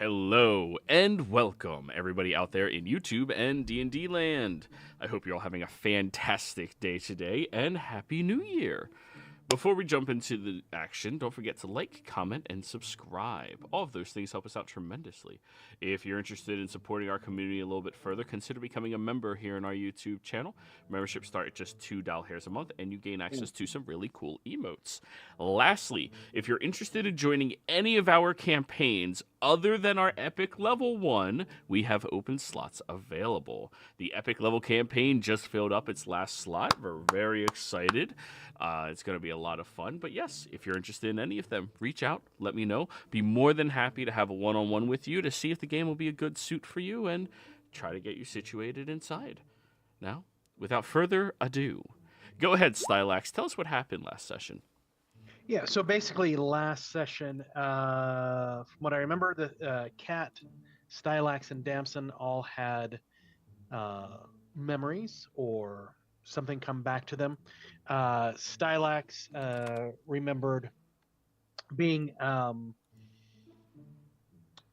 Hello and welcome everybody out there in YouTube and D&D land. I hope you're all having a fantastic day today and Happy New Year. Before we jump into the action, don't forget to like, comment, and subscribe. All of those things help us out tremendously. If you're interested in supporting our community a little bit further, consider becoming a member here in our YouTube channel. Memberships start at just $2 a month, and you gain access to some really cool emotes. Lastly, if you're interested in joining any of our campaigns other than our Epic Level 1, we have open slots available. The Epic Level campaign just filled up its last slot. We're very excited. It's going to be a lot of fun. But yes, if you're interested in any of them, reach out, let me know. Be more than happy to have a one-on-one with you to see if the game will be a good suit for you and try to get you situated inside. Now, without further ado, go ahead, Stylax. Tell us what happened last session. Yeah, so basically last session, from what I remember, the Cat, Stylax, and Damson all had memories or something come back to them. Stylax remembered being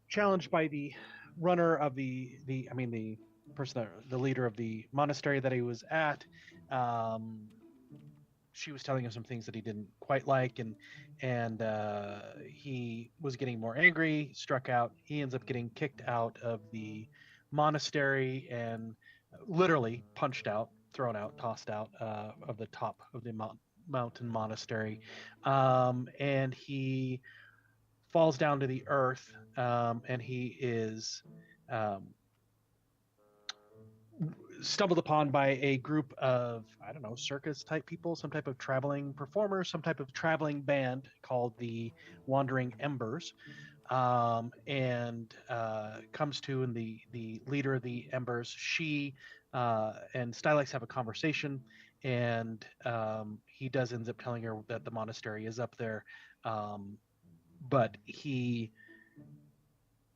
challenged by the runner of the leader of the monastery that he was at. She was telling him some things that he didn't quite like, and he was getting more angry, struck out. He ends up getting kicked out of the monastery and literally punched out, thrown out, tossed out of the top of the mountain monastery. And he falls down to the earth, and he is stumbled upon by a group of, I don't know, circus type people, some type of traveling performer, some type of traveling band called the Wandering Embers, and comes to, and the leader of the Embers, she and Stylax have a conversation, and he does ends up telling her that the monastery is up there, but he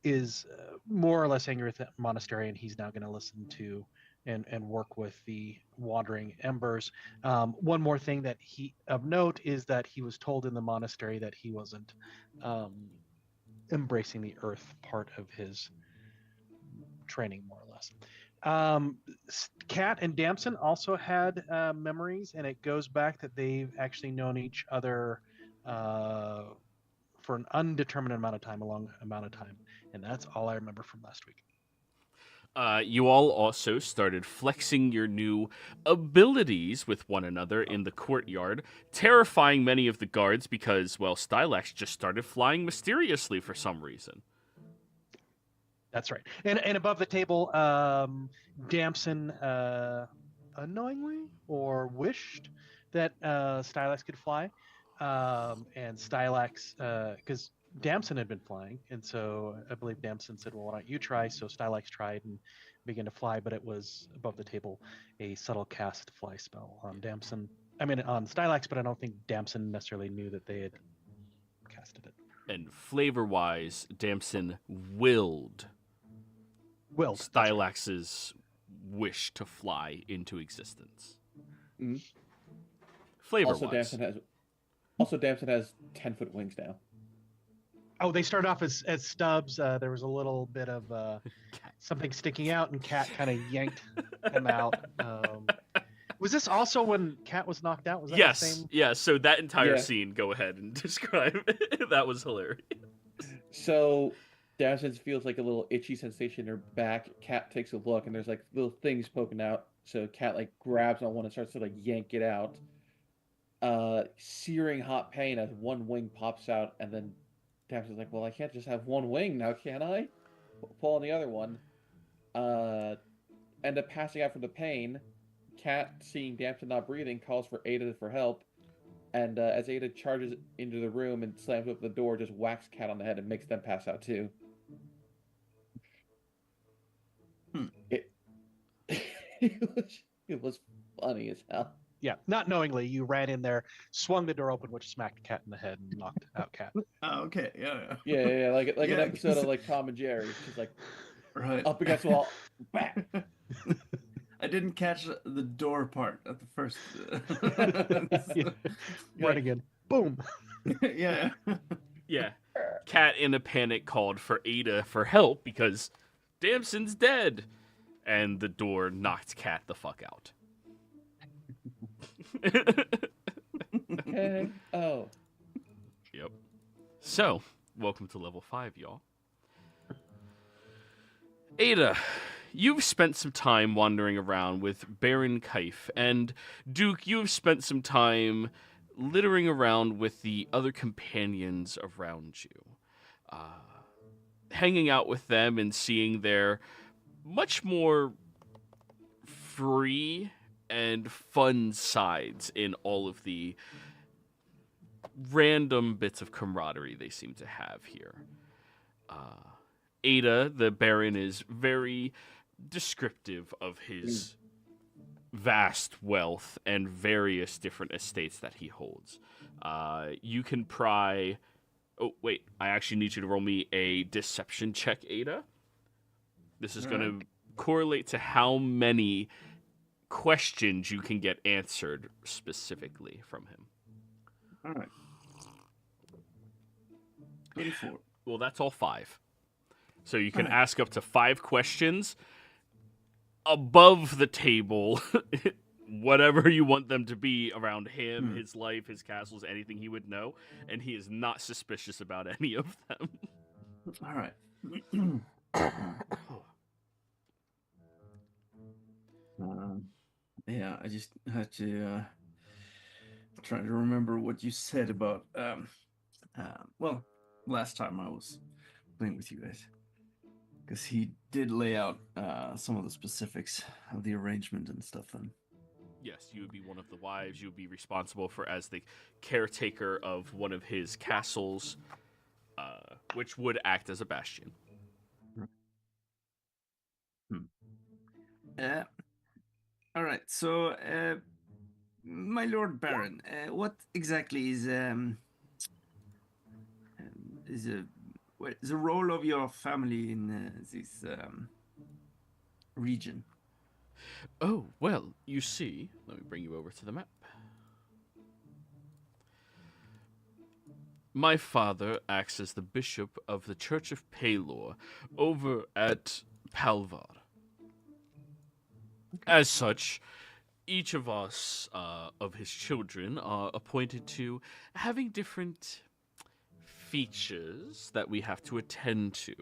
is more or less angry with the monastery, and he's now going to listen to and work with the Wandering Embers. One more thing that he of note is that he was told in the monastery that he wasn't embracing the earth part of his training, more or less. Kat and Damson also had memories, and it goes back that they've actually known each other for an undetermined amount of time, a long amount of time. And that's all I remember from last week. You all also started flexing your new abilities with one another in the courtyard, terrifying many of the guards because, well, Stylax just started flying mysteriously for some reason. That's right. And above the table, Damson unknowingly or wished that Stylax could fly. And Stylax, because Damson had been flying, and so I believe Damson said, well, why don't you try? So Stylax tried and began to fly, but it was above the table a subtle cast fly spell on on Stylax, but I don't think Damson necessarily knew that they had casted it. And flavor-wise, Damson willed Stylax's wish to fly into existence. Mm-hmm. Flavor-wise. Also, Damson has 10-foot wings now. Oh, they started off as stubs. There was a little bit of something sticking out, and Cat kind of yanked him out. Was this also when Cat was knocked out? Was that yes. The same? Yeah, so that entire scene, go ahead and describe it. That was hilarious. So Damson feels like a little itchy sensation in her back. Cat takes a look, and there's like little things poking out. So Cat like grabs on one and starts to like yank it out. Searing hot pain as one wing pops out, and then Damson's like, well, I can't just have one wing now, can I? Pull on the other one. End up passing out from the pain. Cat, seeing Damson not breathing, calls for Ada for help, and as Ada charges into the room and slams up the door, just whacks Cat on the head and makes them pass out too. It was funny as hell. Yeah, not knowingly, you ran in there, swung the door open, which smacked Cat in the head and knocked out Cat. Oh, okay, yeah, like an episode of like Tom and Jerry, just like right up against the wall, bang. I didn't catch the door part at the first. Right again, boom. Yeah. Yeah. Cat in a panic called for Ada for help because Damson's dead. And the door knocked Cat the fuck out. Okay. Oh. Yep. So, welcome to level 5, y'all. Ada, you've spent some time wandering around with Baron Kaif, and Duke, you've spent some time littering around with the other companions around you. Hanging out with them and seeing their much more free and fun sides in all of the random bits of camaraderie they seem to have here. Ada, the Baron, is very descriptive of his vast wealth and various different estates that he holds. You can pry... Oh, wait. I actually need you to roll me a deception check, Ada. This is going to correlate to how many questions you can get answered specifically from him. All right. 24. Well, that's all 5. So you can ask up to 5 questions above the table, whatever you want them to be around him, his life, his castles, anything he would know, and he is not suspicious about any of them. All right. Yeah, I just had to try to remember what you said about well, last time I was playing with you guys, because he did lay out some of the specifics of the arrangement and stuff. Then Yes, you would be one of the wives. You would be responsible for as the caretaker of one of his castles, which would act as a bastion. All right. So, my Lord Baron, what exactly is what is the role of your family in this region? Oh, well, you see, let me bring you over to the map. My father acts as the bishop of the Church of Palor over at Palvar. As such, each of us, of his children, are appointed to having different features that we have to attend to.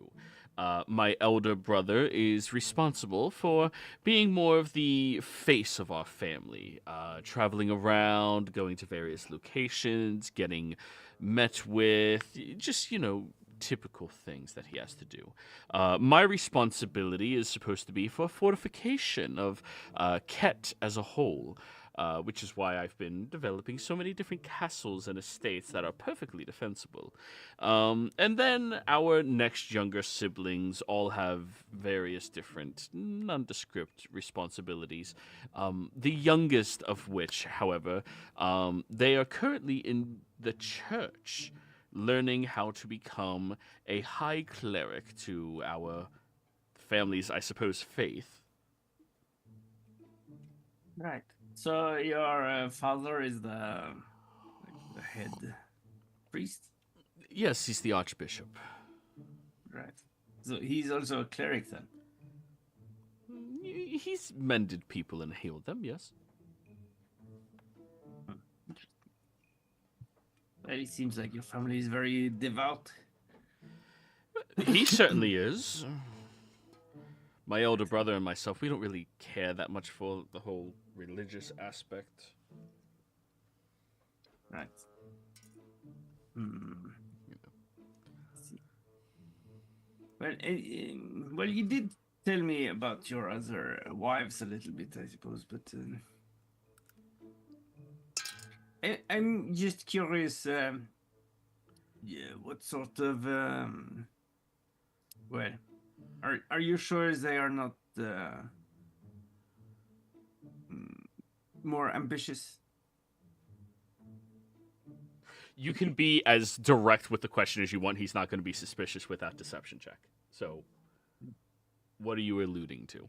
My elder brother is responsible for being more of the face of our family, traveling around, going to various locations, getting met with, just, typical things that he has to do. My responsibility is supposed to be for fortification of Ket as a whole, which is why I've been developing so many different castles and estates that are perfectly defensible. And then our next younger siblings all have various different nondescript responsibilities. The youngest of which, however, they are currently in the church, learning how to become a high cleric to our family's, I suppose, faith. Right. So your father is the head priest? Yes, he's the archbishop. Right. So he's also a cleric then? He's mended people and healed them, yes. Well, it seems like your family is very devout. He certainly is. My elder brother and myself, we don't really care that much for the whole religious aspect. Right. Well, you did tell me about your other wives a little bit, I suppose, but I'm just curious. What sort of well, are you sure they are not more ambitious? You can be as direct with the question as you want. He's not going to be suspicious with that deception check. So, what are you alluding to?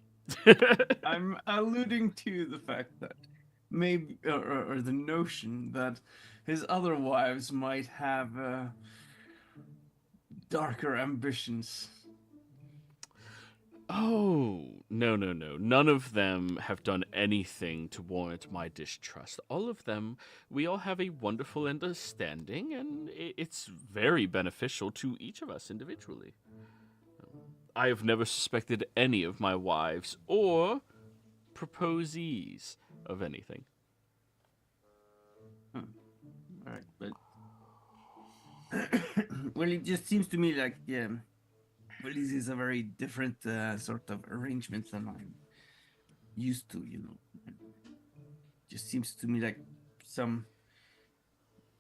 I'm alluding to the fact that maybe, or the notion that his other wives might have darker ambitions. Oh, no. None of them have done anything to warrant my distrust. All of them, we all have a wonderful understanding, and it's very beneficial to each of us individually. I have never suspected any of my wives or proposees of anything. All right, but well, it just seems to me like well, this is a very different sort of arrangement than I'm used to. Just seems to me like some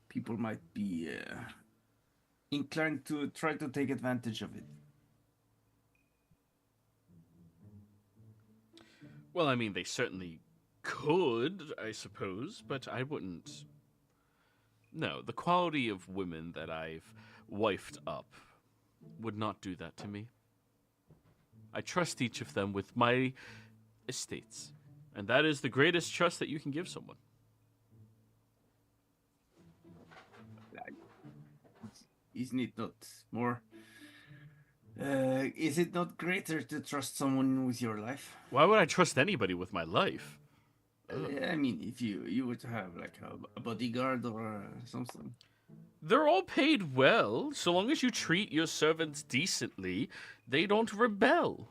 people might be inclined to try to take advantage of it. Well, I mean, they certainly could, I suppose, but I wouldn't. No, the quality of women that I've wifed up would not do that to me. I trust each of them with my estates, and that is the greatest trust that you can give someone. Isn't it not more? Is it not greater to trust someone with your life? Why would I trust anybody with my life? I mean, if you were to have like a bodyguard or something. They're all paid well. So long as you treat your servants decently, they don't rebel.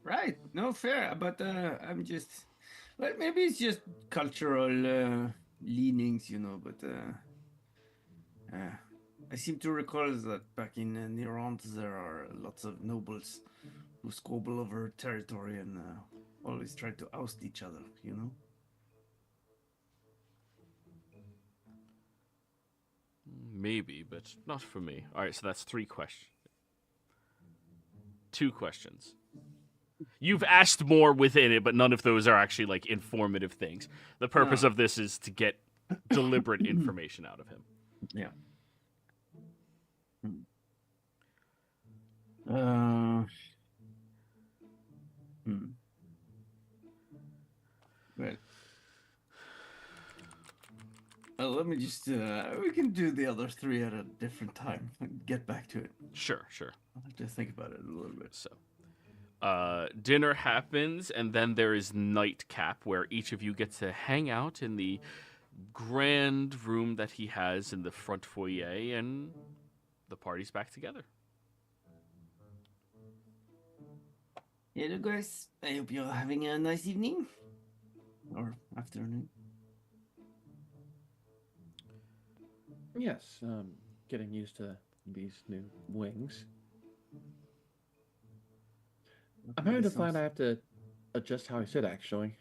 Right? No, fair. But I'm just, well, maybe it's just cultural leanings, But I seem to recall that back in Nirant there are lots of nobles who squabble over territory and always try to oust each other. Maybe, but not for me. All right, so that's 3 questions. 2 questions. You've asked more within it, but none of those are actually like informative things. The purpose of this is to get deliberate information out of him. Yeah. Well, let me just, we can do the other 3 at a different time and get back to it. Sure. I'll have to think about it a little bit. So, dinner happens, and then there is nightcap, where each of you gets to hang out in the grand room that he has in the front foyer, and the party's back together. Hello, guys. I hope you're having a nice evening. Or afternoon. Yes, getting used to these new wings. I'm having to find I have to adjust how I sit, actually.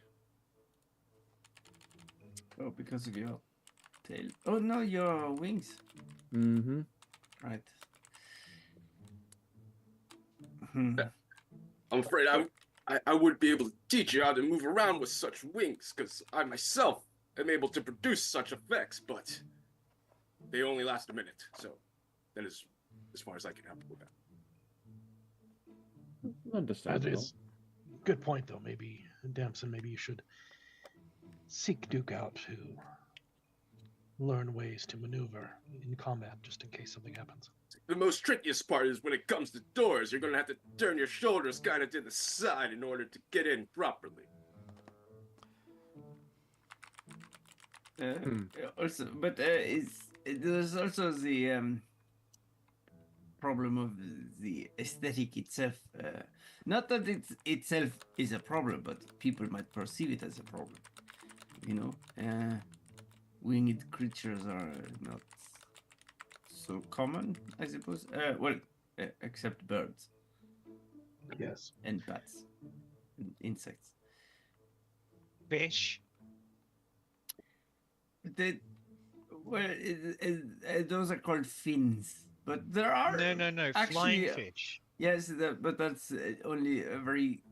Oh, because of your tail. Oh, no, your wings. Mm-hmm. Right. I'm afraid I wouldn't be able to teach you how to move around with such wings, because I myself am able to produce such effects, but they only last a minute, so that is as far as I can help with that. Understandable. Good point, though. Maybe, Damson, maybe you should seek Duke out to learn ways to maneuver in combat, just in case something happens. The most trickiest part is when it comes to doors, you're going to have to turn your shoulders kind of to the side in order to get in properly. Also, but there's also the problem of the aesthetic itself. Not that it itself is a problem, but people might perceive it as a problem. Winged creatures are not so common, I suppose. Except birds. Yes. And bats. And insects. Fish. Those are called fins. But there are No. actually, Flying fish. Yes, but that's only a very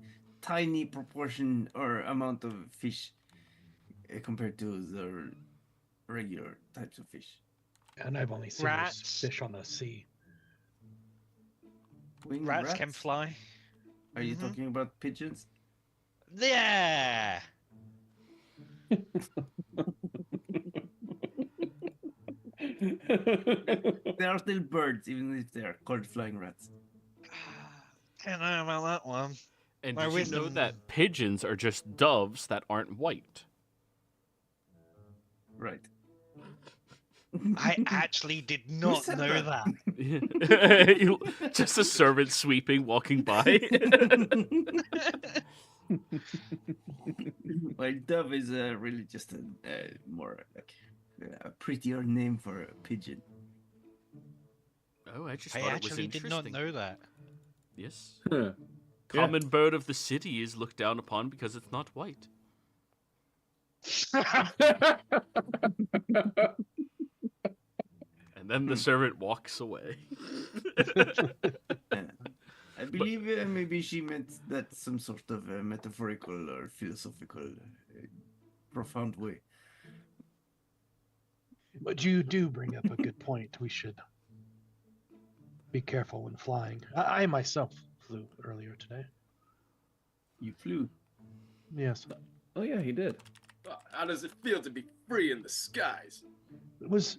tiny proportion or amount of fish compared to the regular types of fish. And I've only seen Rats. those fish on the sea. Winged Rats can fly. Are you Mhm. talking about pigeons? Yeah. They are still birds, even if they are called flying rats. Can't know about that one. And My did you know wisdom- that pigeons are just doves that aren't white? Right. I actually did not said know that? that. Just a servant sweeping, walking by. Well, dove is really just a more like a prettier name for a pigeon. Oh, I just I thought it was actually did not interesting. know that. Yes. Huh. Common bird of the city is looked down upon because it's not white. And then the servant walks away. I believe maybe she meant that some sort of metaphorical or philosophical, profound way. But you do bring up a good point. We should be careful when flying. I myself flew earlier today. You flew. Yes. Oh yeah, he did. How does it feel to be free in the skies? It was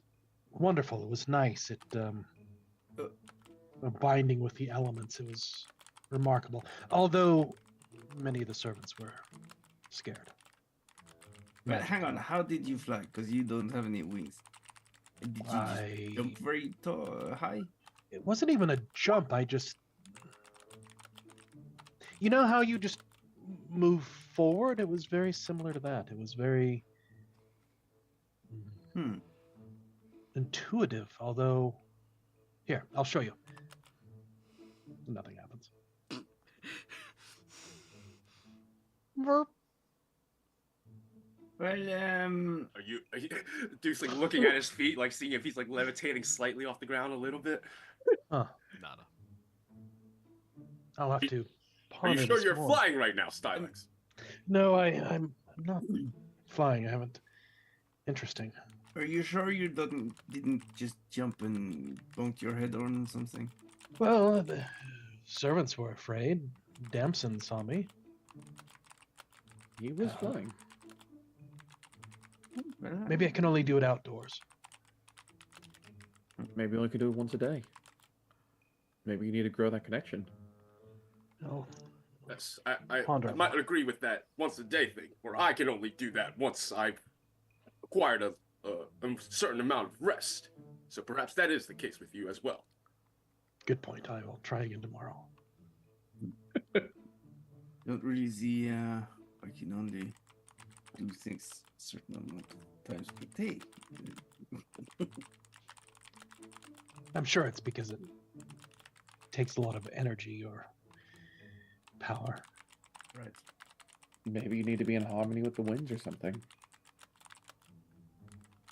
wonderful. It was nice. It a binding with the elements. It was remarkable. Although many of the servants were scared. But hang on, how did you fly? Because you don't have any wings. Did you just jump very high? It wasn't even a jump. I just, you know how you just move forward? It was very similar to that. It was very intuitive. Although, here, I'll show you. Nothing happens. Verp. Well, Are you Duke's like looking at his feet, like seeing if he's like levitating slightly off the ground a little bit? Huh. Nada. I'll have to Are ponder you sure this you're more. flying right now, Stylex? No, I'm not flying. I haven't. Interesting. are you sure you didn't just jump and bonk your head on something? Well, the servants were afraid. Damson saw me. He was flying. Well, Maybe I can only do it outdoors. Maybe only could do it once a day. Maybe you need to grow that connection. Oh, That's Ponder I on might that. agree with that once a day thing, where I can only do that once I've acquired a certain amount of rest. So perhaps that is the case with you as well. good point. I will try again tomorrow. don't really see I can only do things a certain amount of times per day. I'm sure it's because it takes a lot of energy or power. Right. Maybe you need to be in harmony with the winds or something.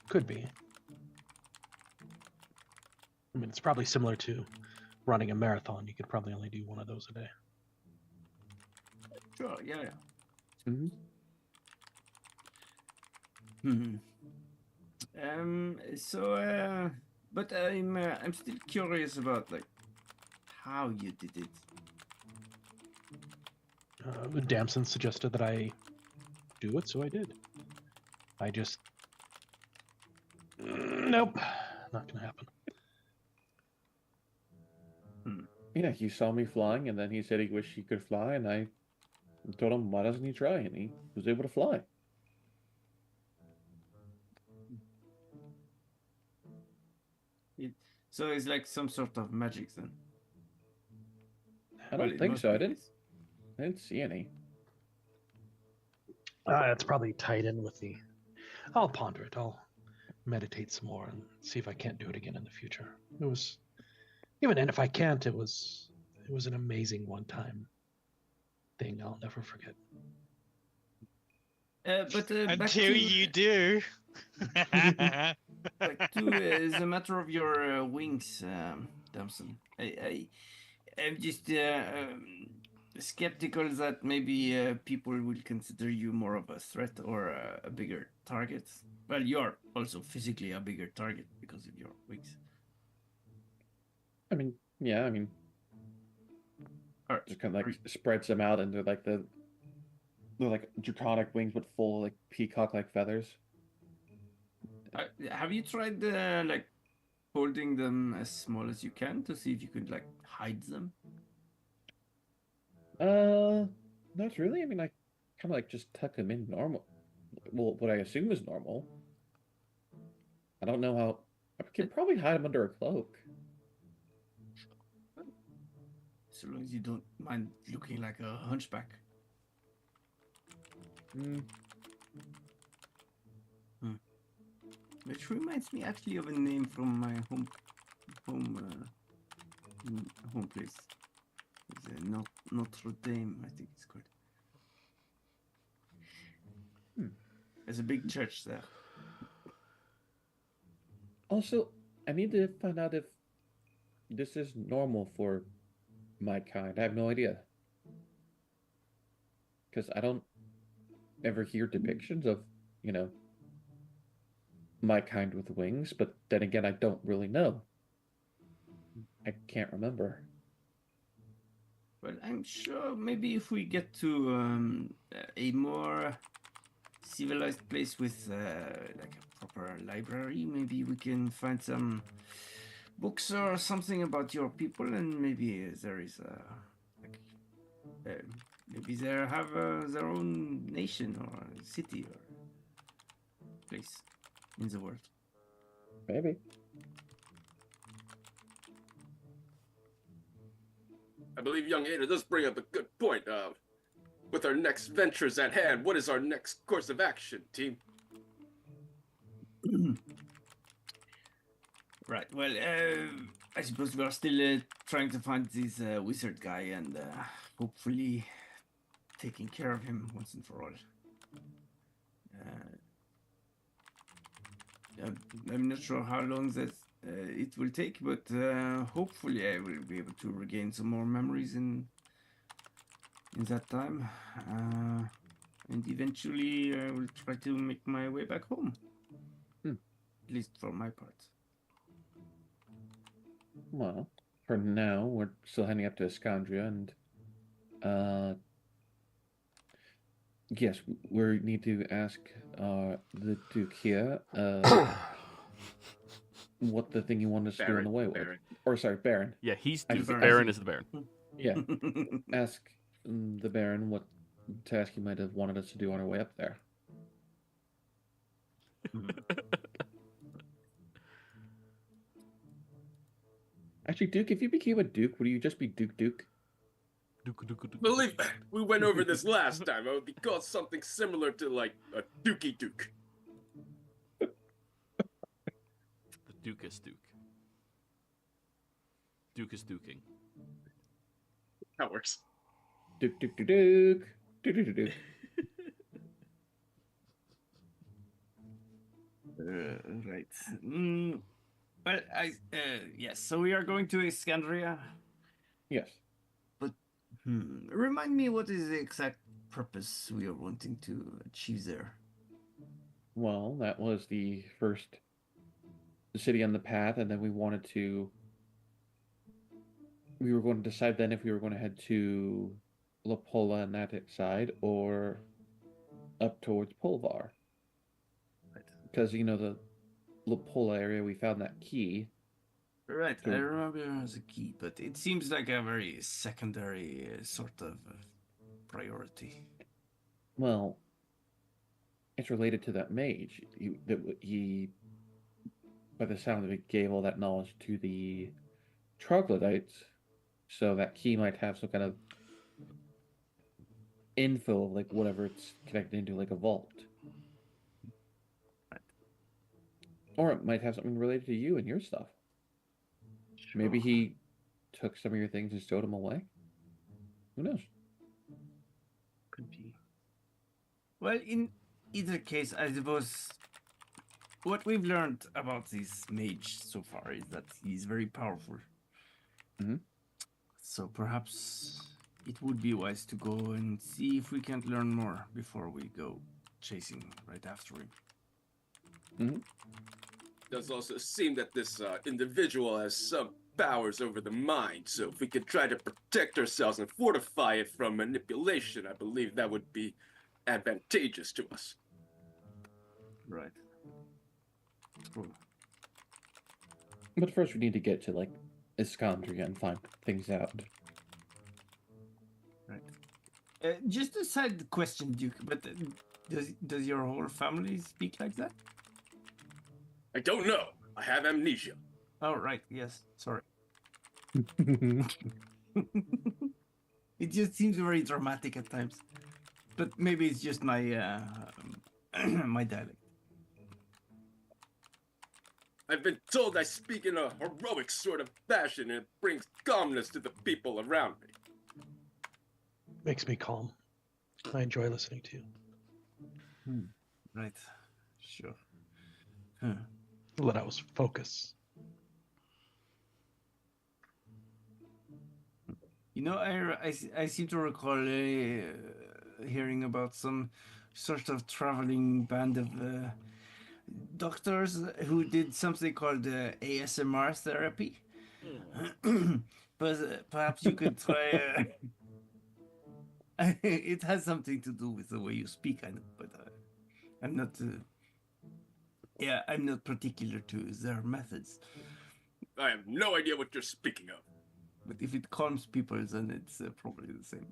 Could be. I mean, it's probably similar to running a marathon. You could probably only do one of those a day. Sure, yeah. Mm-hmm. But I'm still curious about like how you did it. Damson suggested that I do it, so I did. I just... Nope. Not gonna happen. Yeah, he saw me flying, and then he said he wished he could fly, and I told him, why doesn't he try? And he was able to fly. So it's like some sort of magic then. I Well, don't it think must so. be. I didn't see any. It's probably tied in with the... I'll ponder it. I'll meditate some more and see if I can't do it again in the future. It was... Even and if I can't, it was an amazing one-time thing I'll never forget. But back Until to, you do. back to as a matter of your wings, Damson. I'm just skeptical that maybe people will consider you more of a threat or a bigger target. Well, you're also physically a bigger target because of your wings. I mean, yeah, I mean, Or, just kind of like spreads them out into like they're like draconic wings, but full of like peacock-like feathers. have you tried like holding them as small as you can to see if you could like hide them? Not really. I mean, I kind of like just tuck them in normal. Well, what I assume is normal. I don't know how. I could probably hide them under a cloak. So long as you don't mind looking like a hunchback. Which reminds me actually of a name from my home place. It's Notre Dame, I think it's called. There's a big church there. Also, I need to find out if this is normal for my kind. I have no idea. Because I don't ever hear depictions of, my kind with wings, but then again, I don't really know. I can't remember. Well, I'm sure maybe if we get to a more civilized place with like a proper library, maybe we can find some books or something about your people, and maybe there is maybe they have their own nation or city or place in the world. Maybe. I believe young Ada does bring up a good point. With our next ventures at hand, what is our next course of action, team? Right. Well, I suppose we are still trying to find this wizard guy and hopefully taking care of him once and for all. I'm not sure how long that it will take, but hopefully I will be able to regain some more memories in that time, and eventually I will try to make my way back home. At least for my part. Well, for now, we're still heading up to EXANDRIA, and yes, we need to ask the Duke here what the thing you want us to do on the way was. Or sorry, Baron. Yeah, he's I Duke. think- Baron is the Baron. Yeah, ask the Baron what task he might have wanted us to do on our way up there. Actually, Duke, if you became a Duke, would you just be Duke? Believe me, we went over this last time. I would be called something similar to like a Dookie Duke. The Duke is Duke. Duke is duking. That works. Duke, Duke, Duke, Duke, Duke, Duke, Duke. Right. Well, yes. So we are going to EXANDRIA. Yes. But remind me, what is the exact purpose we are wanting to achieve there? Well, that was the first city on the path, and then we were going to decide then if we were going to head to La Pola and that side, or up towards Polvar. Right. Because, the La Pola area, we found that key. Right, I remember it as a key, but it seems like a very secondary sort of priority. Well, it's related to that mage. He, by the sound of it, gave all that knowledge to the troglodytes, so that key might have some kind of info, like whatever it's connected into, like a vault. Right. Or it might have something related to you and your stuff. Sure. Maybe he took some of your things and stowed them away. Who knows? Could be. Well, in either case, I suppose what we've learned about this mage so far is that he's very powerful. Mhm. So perhaps it would be wise to go and see if we can't learn more before we go chasing right after him. It does also seem that this individual has some powers over the mind, so if we could try to protect ourselves and fortify it from manipulation, I believe that would be advantageous to us. Right. Cool. But first, we need to get to like Iskandria and find things out. Just a side question, Duke. But does your whole family speak like that? I don't know. I have amnesia. Oh, right. Yes. Sorry. It just seems very dramatic at times. But maybe it's just my my dialect. I've been told I speak in a heroic sort of fashion and it brings calmness to the people around me. Makes me calm. I enjoy listening to you. Right. Sure. Huh. Let us focus. You know, I seem to recall hearing about some sort of traveling band of doctors who did something called ASMR therapy. But perhaps you could try. It has something to do with the way you speak, I know, but I'm not. Yeah, I'm not particular to their methods. I have no idea what you're speaking of. But if it calms people, then it's probably the same.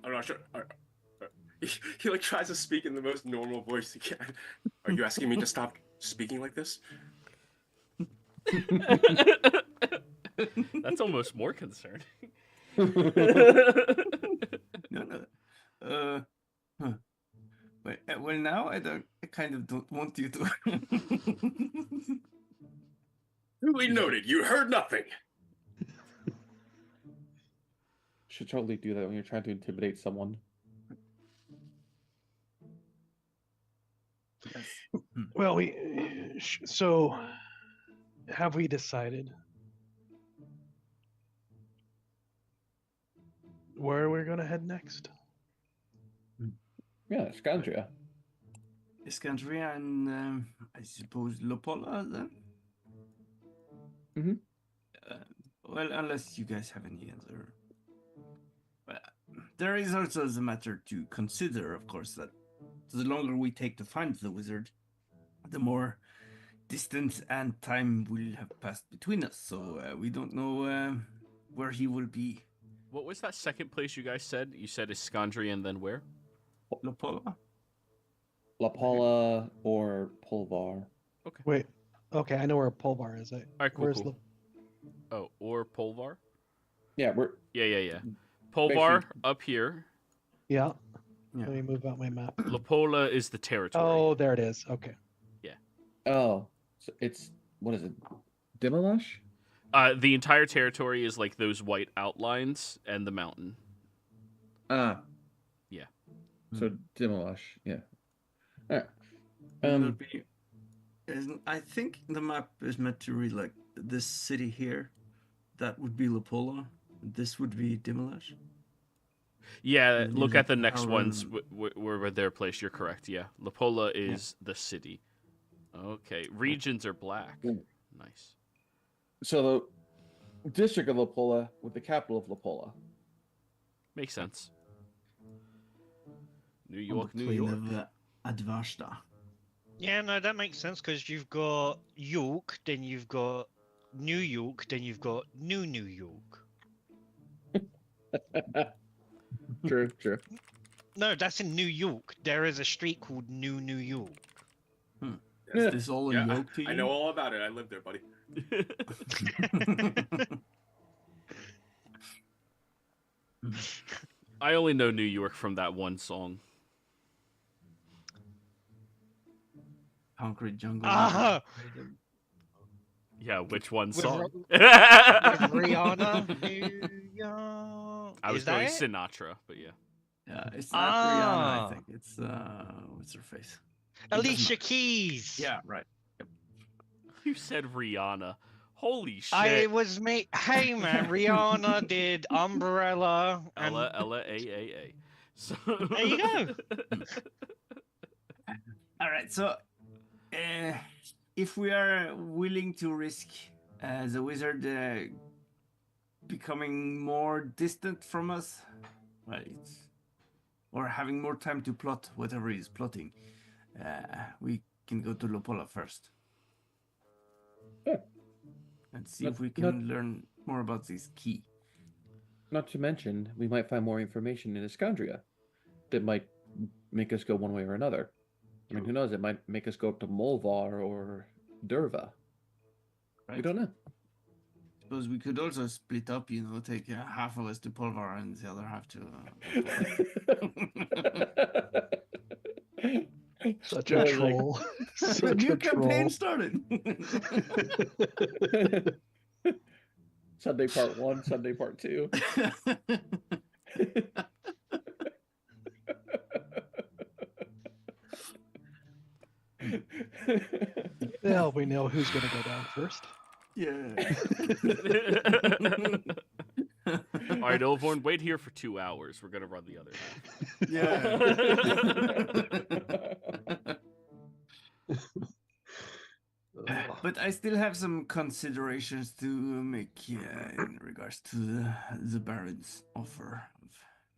I'm not sure. He like tries to speak in the most normal voice he can. Are you asking me to stop speaking like this? That's almost more concerning. No. Huh. Well, now I kind of don't want you to. Duly noted. You heard nothing. Should totally do that when you're trying to intimidate someone. Yes. Well, so have we decided where we're going to head next? Yeah, Iskandria. Iskandria and I suppose Lopola then? Mm-hmm. Well, unless you guys have any other. There is also the matter to consider, of course, that the longer we take to find the wizard, the more distance and time will have passed between us. So we don't know where he will be. What was that second place you guys said? You said Iskandria and then where? Lopola? La Paula or Polvar. Okay. Wait. Okay, I know where Polvar is. All right, cool, Where's cool. Oh, or Polvar? Yeah, we're Yeah. Polvar Basically- up here. Yeah. Yeah. Let me move out my map. Lapola is the territory. Oh, there it is. Okay. oh, so it's what is it? Dimalash? The entire territory is like those white outlines and the mountain. Ah. Yeah. So Dimalash, yeah. All right. It'll be- I think the map is meant to read like this city here. That would be Lopola. This would be Dimalash. Yeah, And look these at the are next our ones own- where they're placed. You're correct. Yeah, Lapola is the city. Okay, regions are black. Yeah. Nice. So the district of Lapola with the capital of Lapola. Makes sense. New On York, the New plain York. of Advashta. Yeah, no, that makes sense because you've got York, then you've got New York, then you've got New York. True. No, that's in New York. There is a street called New York. Is this all Yeah, a yoke to you? I know all about it. I lived there, buddy. I only know New York from that one song. Concrete jungle. Ah, Yeah, which one With song? with Rihanna, New York. I was Is that going it? Sinatra, but yeah. Yeah, it's not Rihanna, I Ah. think. It's what's her face? Alicia Keys. Yeah, right. You said Rihanna. Holy shit. I was me. Hey man, Rihanna did Umbrella. And Ella A. So There you go. All right, so if we are willing to risk the wizard becoming more distant from us, right, or having more time to plot whatever he's plotting, we can go to Lopola first. Yeah. And see Not- if we not- can learn more about this key. Not to mention, we might find more information in EXANDRIA that might make us go one way or another. I mean, who knows? It might make us go up to Molvar or Derva. Right? We don't know. Suppose we could also split up, take half of us to Polvar and the other half to... Such Yeah, a like- troll. Such New a campaign troll. started! Sunday part 1, Sunday part 2. Well, we know who's going to go down first. Yeah. All right, Ilvorn, wait here for 2 hours. We're gonna run the other half. Yeah. But I still have some considerations to make in regards to the Baron's offer of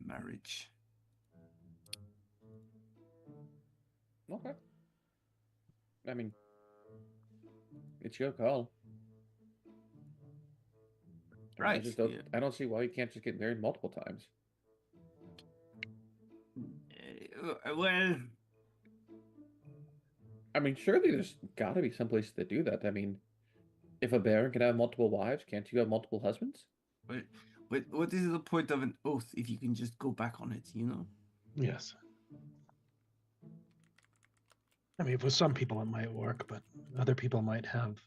marriage. Okay. I mean, it's your call. Right. I don't see why you can't just get married multiple times. Well, I mean, surely there's got to be some place to do that. I mean, if a baron can have multiple wives, can't you have multiple husbands? but what is the point of an oath if you can just go back on it, Yes. I mean, for some people it might work, but other people might have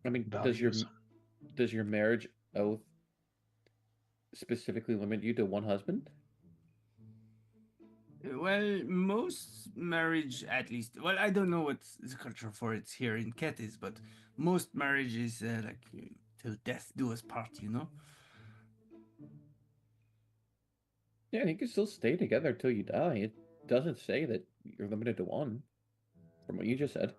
I mean, values. does your marriage oath specifically limit you to one husband? Well, most marriage, at least. Well, I don't know what the culture for it here in Ket is, but most marriages, till death do us part, Yeah, and you can still stay together until you die. It doesn't say that you're limited to one, from what you just said.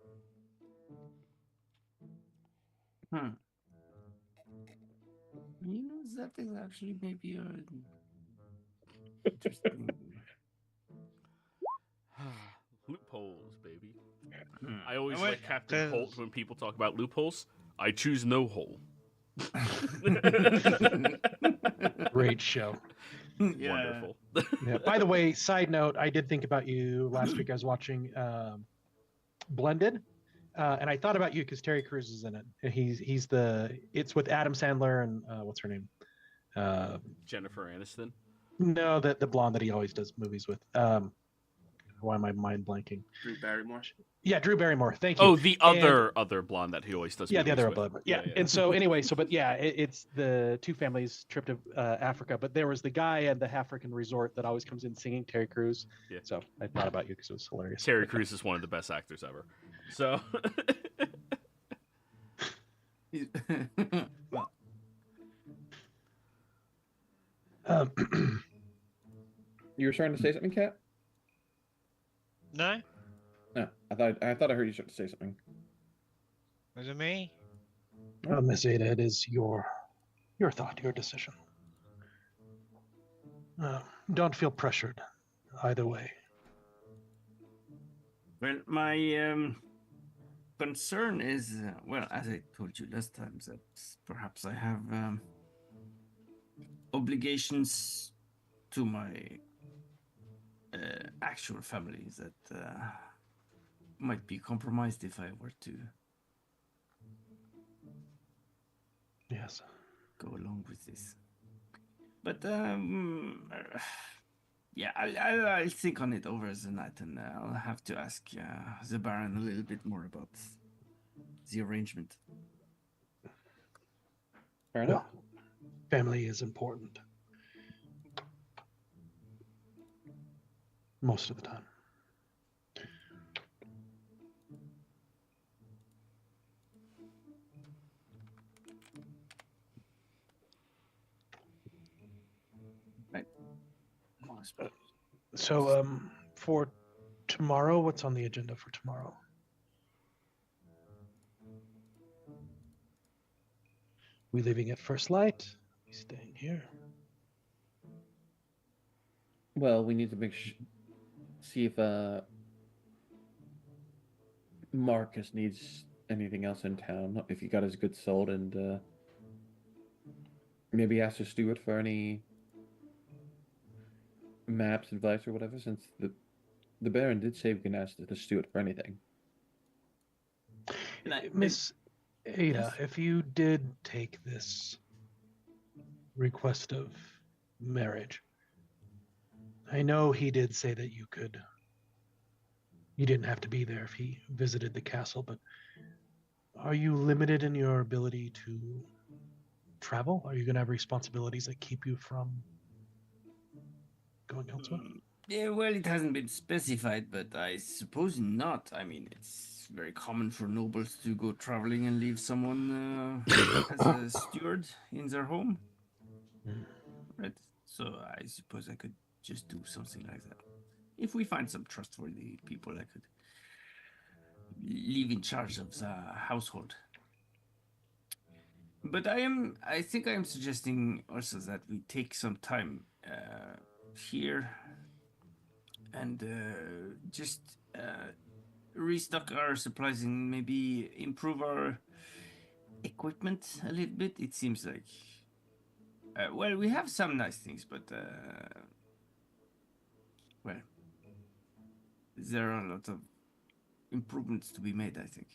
That is actually maybe interesting. Loopholes, baby. Hmm. I always Wait, like Captain there's- Holt when people talk about loopholes. I choose no hole. Great show. Wonderful. Yeah. By the way, side note, I did think about you last week. I was watching Blended, and I thought about you because Terry Crews is in it. It's with Adam Sandler and what's her name? Jennifer Aniston. No, the blonde that he always does movies with. Why am I mind blanking? Drew Barrymore. Yeah, Drew Barrymore. Thank you. Oh, the other blonde that he always does. Yeah, the movies other with. blonde. Yeah. And so anyway, it's the two families trip to Africa, but there was the guy at the African resort that always comes in singing, Terry Crews. Yeah. So I thought about you because it was hilarious. Terry Crews is one of the best actors ever. So You were trying to say something, Kat? No? No, I thought I heard you start to say something. Was it me? Miss Ada, it is your thought, your decision. Don't feel pressured either way. Well, my concern is, well, as I told you last time, that perhaps I have obligations to my actual family that might be compromised if I were to Yes. go along with this. But yeah, I'll think on it over the night, and I'll have to ask the Baron a little bit more about the arrangement. Fair enough. Well, family is important. Most of the time. So, for tomorrow, what's on the agenda for tomorrow? We leaving at first light? We staying here? Well, we need to see if Marcus needs anything else in town, if he got his goods sold, and maybe ask the steward for any maps, advice, or whatever, since the Baron did say we can ask the steward for anything. Miss Ada, yes. if you did take this request of marriage, I know he did say that you didn't have to be there if he visited the castle, but are you limited in your ability to travel? Are you going to have responsibilities that keep you from going elsewhere? Yeah, well, it hasn't been specified, but I suppose not. I mean, it's very common for nobles to go traveling and leave someone as a steward in their home. Right? So I suppose I could just do something like that. If we find some trustworthy people, I could leave in charge of the household. But I think I am suggesting also that we take some time here and just restock our supplies and maybe improve our equipment a little bit. It seems like, well, we have some nice things, but well, there are a lot of improvements to be made, I think.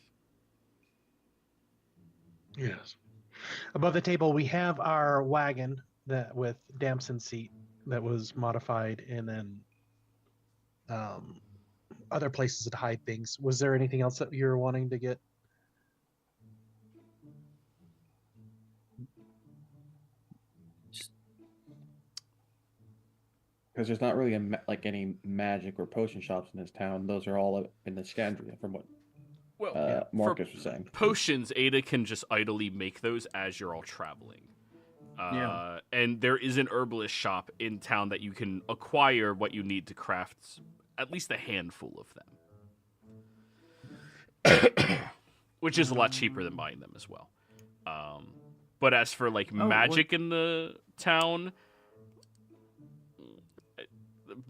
Yes. Above the table, we have our wagon that with Damson seat that was modified, and then other places to hide things. Was there anything else that you're wanting to get? Because there's not really like any magic or potion shops in this town. Those are all in EXANDRIA, from what Well, Marcus was saying. Potions, Ada can just idly make those as you're all traveling. Yeah. And there is an herbalist shop in town that you can acquire what you need to craft at least a handful of them. Which is a lot cheaper than buying them as well. But as for like magic in the town,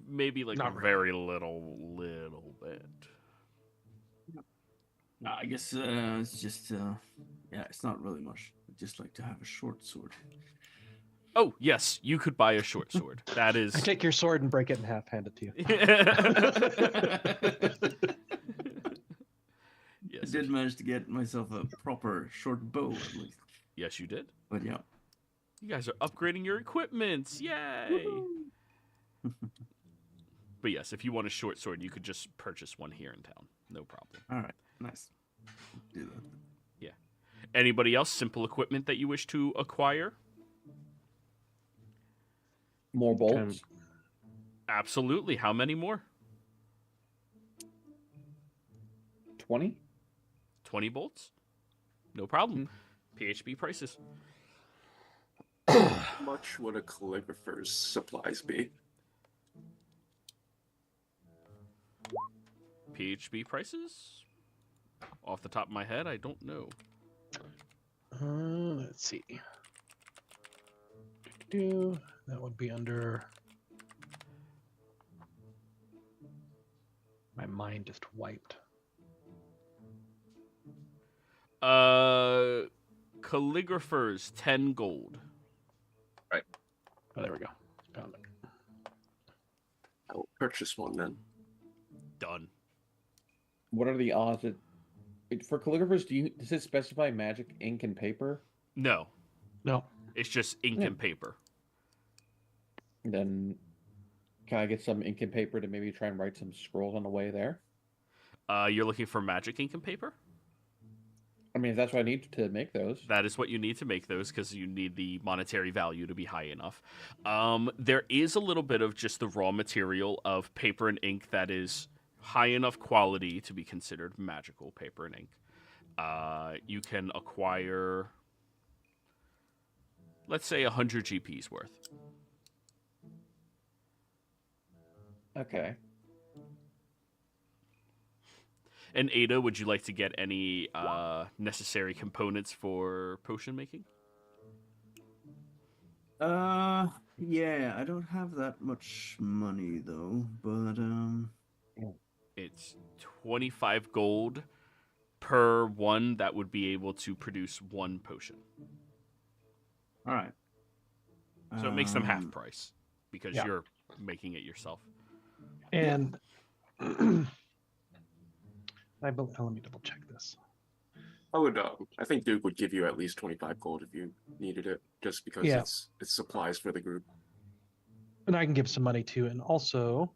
maybe like Not a really. very little bit. I guess it's just, yeah, it's not really much. I'd just like to have a short sword. Oh, yes, you could buy a short sword. That is... I take your sword and break it in half, hand it to you. I did manage to get myself a proper short bow, at least. Yes, you did. But yeah. You guys are upgrading your equipment. Yay! But yes, if you want a short sword, you could just purchase one here in town. No problem. All right. Nice. Do that. Yeah. Anybody else? Simple equipment that you wish to acquire? More bolts? Absolutely. How many more? 20? 20 bolts? No problem. PHB prices. How much would a calligrapher's supplies be? PHB prices? Off the top of my head, I don't know. Let's see. That would be under... My mind just wiped. Calligraphers, 10 gold. Oh, there we go. Found it. I will purchase one then. Done. What are the odds that... For calligraphers, does it specify magic ink and paper? No. No. It's just ink and paper. Then can I get some ink and paper to maybe try and write some scrolls on the way there? You're looking for magic ink and paper? I mean, if that's what I need to make those. That is what you need to make those, because you need the monetary value to be high enough. There is a little bit of just the raw material of paper and ink that is high enough quality to be considered magical paper and ink. You can acquire, let's say, 100 GPs worth. Okay. And Ada, would you like to get any necessary components for potion making? Yeah, I don't have that much money though, but It's 25 gold per one that would be able to produce one potion. All right. So it makes them half price because yeah. you're making it yourself. And let me double check this. I think Duke would give you at least 25 gold if you needed it, just because Yeah. it's supplies for the group. And I can give some money too. And also,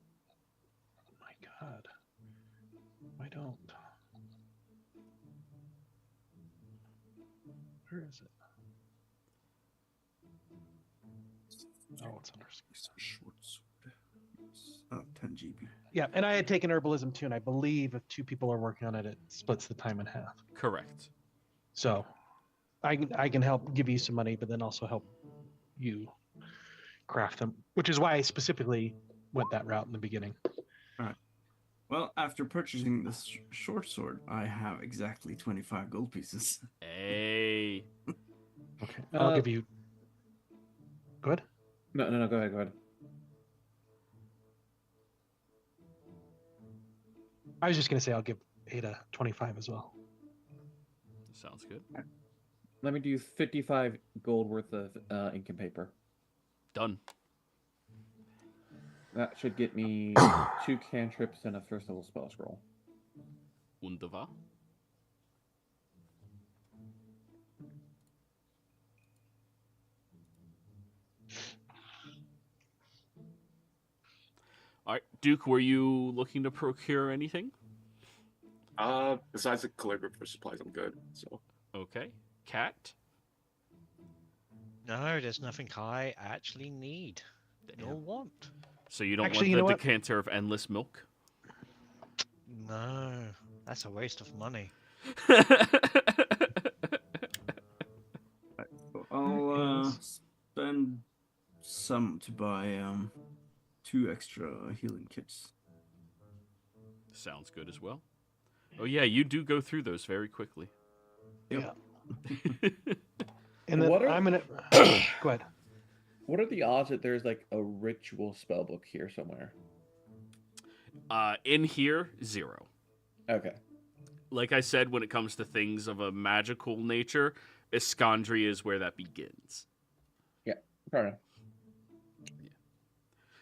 oh my God, I don't. Where is it? Oh, it's under. Short sword. Oh, 10 GB. Yeah, and I had taken herbalism too, and I believe if 2 people are working on it, it splits the time in half. Correct. So, I can help give you some money, but then also help you craft them, which is why I specifically went that route in the beginning. Well, after purchasing this short sword, I have exactly 25 gold pieces. Hey. Okay, I'll give you. Good. No, go ahead. I was just gonna say I'll give Ada 25 as well. Sounds good. Let me do 55 gold worth of ink and paper. Done. That should get me 2 cantrips and a first level spell scroll. Wunderbar. All right, Duke, were you looking to procure anything? Besides the calligrapher supplies, I'm good. So Okay. Cat? No, there's nothing I actually need nor want. So you don't Actually, you want know the what? decanter of endless milk? No, that's a waste of money. I'll spend some to buy 2 extra healing kits. Sounds good as well. Oh yeah, you do go through those very quickly. Yep. Yeah. And then What are- I'm gonna go ahead. What are the odds that there's like a ritual spellbook here somewhere? In here, 0. Okay. Like I said, when it comes to things of a magical nature, EXANDRIA is where that begins. Fair enough.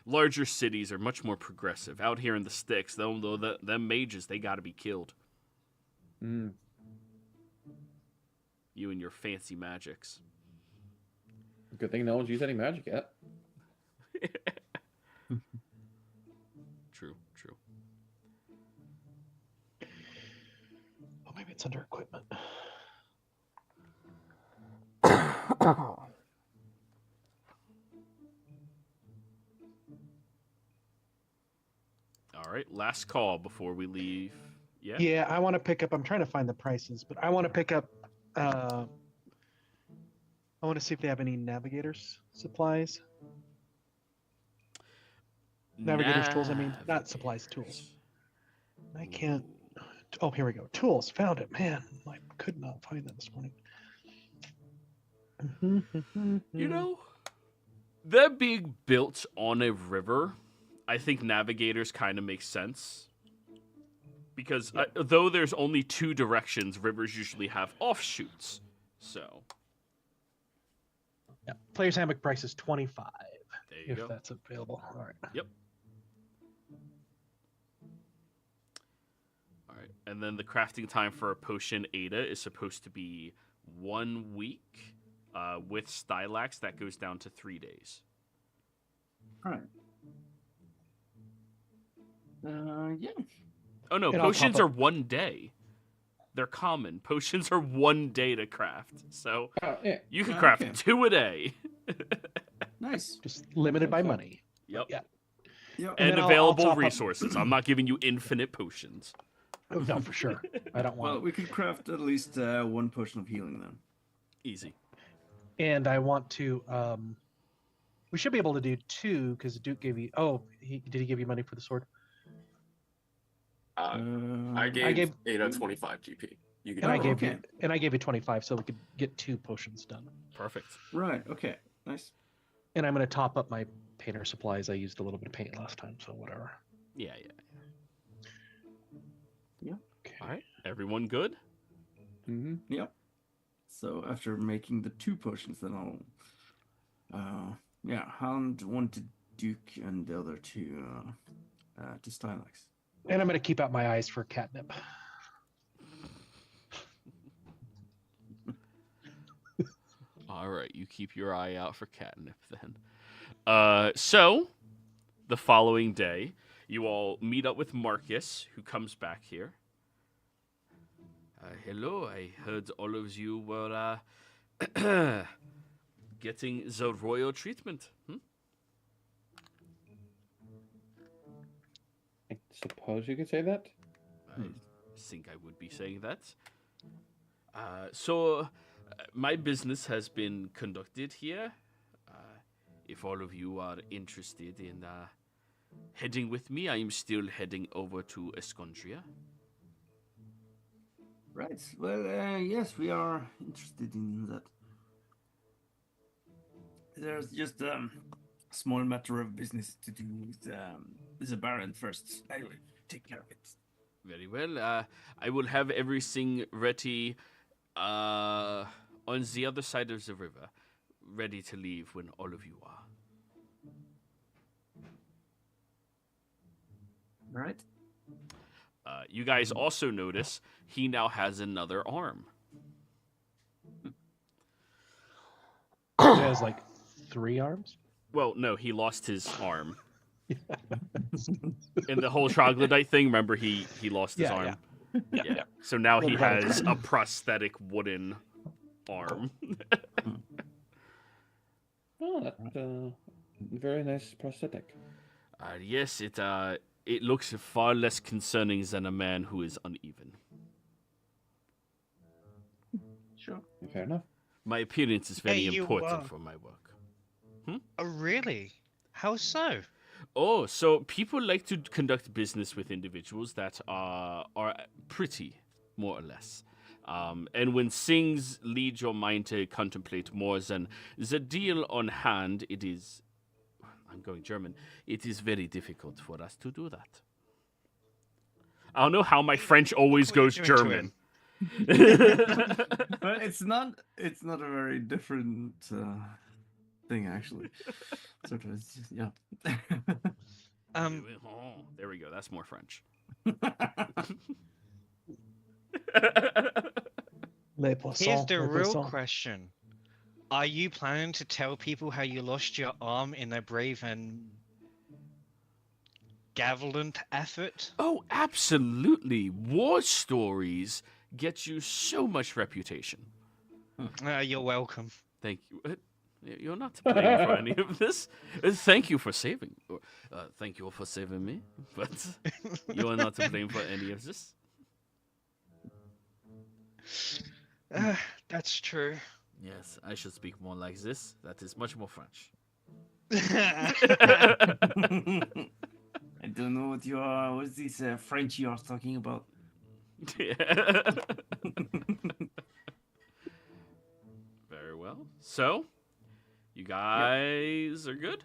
Larger cities are much more progressive. Out here in the sticks, though, them mages, they gotta be killed. Mm. You and your fancy magics. Good thing no one's used any magic yet. True. Oh, maybe it's under equipment. All right, last call before we leave. Yeah? Yeah, I want to pick up. I'm trying to find the prices, but I want to pick up. I want to see if they have any navigators supplies. Navigators tools. I mean, not supplies, tools. I can't. Oh, here we go. Tools. Found it. Man, I could not find that this morning. You know, them being built on a river, I think navigators kind of makes sense. Because though there's only 2 directions, rivers usually have offshoots. So. Yeah. Player's Hammock price is 25. There you If go. that's available. All right. Yep. All right. And then the crafting time for a potion Ada is supposed to be 1 week. With Stylax, that goes down to 3 days. All right. Yeah. Oh no, And I'll potions top are up- 1 day. They're common. Potions are 1 day to craft. So Oh, yeah. you can craft Okay. 2 a day. Nice. Just limited by Okay. money. Yep. Yeah. Yep. And And then I'll available top up- resources. I'm not giving you infinite potions. Oh, no, for sure. I don't Well, want. we could craft at least 1 potion of healing then. Easy. And I want to. We should be able to do 2 because Duke gave you. Oh, did he give you money for the sword? I gave gave- Ada 25 GP. You can And I do gave it. you. And I gave you 25, so we could get 2 potions done. Perfect. Right. Okay. Nice. And I'm going to top up my painter supplies. I used a little bit of paint last time, so whatever. Yeah. Okay. All right. Everyone good? Mm-hmm. Yep. So after making the 2 potions, then I'll hand one to Duke and the other to Stylax. And I'm going to keep out my eyes for catnip. All right, you keep your eye out for catnip then. So, the following day, you all meet up with Marcus, who comes back here. Hello, I heard all of you were getting the royal treatment. I suppose you could say that. I think I would be saying that. So, my business has been conducted here. If all of you are interested in heading with me, I am still heading over to EXANDRIA. Right. Well, yes, we are interested in that. There's just a small matter of business to do with the Baron first. I will take care of it. Very well. I will have everything ready on the other side of the river, ready to leave when all of you are. All right. You guys also notice he now has another arm. He has like 3 arms. Well, no, he lost his arm. In the whole troglodyte thing, remember he lost his arm? Yeah. So now he has a prosthetic wooden arm. Oh, that's very nice prosthetic. Yes, it looks far less concerning than a man who is uneven. Sure. Fair enough. My appearance is very Hey, you, important for my work. Oh, really? How so? Oh, so people like to conduct business with individuals that are pretty, more or less. And when things lead your mind to contemplate more than the deal on hand, it is, I'm going German, it is very difficult for us to do that. I don't know how my French always What are you goes doing to German. But it's not a very different thing, actually. Sort of, it's just, yeah. Oh, there we go. That's more French. Here's the real question. Are you planning to tell people how you lost your arm in a brave and gallant effort? Oh, absolutely. War stories get you so much reputation. You're welcome. Thank you. You're not to blame for any of this. Thank you for saving. Thank you for saving me, but you are not to blame for any of this. That's true. Yes, I should speak more like this. That is much more French. I don't know what's this French you are talking about? Very well. So, you guys are good?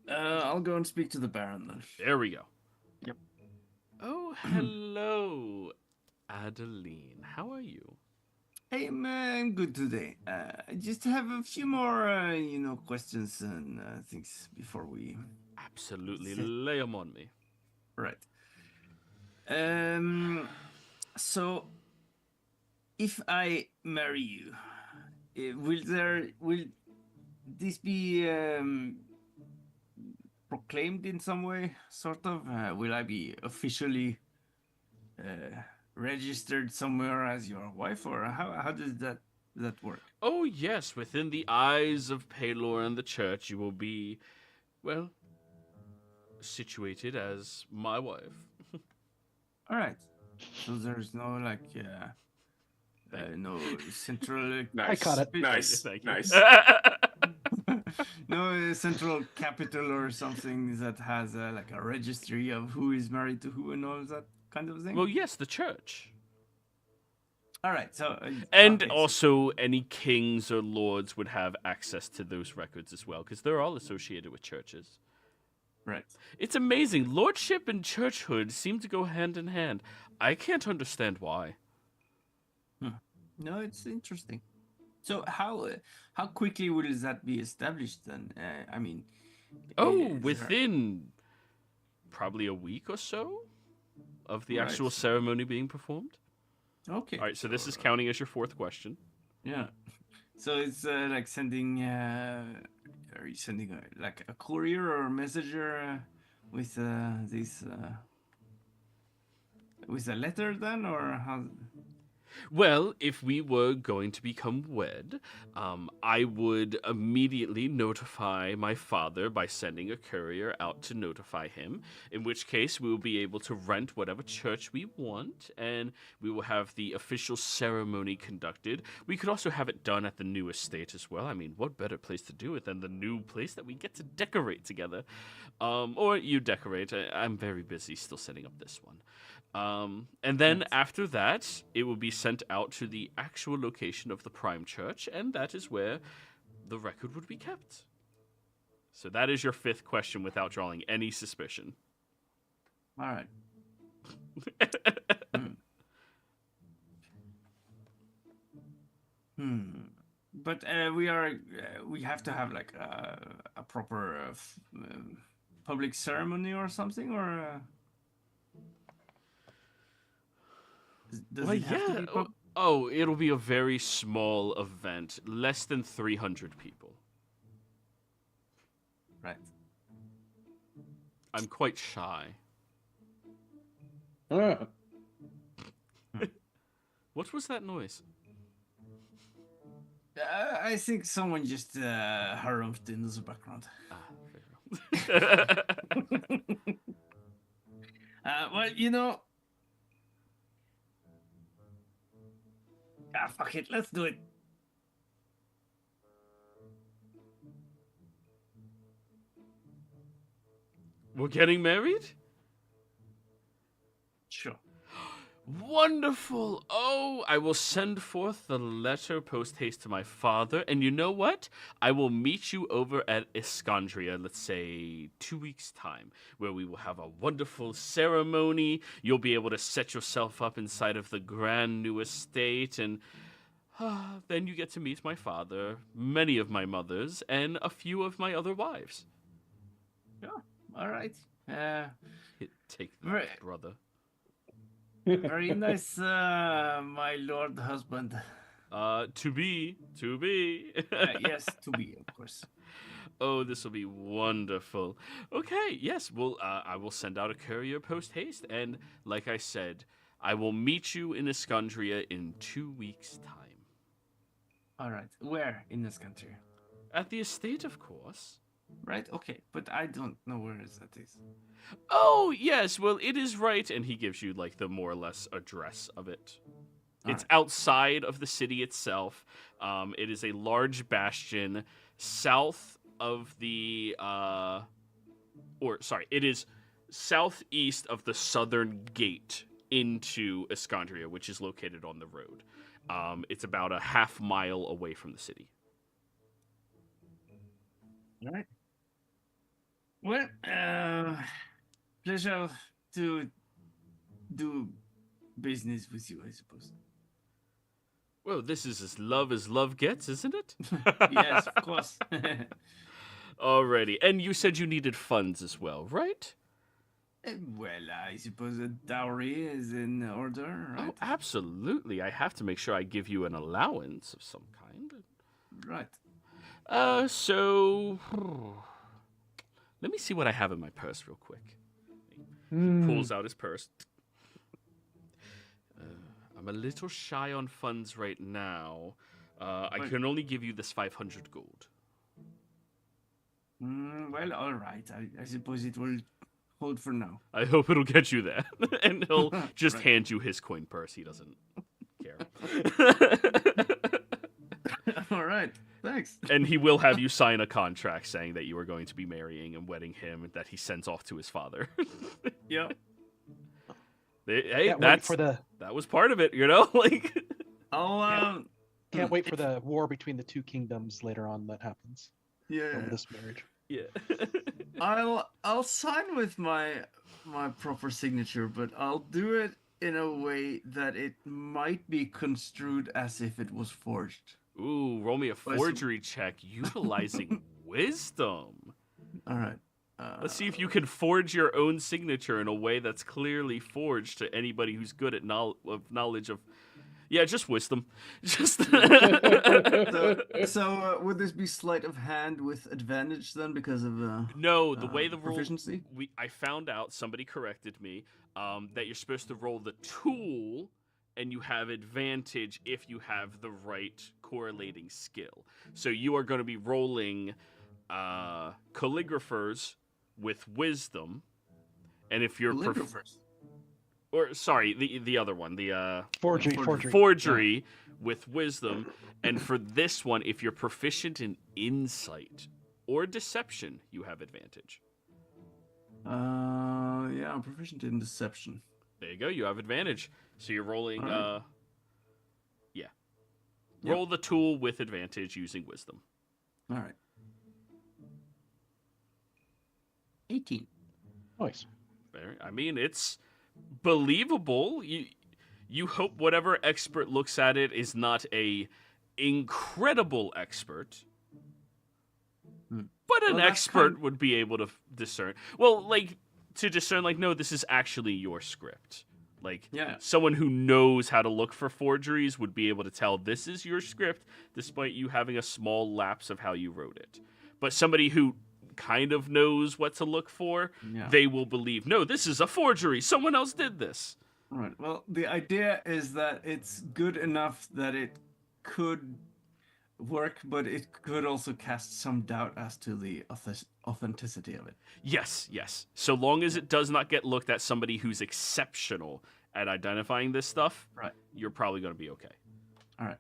I'll go and speak to the Baron then. There we go. Yep. Oh, hello, Adeline. How are you? Hey, I'm good today. I just have a few more, questions and things before we... Absolutely. Lay them on me. Right. So, if I marry you, will this be proclaimed in some way, sort of? Will I be officially registered somewhere as your wife, or how does that work? Oh, yes. Within the eyes of Pelor and the church, you will be, well, situated as my wife. All right. So there's no, no central... Nice. I caught it. Nice. Thank you. Nice. no central capital or something that has a registry of who is married to who and all that kind of thing? Well, yes, the church. All right, so... And okay, also, any kings or lords would have access to those records as well, because they're all associated with churches. Right. It's amazing. Lordship and churchhood seem to go hand in hand. I can't understand why. No, it's interesting. So how quickly will that be established then? I mean, Oh, is there... within probably a week or so of the actual Right. ceremony being performed. Okay. All right, so this is counting as your fourth question. Yeah. So it's like sending. Are you sending like a courier or a messenger with this with a letter then, or how? Well, if we were going to become wed, I would immediately notify my father by sending a courier out to notify him, in which case we will be able to rent whatever church we want, and we will have the official ceremony conducted. We could also have it done at the new estate as well. I mean, what better place to do it than the new place that we get to decorate together? Or you decorate. I'm very busy still setting up this one. And then after that, it will be sent out to the actual location of the Prime Church, and that is where the record would be kept. So that is your fifth question without drawing any suspicion. All right. But we have to have like a proper public ceremony or something, or does it have to be Oh, it'll be a very small event, less than 300 people. Right. I'm quite shy. What was that noise? I think someone just harumphed in the background. Well, you know. Fuck it, let's do it. We're getting married? Sure. Wonderful! Oh, I will send forth the letter post haste to my father, and you know what? I will meet you over at EXANDRIA, let's say 2 weeks' time, where we will have a wonderful ceremony. You'll be able to set yourself up inside of the grand new estate, and then you get to meet my father, many of my mothers, and a few of my other wives. Yeah, all right. Take that, brother. Very nice, my lord husband. To be. Yes, to be, of course. Oh, this will be wonderful. Okay, yes, well, I will send out a courier post haste, and like I said, I will meet you in EXANDRIA in 2 weeks' time. All right, where in this country? At the estate, of course. Right, okay, but I don't know where that is. Oh, yes, well, it is right, and he gives you, like, the more or less address of it. It's outside of the city itself. It is a large bastion south of the, it is southeast of the southern gate into EXANDRIA, which is located on the road. It's about a half mile away from the city. All right. Well, pleasure to do business with you, I suppose. Well, this is as love gets, isn't it? Yes, of course. Alrighty. And you said you needed funds as well, right? Well, I suppose a dowry is in order, right? Oh, absolutely. I have to make sure I give you an allowance of some kind. Right. So... Let me see what I have in my purse real quick. He pulls out his purse. I'm a little shy on funds right now. I can only give you this 500 gold. Well, all right. I suppose it will hold for now. I hope it'll get you there. And he'll just hand you his coin purse. He doesn't care. All right. Thanks. And he will have you sign a contract saying that you are going to be marrying and wedding him, and that he sends off to his father. Yep. Hey, that was part of it, you know? Like, can't wait for the war between the two kingdoms later on that happens. Yeah. Over this marriage. yeah. I'll sign with my proper signature, but I'll do it in a way that it might be construed as if it was forged. Ooh, roll me a Well, forgery check utilizing wisdom. All right. Let's see if you can forge your own signature in a way that's clearly forged to anybody who's good at knowledge of. Yeah, just wisdom. Just. So would this be sleight of hand with advantage then because of No, the way the rule proficiency? I found out, somebody corrected me, that you're supposed to roll the tool and you have advantage if you have the right correlating skill. So you are going to be rolling calligraphers with wisdom, and if you're or sorry, the other one, the forgery with wisdom, and for this one, if you're proficient in insight or deception, you have advantage. Yeah, I'm proficient in deception. There you go. You have advantage. So you're rolling. All right. Yeah. Yep. Roll the tool with advantage using wisdom. All right. 18. Nice. I mean, it's believable. You hope whatever expert looks at it is not a incredible expert, but an expert would be able to discern. Well, like to discern, like, no, this is actually your script. Like, someone who knows how to look for forgeries would be able to tell this is your script, despite you having a small lapse of how you wrote it. But somebody who kind of knows what to look for, they will believe, no, this is a forgery. Someone else did this. Right. Well, the idea is that it's good enough that it could work, but it could also cast some doubt as to the authenticity of it. Yes. So long as it does not get looked at somebody who's exceptional at identifying this stuff, right, you're probably going to be okay. All right.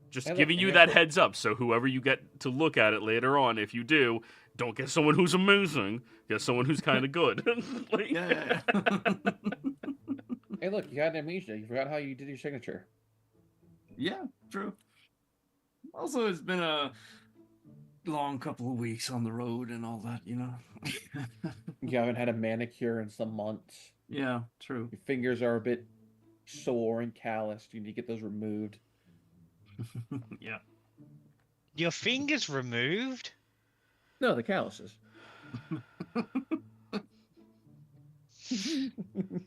Just giving you that heads up, so whoever you get to look at it later on, if you do, don't get someone who's amazing. Get someone who's kind of good. Like... Yeah. Hey, look, you had amnesia. You forgot how you did your signature. Yeah, true. Also, it's been a long couple of weeks on the road and all that, you know. You haven't had a manicure in some months. Yeah, true. Your fingers are a bit sore and calloused. You need to get those removed. Yeah. Your fingers removed? No, the calluses.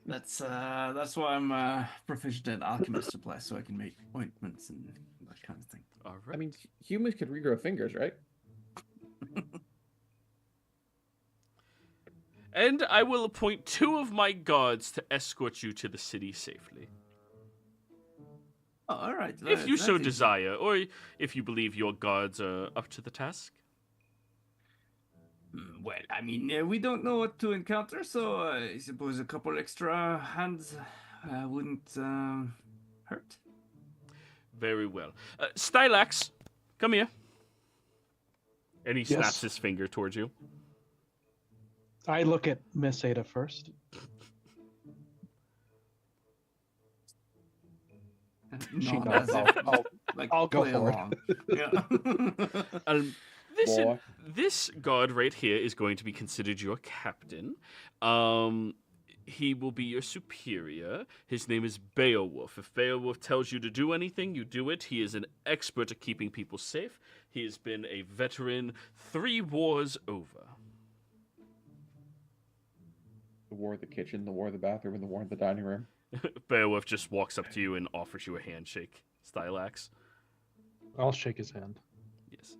That's why I'm proficient in alchemist supplies, so I can make ointments and that kind of thing. All right. I mean, humans could regrow fingers, right? And I will appoint 2 of my guards to escort you to the city safely. Oh, all right. If you so desire, or if you believe your guards are up to the task. Well, I mean, we don't know what to encounter, so I suppose a couple extra hands wouldn't hurt. Very well. Stylax, come here. And he snaps his finger towards you. I look at Miss Ada first. She nods. I'll go for it. Yeah. This guard right here is going to be considered your captain. He will be your superior. His name is Beowulf. If Beowulf tells you to do anything, you do it. He is an expert at keeping people safe. He has been a veteran 3 wars over. The war of the kitchen, the war of the bathroom, and the war of the dining room. Beowulf just walks up to you and offers you a handshake. Stylax. I'll shake his hand. Yes.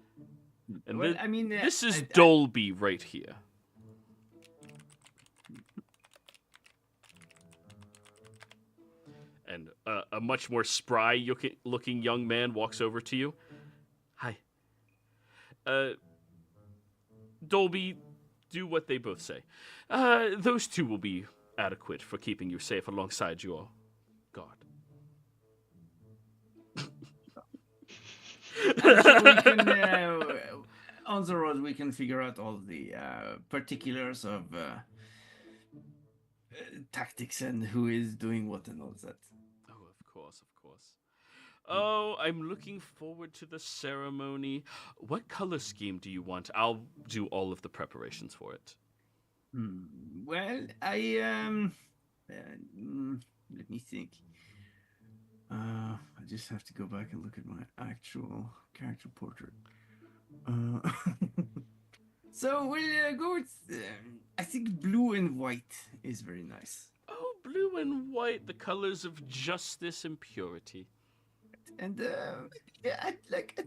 And well, I mean, this is Dolby right here. And a much more spry looking young man walks over to you. Hi. Dolby, do what they both say. Those 2 will be adequate for keeping you safe alongside your guard. I'm sure we can, on the road, we can figure out all the particulars of tactics and who is doing what and all that. Oh, of course. Oh, I'm looking forward to the ceremony. What color scheme do you want? I'll do all of the preparations for it. Well, I Let me think. I just have to go back and look at my actual character portrait. So we'll go with. I think blue and white is very nice, Oh, blue and white, the colors of justice and purity. and yeah, I'd like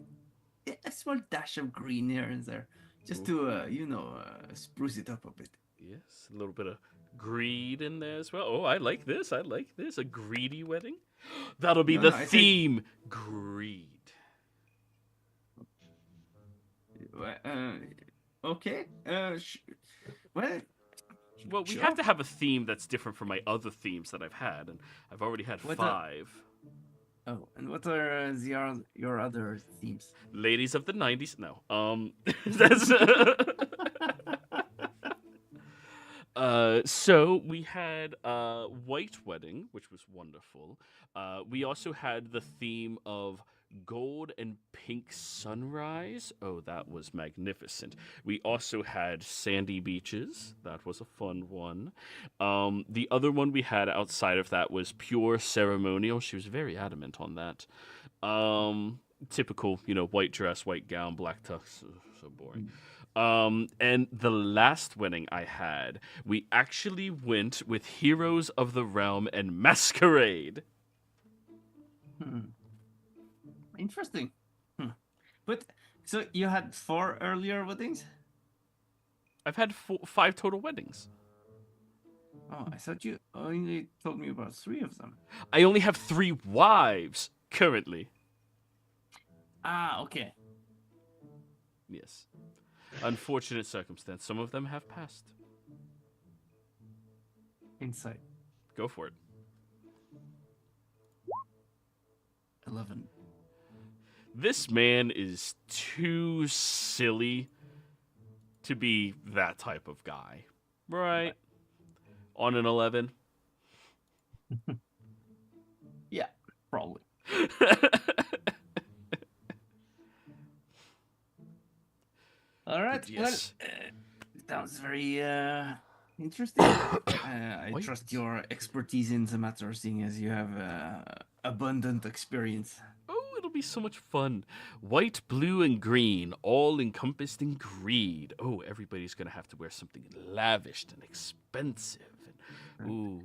a small dash of green here and there, just to spruce it up a bit. Yes, a little bit of greed in there as well. Oh, I like this. I like this. A greedy wedding. That'll be No, the no, I think- theme. Greed. Okay. Well, Well, we Sure. have to have a theme that's different from my other themes that I've had, and I've already had What 5. oh, and what are your other themes? Ladies of the 90s. No. That's so we had White Wedding, which was wonderful. We also had the theme of gold and pink sunrise. Oh, that was magnificent. We also had sandy beaches. That was a fun one. The other one we had outside of that was pure ceremonial. She was very adamant on that. Typical, white dress, white gown, black tux. So boring. And the last wedding I had, we actually went with Heroes of the Realm and Masquerade. Interesting. But so you had 4 earlier weddings? I've had 5 total weddings. Oh, I thought you only told me about 3 of them. I only have 3 wives currently. Ah, okay. Yes. Unfortunate circumstance. Some of them have passed. Insight. Go for it. 11. This man is too silly to be that type of guy. Right? On an 11? Yeah, probably. All right. Yes. Well, sounds very interesting. I Wait. trust your expertise in the matter, seeing as you have abundant experience. Oh, it'll be so much fun. White, blue, and green, all encompassed in greed. Oh, everybody's gonna have to wear something lavish and expensive. Ooh.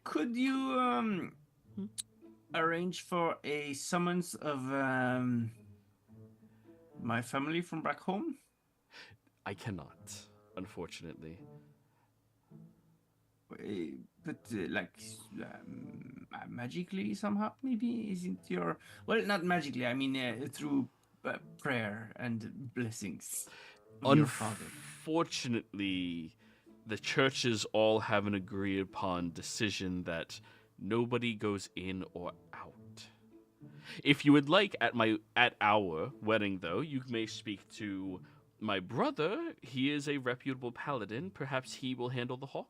Could you arrange for a summons of my family from back home? I cannot, unfortunately. But magically somehow, maybe isn't your not magically. I mean through prayer and blessings. Of your father. Unfortunately, the churches all have an agreed upon decision that nobody goes in or out. If you would like, at our wedding, though, you may speak to my brother. He is a reputable paladin. Perhaps he will handle the hawk.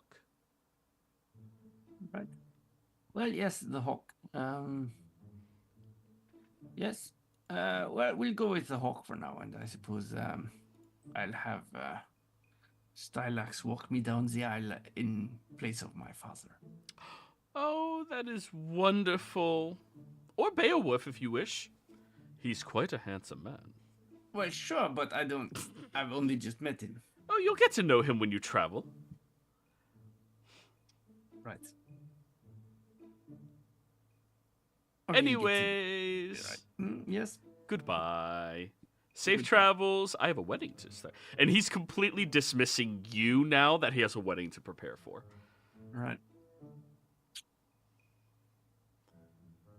Right. Well, yes, the hawk. Yes. Well, we'll go with the hawk for now, and I suppose I'll have Stylax walk me down the aisle in place of my father. Oh, that is wonderful. Or Beowulf, if you wish. He's quite a handsome man. Well, sure, but I've only just met him. Oh, you'll get to know him when you travel. Right. Anyways, Yes. goodbye. Safe travels. I have a wedding to start. And he's completely dismissing you now that he has a wedding to prepare for. Right.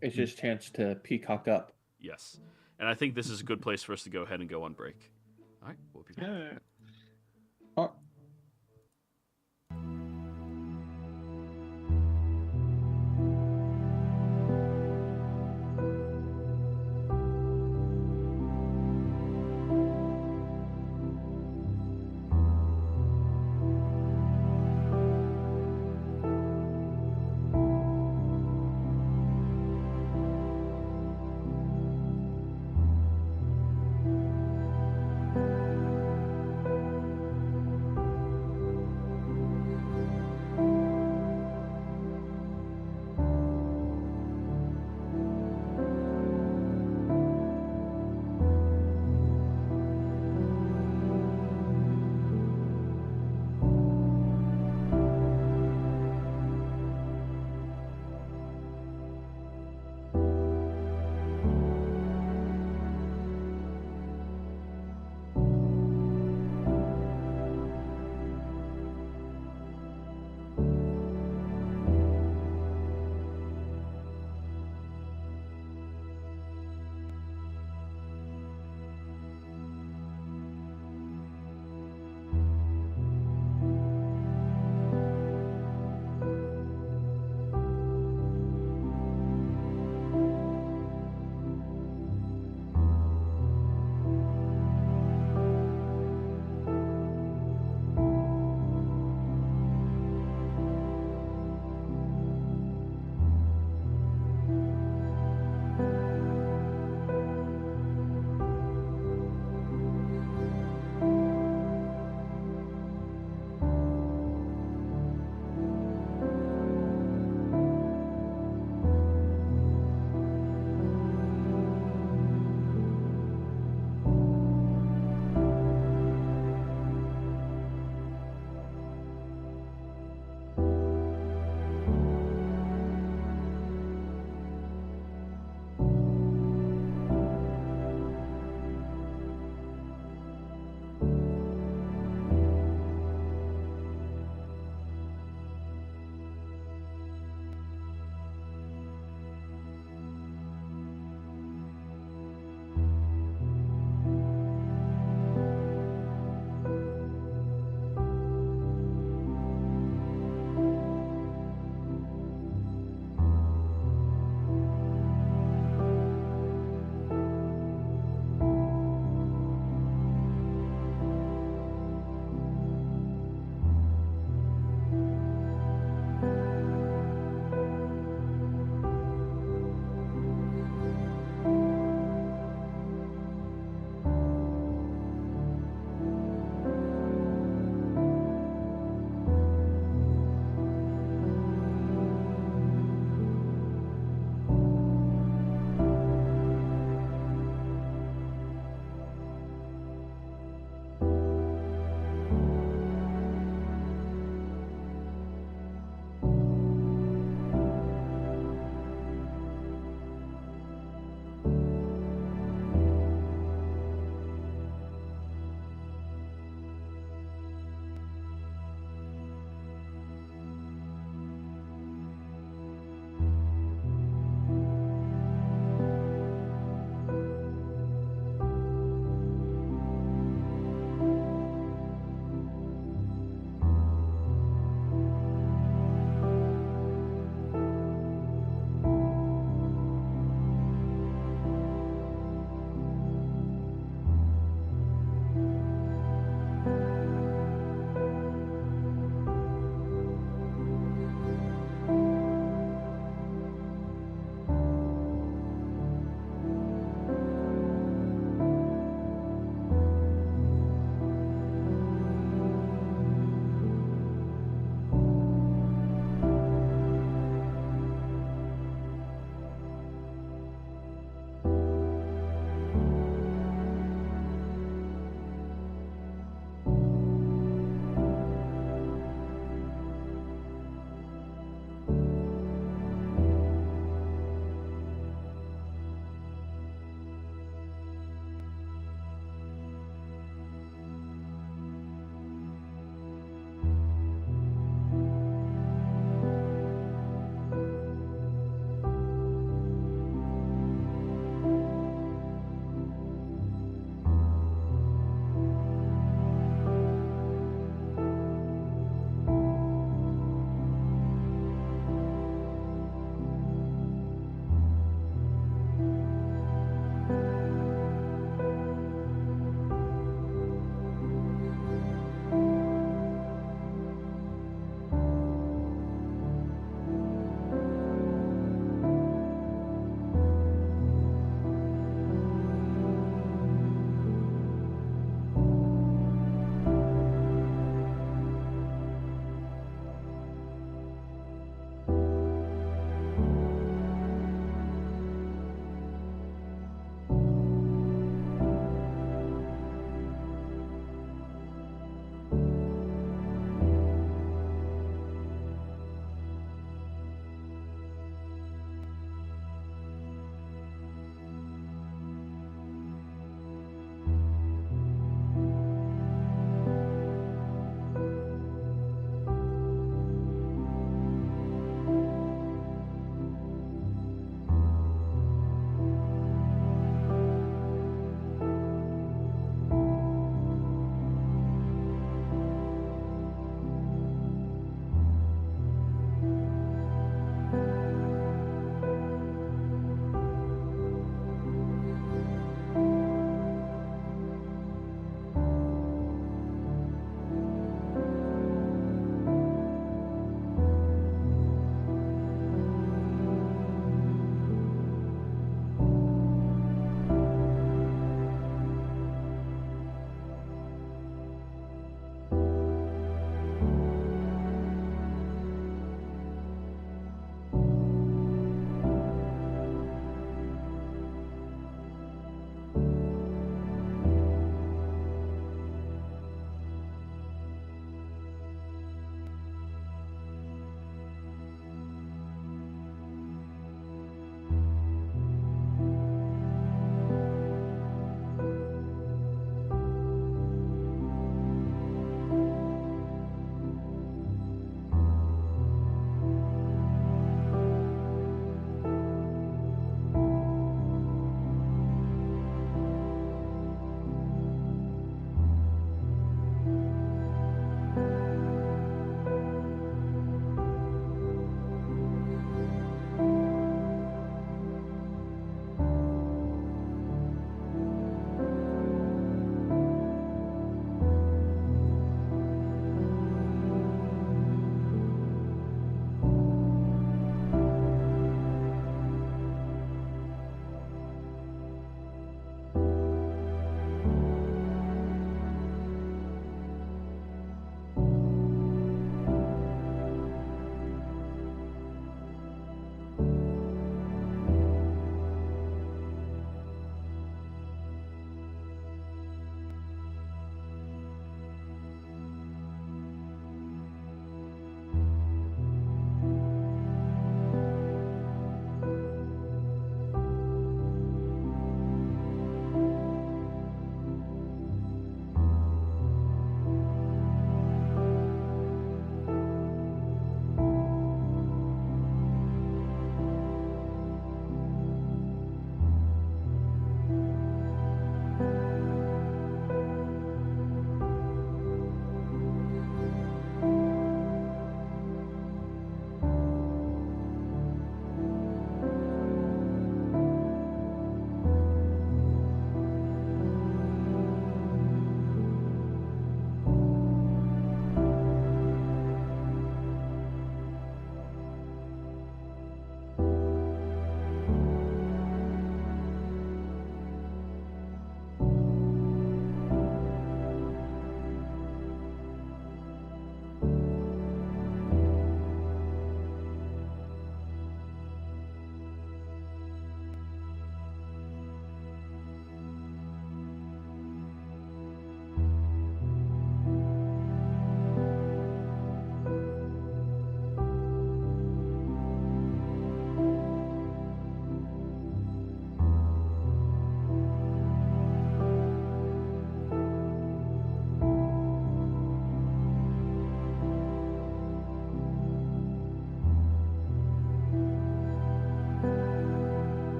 It's his chance to peacock up. Yes. And I think this is a good place for us to go ahead and go on break. All right, we'll be back. Yeah. Oh,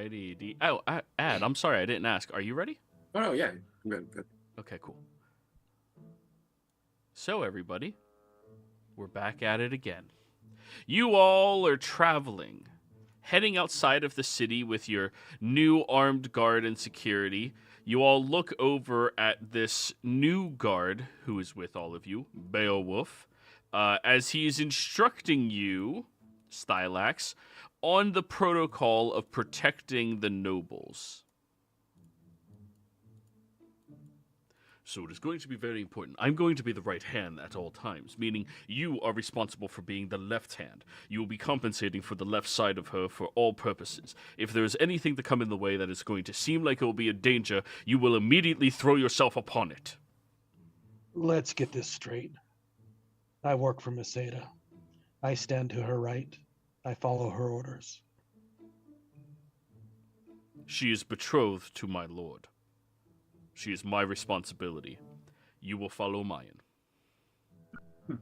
Alrighty. Ad, I'm sorry, I didn't ask. Are you ready? Oh no, yeah, I'm good. Okay, cool. So, everybody, we're back at it again. You all are traveling, heading outside of the city with your new armed guard and security. You all look over at this new guard who is with all of you, Beowulf, as he is instructing you, Stylax, on the protocol of protecting the nobles. So it is going to be very important. I'm going to be the right hand at all times, meaning you are responsible for being the left hand. You will be compensating for the left side of her for all purposes. If there is anything to come in the way that is going to seem like it will be a danger, you will immediately throw yourself upon it. Let's get this straight. I work for Masada. I stand to her right. I follow her orders. She is betrothed to my lord. She is my responsibility. You will follow mine.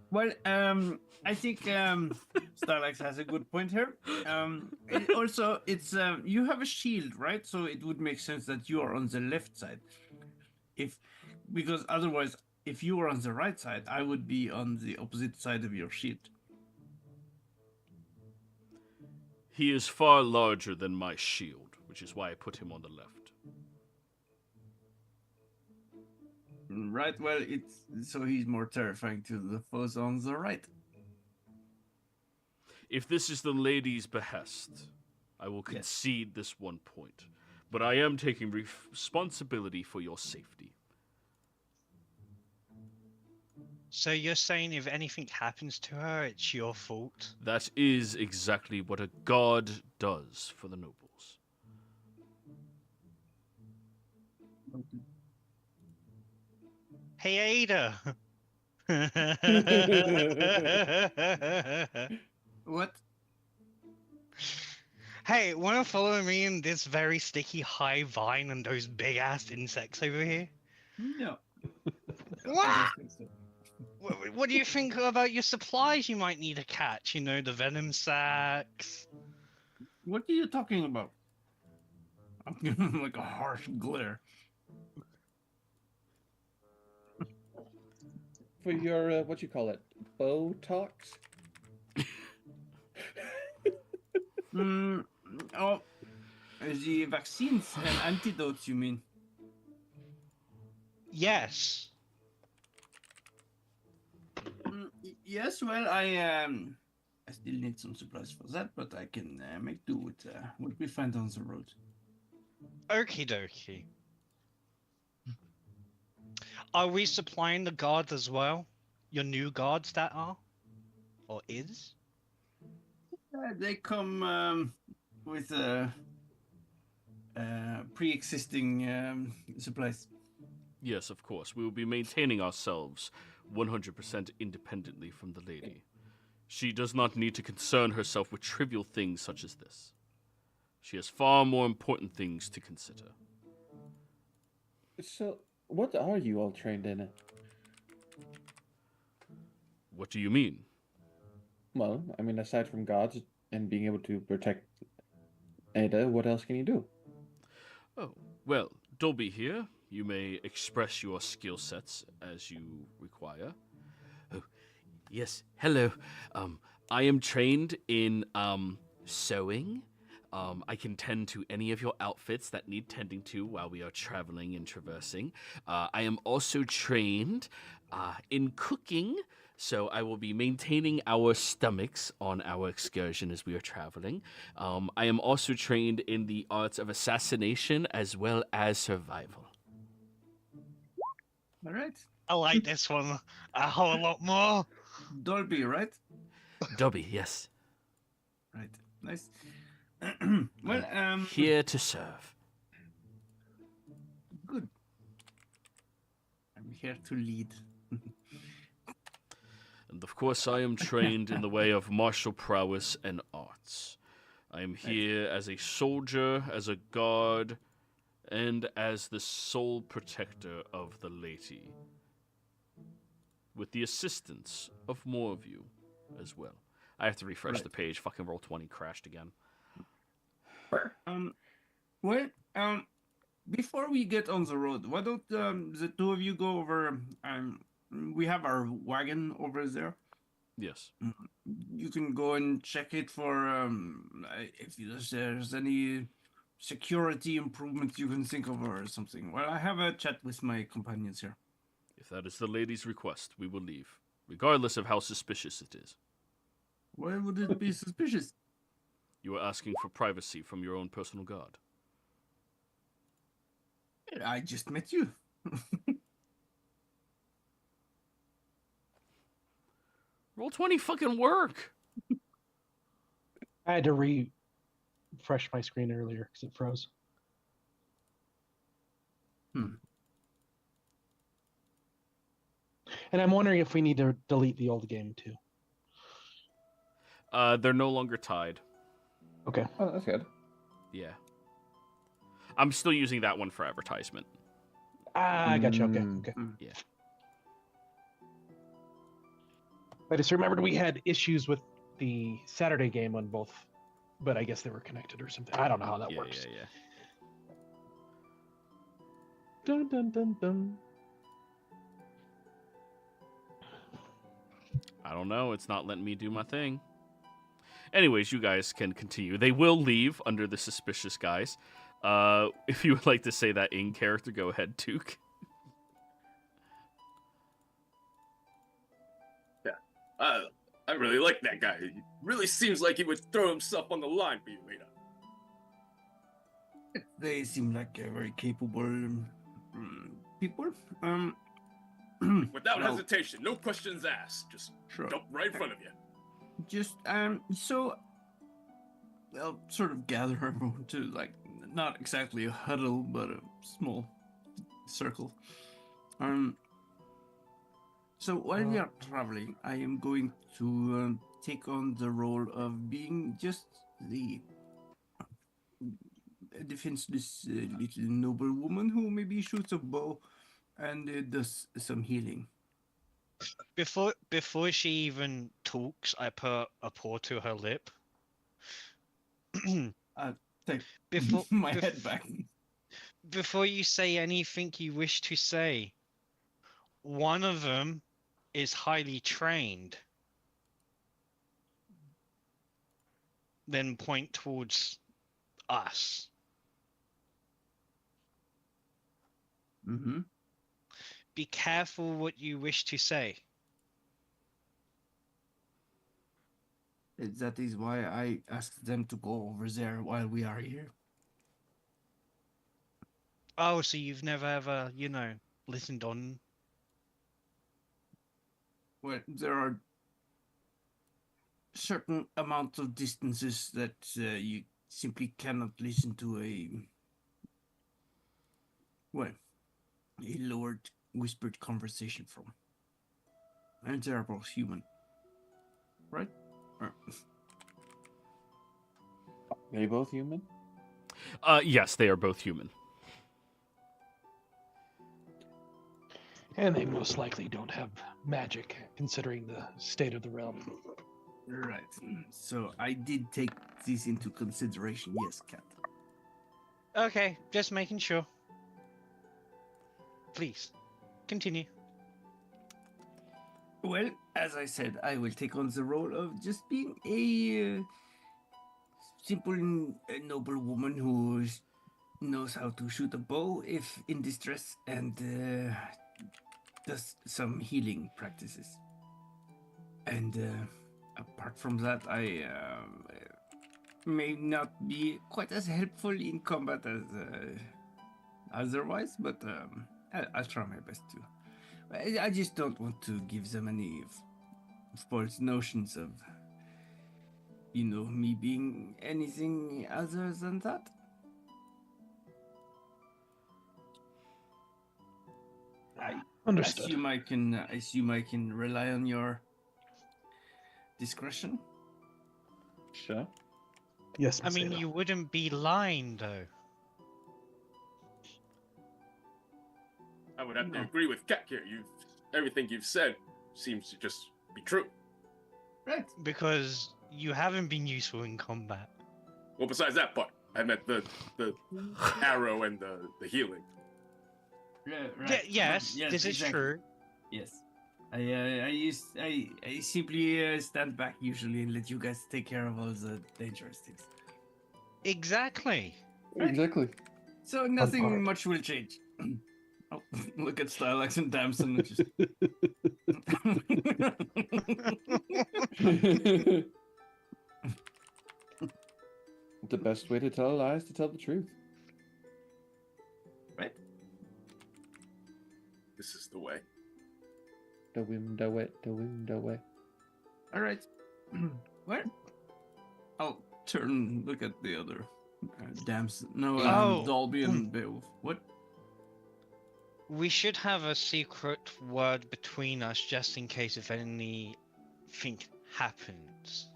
Well, I think Starlax has a good point here. Also, it's you have a shield, right? So it would make sense that you are on the left side. Because otherwise, if you were on the right side, I would be on the opposite side of your shield. He is far larger than my shield, which is why I put him on the left. Right, well, so he's more terrifying to the foes on the right. If this is the lady's behest, I will concede this one point. But I am taking responsibility for your safety. So you're saying if anything happens to her, it's your fault? That is exactly what a god does for the nobles. Hey, Ada! What? Hey, wanna follow me in this very sticky high vine and those big ass insects over here? No. What? I don't think so. What do you think about your supplies you might need to catch? You know, the venom sacs. What are you talking about? I'm giving him like a harsh glare. For your, what you call it, Botox? Oh, the vaccines and antidotes, you mean? Yes. Yes, well, I still need some supplies for that, but I can make do with what we find on the road. Okie dokie. Are we supplying the guards as well? Your new guards that are? Or is? They come with pre-existing supplies. Yes, of course. We will be maintaining ourselves 100% independently from the lady. She does not need to concern herself with trivial things such as this. She has far more important things to consider. So, what are you all trained in? What do you mean? Well, I mean, aside from gods and being able to protect Ada, what else can you do? Oh, well, Dolby here. You may express your skill sets as you require. Oh, yes. Hello. I am trained in sewing. I can tend to any of your outfits that need tending to while we are traveling and traversing. I am also trained in cooking, so I will be maintaining our stomachs on our excursion as we are traveling. I am also trained in the arts of assassination as well as survival. All right. I like this one a whole lot more. Dolby, right? Dobby, yes. Right. Nice. Well, Here to serve. good. I'm here to lead. And of course, I am trained in the way of martial prowess and arts. I am here as a soldier, as a guard, and as the sole protector of the lady. With the assistance of more of you as well. I have to refresh the page. Fucking Roll20 crashed again. Well, before we get on the road, why don't the two of you go over? We have our wagon over there. Yes. You can go and check it for if there's any security improvements you can think of or something. Well, I have a chat with my companions here. If that is the lady's request, we will leave, regardless of how suspicious it is. Why would it be suspicious? You are asking for privacy from your own personal guard. I just met you. Roll 20 fucking work. I had to refresh my screen earlier because it froze. And I'm wondering if we need to delete the old game too. They're no longer tied. Okay. Oh, that's good. Yeah. I'm still using that one for advertisement. I got you. Okay. Mm. Okay. Yeah. I just remembered we had issues with the Saturday game on both, but I guess they were connected or something. I don't know how that works. Yeah. Dun, dun, dun, dun. I don't know. It's not letting me do my thing. Anyways, you guys can continue. They will leave under the suspicious guys. If you would like to say that in character, go ahead, Duke. I really like that guy. He really seems like he would throw himself on the line for you, Ada. They seem like very capable people. Without well, hesitation, no questions asked. Just Sure. jump right in front of you. Just so I'll sort of gather everyone to like not exactly a huddle, but a small circle. So while we are traveling, I am going to take on the role of being just the defenseless little noble woman who maybe shoots a bow and does some healing. Before she even talks, I put a paw to her lip. Take Before my head back. Before you say anything you wish to say, one of them is highly trained. Then point towards us. Mm-hmm. Be careful what you wish to say. That is why I asked them to go over there while we are here. Oh, so you've never ever, listened on? Well, there are certain amounts of distances that you simply cannot listen to a lowered, whispered conversation from. And they are both human. Right? They both human? Yes, they are both human. And they most likely don't have magic, considering the state of the realm. Right. So I did take this into consideration. Yes, Cat. Okay, just making sure. Please, continue. Well, as I said, I will take on the role of just being a simple and noble woman who knows how to shoot a bow if in distress and does some healing practices. And apart from that, I may not be quite as helpful in combat as otherwise, but I'll try my best to. I just don't want to give them any false notions of, me being anything other than that. I Understood. assume I can rely on your discretion. Sure. Yes, I mean, Miss Ada. you wouldn't be lying, though. I would have to No. agree with Kat here. Everything you've said seems to just be true. Right. Because you haven't been useful in combat. Well, besides that part. I meant the arrow and the healing. Yes, this is true. Yes. I simply stand back usually and let you guys take care of all the dangerous things. Exactly. Exactly. So nothing part. much will change. Oh, look at Stylax and Damson. And just... The best way to tell a lie is to tell the truth. Right? This is the way. The window it, the window way. All right. Where? I'll turn. Look at the other Damson. No, Oh. Dolby and Beowulf. What? We should have a secret word between us just in case if anything happens.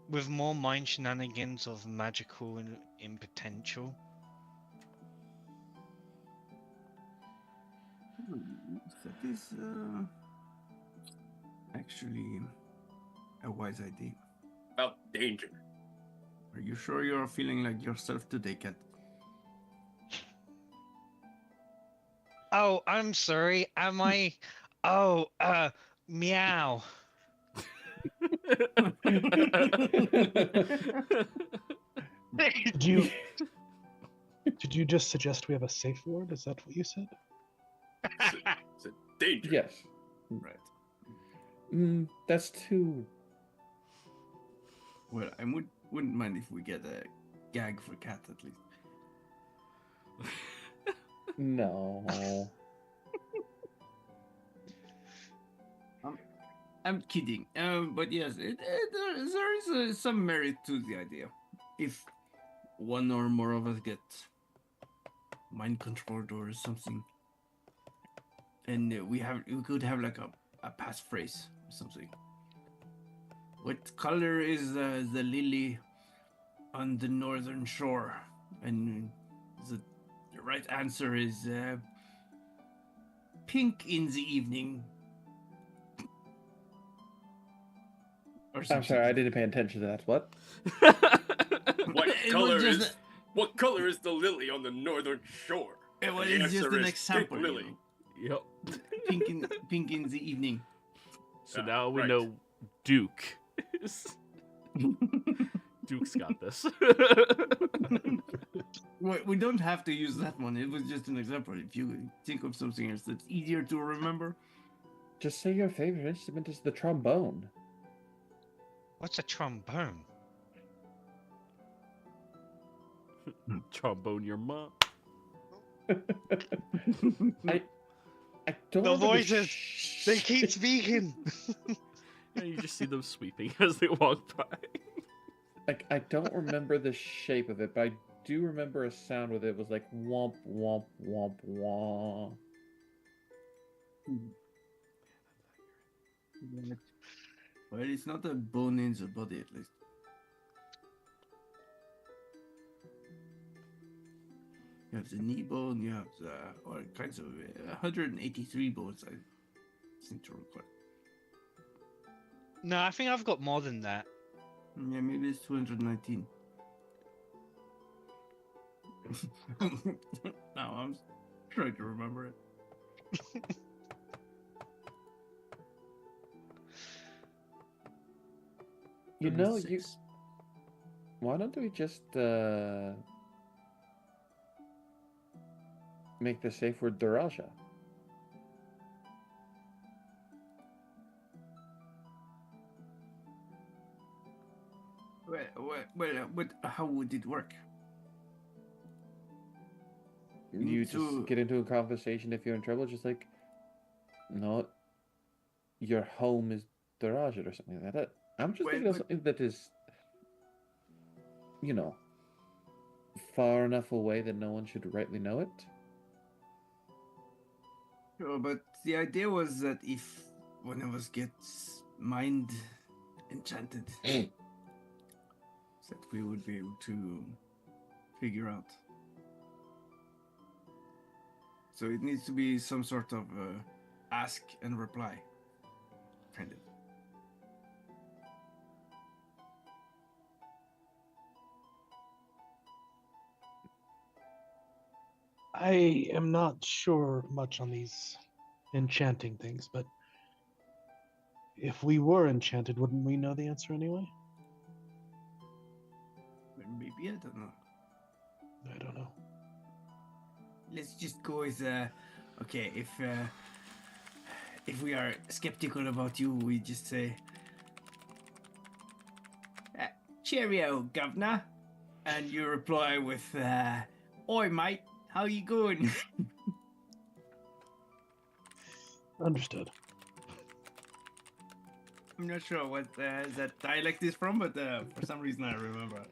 With more mind shenanigans of magical in potential. That is actually a wise idea. About danger. Are you sure you're feeling like yourself today, Cat? Oh, I'm sorry. Am I? Oh, meow. Did you just suggest we have a safe word? Is that what you said? It's a danger. Yes. Right. That's too. Well, I wouldn't mind if we get a gag for Cat at least. No. I'm kidding. But yes, there is some merit to the idea. If one or more of us get mind controlled or something, and we could have like a passphrase or something. What color is the lily on the northern shore? And the right answer is pink in the evening. Or I'm something. sorry, I didn't pay attention to that. What? What color is the lily on the northern shore? Well, The it's just answer an is example. pink lily. Yep. Pink in the evening. So Yeah, now we right. know Duke. Duke's got this. We don't have to use that one. It was just an example. If you think of something else that's easier to remember. Just say your favorite instrument is the trombone. What's a trombone? Trombone your mom. I don't The remember voices, they keep speaking. And you just see them sweeping as they walk by. Like, I don't remember the shape of it, but I do remember a sound with it. It was like womp womp womp womp. Well, it's not a bone in the body, at least. You have the knee bone, you have all kinds of 183 bones, I seem to recall. No, I think I've got more than that. Yeah, maybe it's 219. Now I'm trying to remember it. You know, 36. why don't we just make the safe word Daraja? Well, how would it work? You just get into a conversation if you're in trouble, just like, no, your home is Daraja or something like that. I'm just thinking of something that is, you know, far enough away that no one should rightly know it. Sure, but the idea was that if one of us gets mind enchanted, that we would be able to figure out. So it needs to be some sort of ask and reply, kind of. I am not sure much on these enchanting things, but if we were enchanted, wouldn't we know the answer anyway? Well, maybe, I don't know. I don't know. Let's just go with okay, if we are skeptical about you, we just say cheerio, governor, and you reply with oi mate, how you going? Understood. I'm not sure what that dialect is from, but for some reason I remember.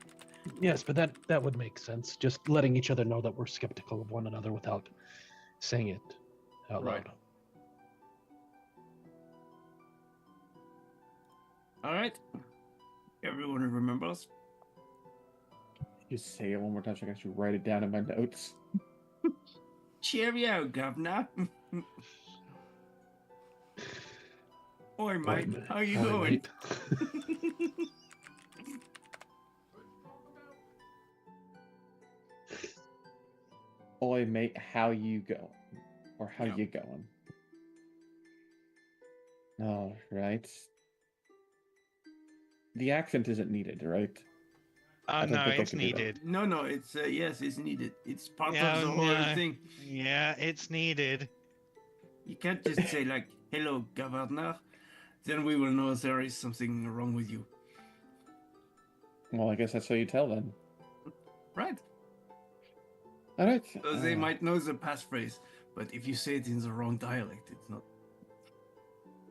Yes, but that would make sense. Just letting each other know that we're skeptical of one another without saying it out Right. loud. All right, everyone remembers. Just say it one more time so I can actually write it down in my notes. Cheerio, governor. Oi mate, how you going? Mate. Oi, mate, how you go? Or how Yeah. you going? All right. The accent isn't needed, right? Oh don't no, think I it's can do that. needed. No, it's yes, it's needed. It's part Yeah, of the whole no. thing. Yeah, it's needed. You can't just say like, "Hello, governor," then we will know there is something wrong with you, Well, I guess that's how you tell then. right? All right. So they might know the passphrase, but if you say it in the wrong dialect, it's not.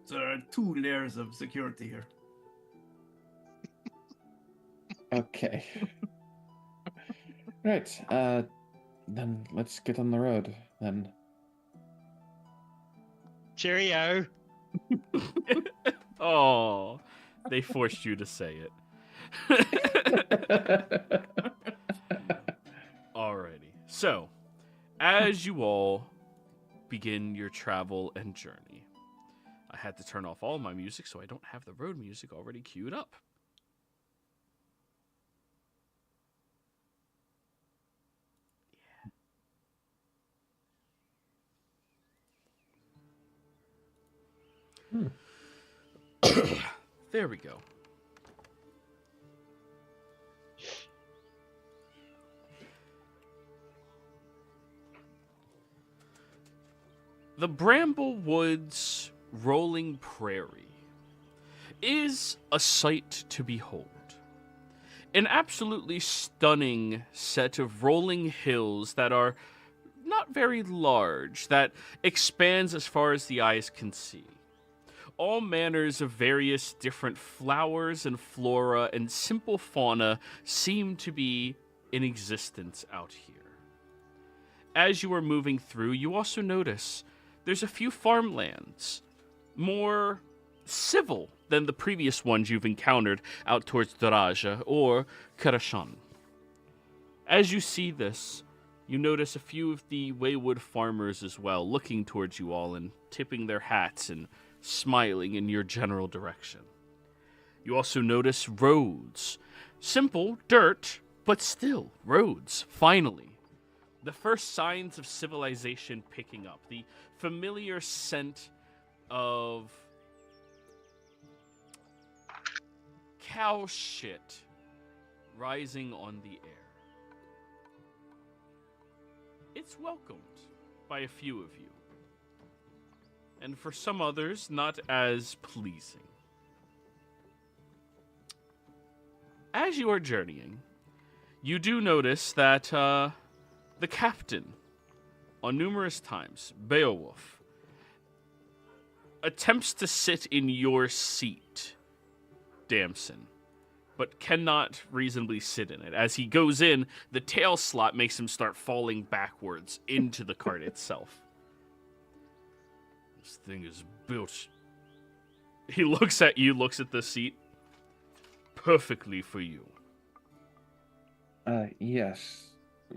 There are 2 layers of security here. Okay. Right. Then let's get on the road. Then. Cheerio. Oh, they forced you to say it. Alrighty. So, as you all begin your travel and journey, I had to turn off all my music so I don't have the road music already queued up. There we go. The Bramble Woods rolling prairie is a sight to behold. An absolutely stunning set of rolling hills that are not very large, that expands as far as the eyes can see. All manners of various different flowers and flora and simple fauna seem to be in existence out here. As you are moving through, you also notice there's a few farmlands, more civil than the previous ones you've encountered out towards Daraja or Karashan. As you see this, you notice a few of the Waywood farmers as well, looking towards you all and tipping their hats and smiling in your general direction. You also notice roads. Simple dirt, but still roads, finally. The first signs of civilization picking up. The familiar scent of cow shit rising on the air. It's welcomed by a few of you. And for some others, not as pleasing. As you are journeying, you do notice that the captain, on numerous times, Beowulf, attempts to sit in your seat, Damson, but cannot reasonably sit in it. As he goes in, the tail slot makes him start falling backwards into the cart itself. This thing is built. He looks at you, looks at the seat. Perfectly for you. Yes.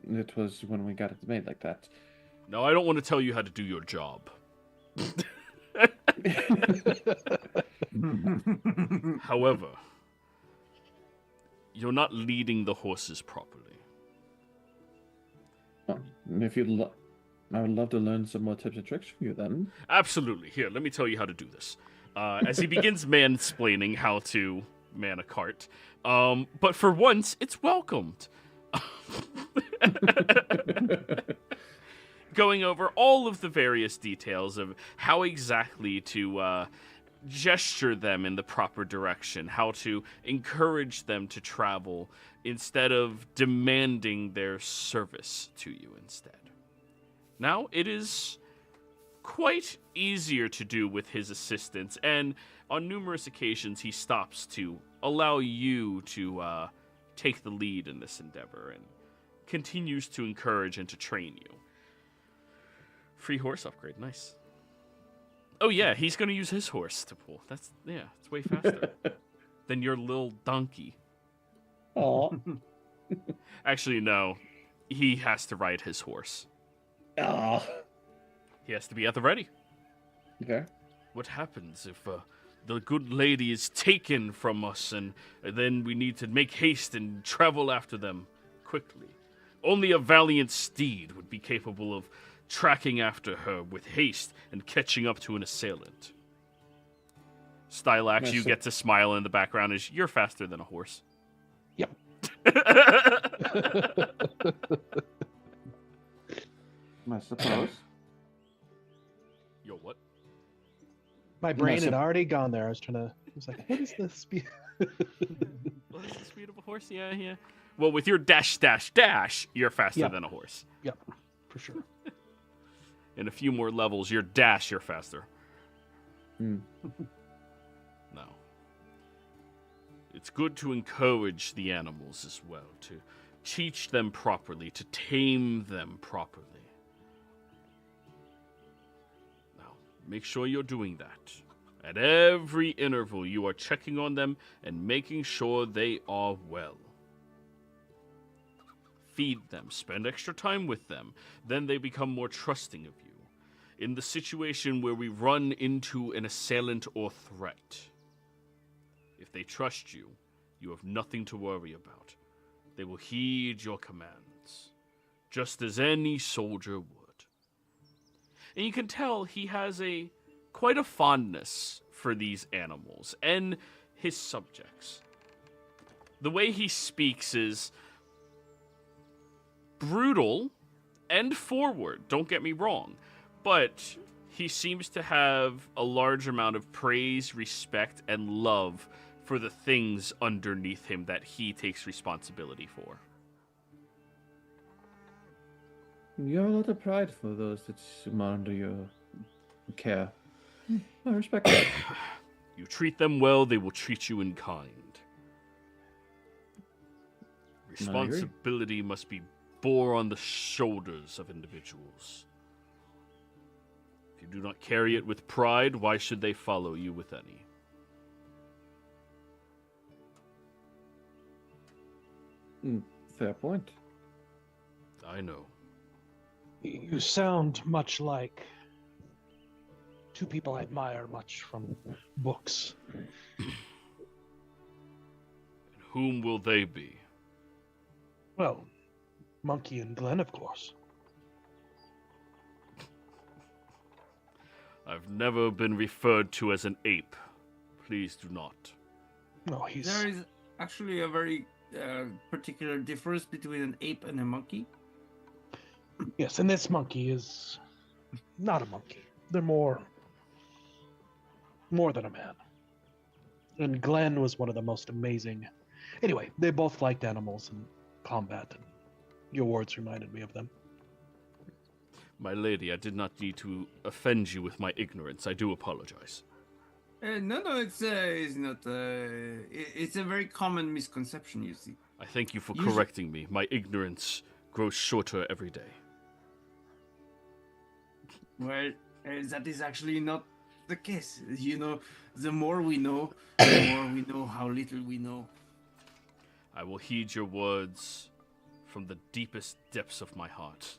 It was when we got it made like that. No, I don't want to tell you how to do your job. However, you're not leading the horses properly. If you I would love to learn some more tips and tricks from you then. Absolutely. Here, let me tell you how to do this. As he begins mansplaining how to man a cart. But for once, it's welcomed. Going over all of the various details of how exactly to gesture them in the proper direction, how to encourage them to travel instead of demanding their service to you instead. Now, it is quite easier to do with his assistance, and on numerous occasions he stops to allow you to take the lead in this endeavor and continues to encourage and to train you. Free horse upgrade, nice. Oh yeah, he's going to use his horse to pull. It's way faster than your little donkey. Aw. Actually, no, he has to ride his horse. Aw. He has to be at the ready. Okay. What happens if the good lady is taken from us and then we need to make haste and travel after them quickly? Only a valiant steed would be capable of tracking after her with haste and catching up to an assailant. Stylax, you get to smile in the background as you're faster than a horse. Yep. I suppose. Yo, what? My brain so- had already gone there. I was like, what is this? What is the speed of a horse? Yeah. Well, with your dash, you're faster Yep. than a horse. Yep, for sure. In a few more levels, your dash, you're faster. Hmm. No. It's good to encourage the animals as well, to teach them properly, to tame them properly. Now, make sure you're doing that. At every interval, you are checking on them and making sure they are well. Feed them, spend extra time with them, then they become more trusting of you. In the situation where we run into an assailant or threat, if they trust you, you have nothing to worry about. They will heed your commands, just as any soldier would. And you can tell he has quite a fondness for these animals and his subjects. The way he speaks is brutal and forward, don't get me wrong, but he seems to have a large amount of praise, respect, and love for the things underneath him that he takes responsibility for. You have a lot of pride for those that come under your care. I respect that. You treat them well, they will treat you in kind. Responsibility must be bore on the shoulders of individuals. If you do not carry it with pride, why should they follow you with any? Fair point. I know. You sound much like two people I admire much from books. And whom will they be? Well, Monkey and Glenn, of course. I've never been referred to as an ape. Please do not. No, he's... There is actually a very particular difference between an ape and a monkey. Yes, and this monkey is not a monkey. They're more than a man. And Glenn was one of the most amazing. Anyway, they both liked animals and combat, and your words reminded me of them. My lady, I did not need to offend you with my ignorance. I do apologize. No, it's not. It's a very common misconception, you see. I thank you for Usu- correcting me. My ignorance grows shorter every day. Well, that is actually not the case. You know, the more we know, the more we know how little we know. I will heed your words from the deepest depths of my heart.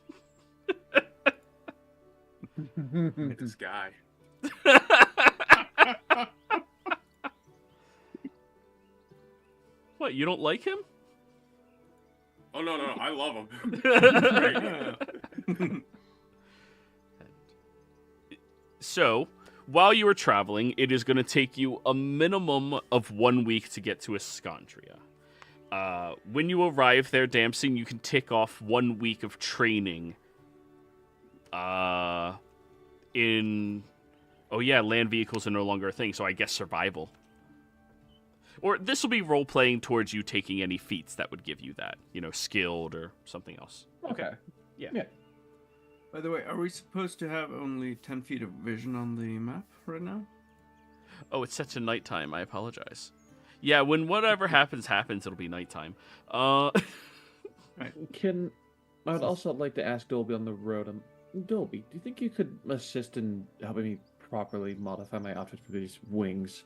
This guy. What, you don't like him? Oh no, I love him. Great. So, while you are traveling, it is going to take you a minimum of 1 week to get to Iskandria. When you arrive there, Damson, you can tick off 1 week of training. Oh yeah, land vehicles are no longer a thing, so I guess survival. Or this will be role-playing towards you taking any feats that would give you that. Skilled or something else. Okay. Yeah. By the way, are we supposed to have only 10 feet of vision on the map right now? Oh, it's set to nighttime. I apologize. Yeah, when whatever happens, it'll be nighttime. Right. I'd also like to ask Dolby on the road. Dolby, do you think you could assist in helping me properly modify my outfit for these wings?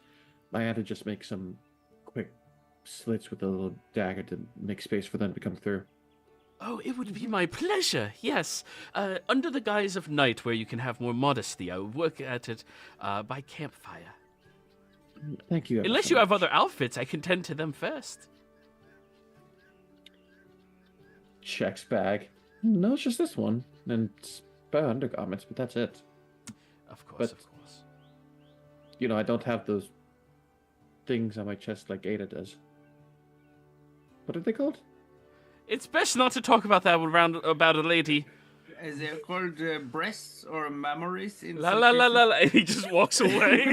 I had to just make some quick slits with a little dagger to make space for them to come through. Oh, it would be my pleasure, yes. Under the guise of night, where you can have more modesty, I will work at it by campfire. Thank you. Unless you have other outfits, I can tend to them first. Checks bag. No, it's just this one. And spare undergarments, but that's it. Of course, But- I don't have those things on my chest like Ada does. What are they called? It's best not to talk about that about a lady. Is it called breasts or mammaries? In La some la la cases? la la. And he just walks away.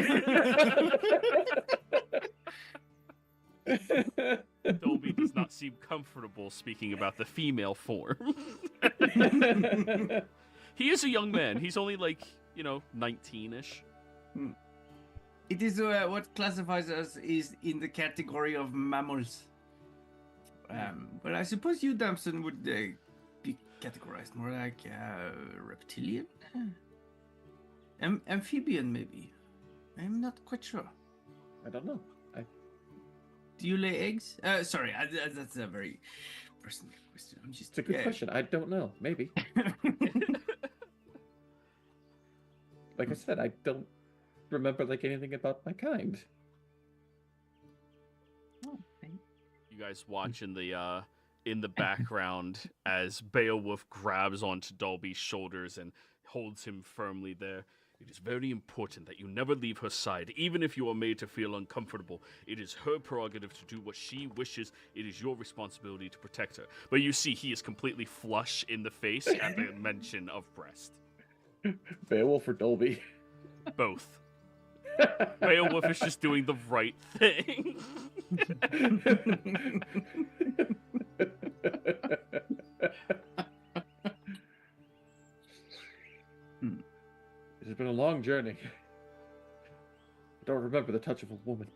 Dolby does not seem comfortable speaking about the female form. He is a young man. He's only 19-ish. It is what classifies us is in the category of mammals. But I suppose you, Damson, would be categorized more like reptilian? Amphibian, maybe. I'm not quite sure. I don't know. Do you lay eggs? Sorry, that's a very personal question. I'm just, It's a good question. I don't know. Maybe. Like I said, I don't remember anything about my kind. You guys watch in the background as Beowulf grabs onto Dolby's shoulders and holds him firmly there. It is very important that you never leave her side, even if you are made to feel uncomfortable. It is her prerogative to do what she wishes. It is your responsibility to protect her. But you see, he is completely flush in the face at the mention of breast. Beowulf or Dolby? Both. Beowulf is just doing the right thing. It's been a long journey. I don't remember the touch of a woman.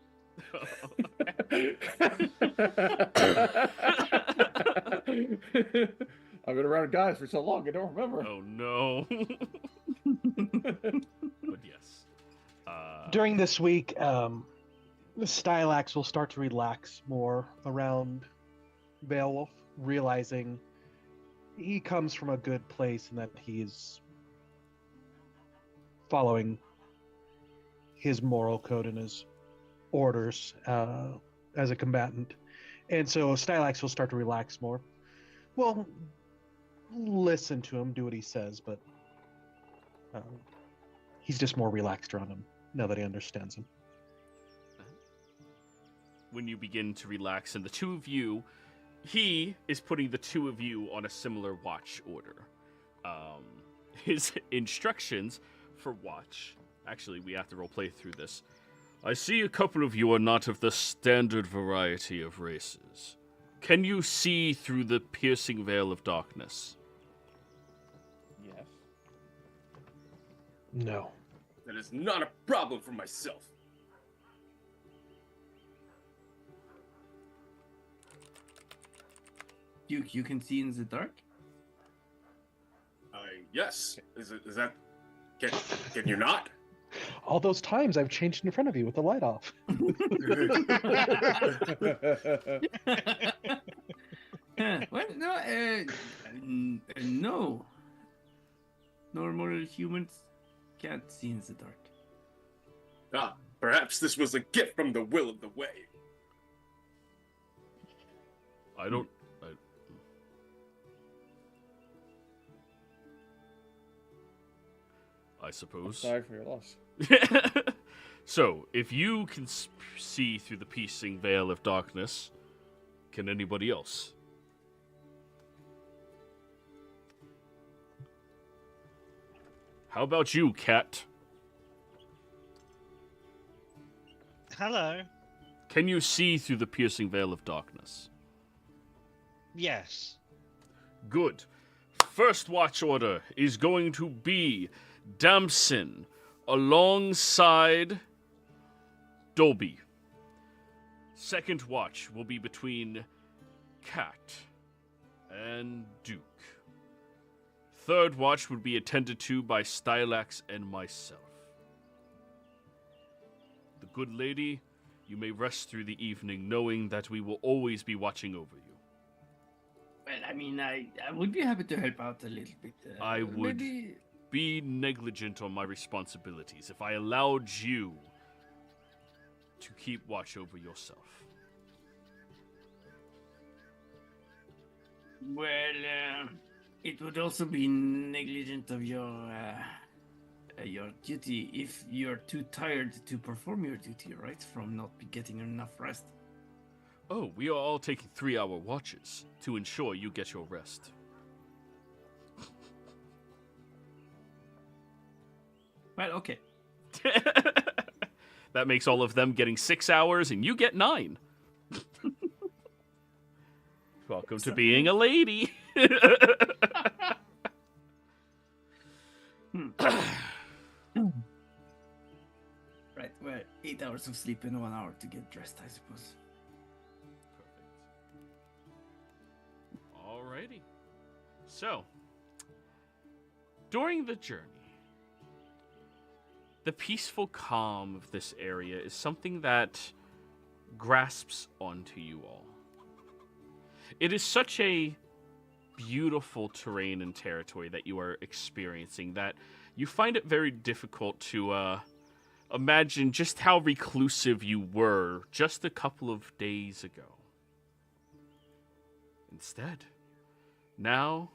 I've been around guys for so long, I don't remember. Oh no. But yes. During this week, the Stylax will start to relax more around Beowulf, realizing he comes from a good place and that he is following his moral code and his orders as a combatant. And so Stylax will start to relax more. Well, listen to him, do what he says, but he's just more relaxed around him now that he understands him. When you begin to relax, and the two of you, he is putting the two of you on a similar watch order. His instructions for watch. Actually, we have to roleplay through this. I see a couple of you are not of the standard variety of races. Can you see through the piercing veil of darkness? Yes. No. That is not a problem for myself. You can see in the dark? Yes. Is that? Can you not? All those times I've changed in front of you with the light off. Well, no, no. Normal humans can't see in the dark. Ah, perhaps this was a gift from the will of the way. I don't... I suppose. Sorry for your loss. So, if you can see through the piercing veil of darkness, can anybody else? How about you, cat? Hello. Can you see through the piercing veil of darkness? Yes. Good. First watch order is going to be Damson alongside Dolby. Second watch will be between Cat and Duke. Third watch would be attended to by Stylax and myself. The good lady, you may rest through the evening knowing that we will always be watching over you. Well, I mean, I would be happy to help out a little bit. I would Maybe... be negligent on my responsibilities if I allowed you to keep watch over yourself. Well, it would also be negligent of your duty if you're too tired to perform your duty, right? From not getting enough rest. Oh, we are all taking 3-hour watches to ensure you get your rest. Well, okay. That makes all of them getting 6 hours, and you get 9. Welcome to being a lady. Right, well, 8 hours of sleep and 1 hour to get dressed, I suppose. Alrighty. So, during the journey, the peaceful calm of this area is something that grasps onto you all. It is such a beautiful terrain and territory that you are experiencing that you find it very difficult to imagine just how reclusive you were just a couple of days ago. Instead, now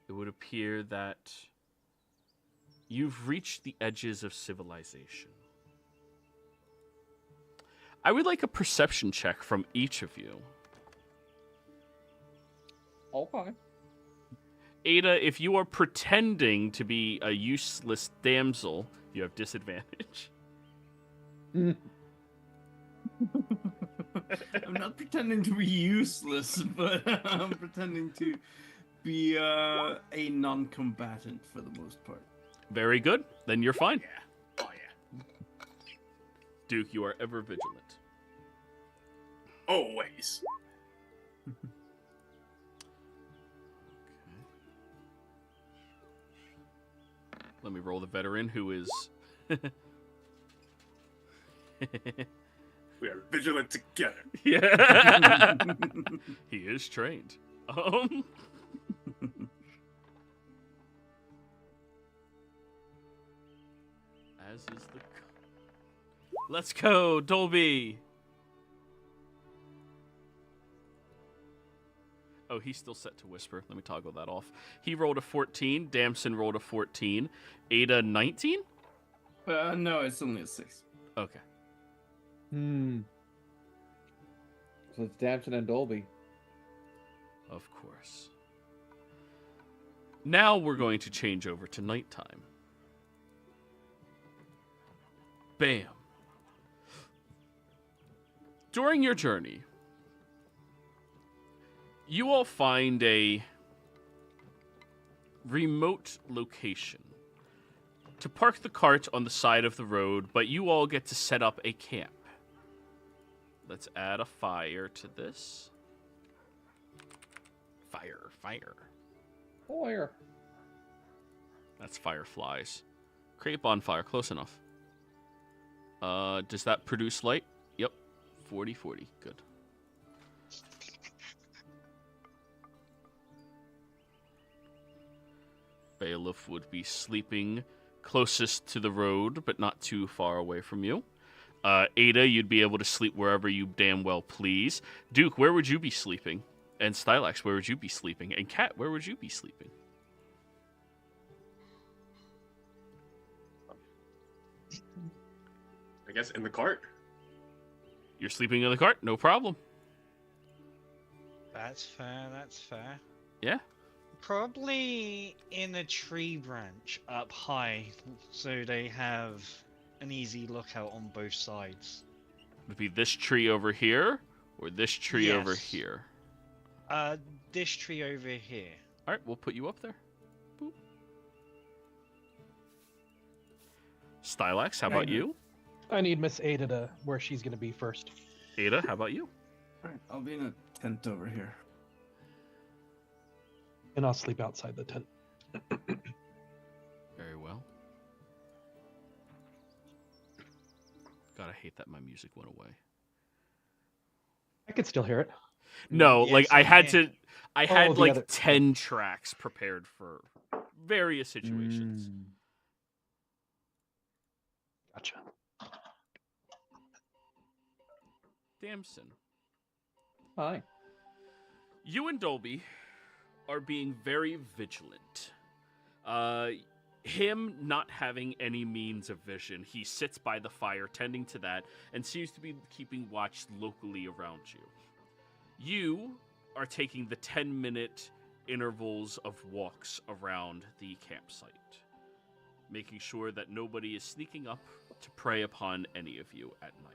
it would appear that you've reached the edges of civilization. I would like a perception check from each of you. Okay. Ada, if you are pretending to be a useless damsel, you have disadvantage. I'm not pretending to be useless, but I'm pretending to be a non-combatant for the most part. Very good. Then you're fine. Yeah. Oh, yeah. Duke, you are ever vigilant. Always. Let me roll the veteran who is... We are vigilant together. Yeah. He is trained. As is the... Let's go, Dolby! Oh, he's still set to whisper. Let me toggle that off. He rolled a 14. Damson rolled a 14. Ada, 19? No, it's only a 6. Okay. So it's Damson and Dolby. Of course. Now we're going to change over to nighttime. Bam. During your journey, you all find a remote location to park the cart on the side of the road, but you all get to set up a camp. Let's add a fire to this. Fire, fire. Fire. That's fireflies. Create bonfire, close enough. Does that produce light? Yep. 40-40, good. Bailiff would be sleeping closest to the road, but not too far away from you. Ada, you'd be able to sleep wherever you damn well please. Duke, where would you be sleeping? And Stylax, where would you be sleeping? And Kat, where would you be sleeping? I guess in the cart. You're sleeping in the cart? No problem. That's fair, that's fair. Yeah. Probably in a tree branch up high, so they have an easy lookout on both sides. Would it be this tree over here, or this tree over Yes. here? This tree over here. All right, we'll put you up there. Boop. Stylax, how about you? I need Miss Ada to where she's going to be first. Ada, how about you? All right, I'll be in a tent over here. And I'll sleep outside the tent. Very well. God, I hate that my music went away. I could still hear it. No, Yes, like I had can. to. I had the like other- 10 tracks prepared for various situations. Gotcha. Damson, Hi. you and Dolby are being very vigilant. Him not having any means of vision, he sits by the fire tending to that and seems to be keeping watch locally around you. You are taking the 10-minute intervals of walks around the campsite, making sure that nobody is sneaking up to prey upon any of you at night.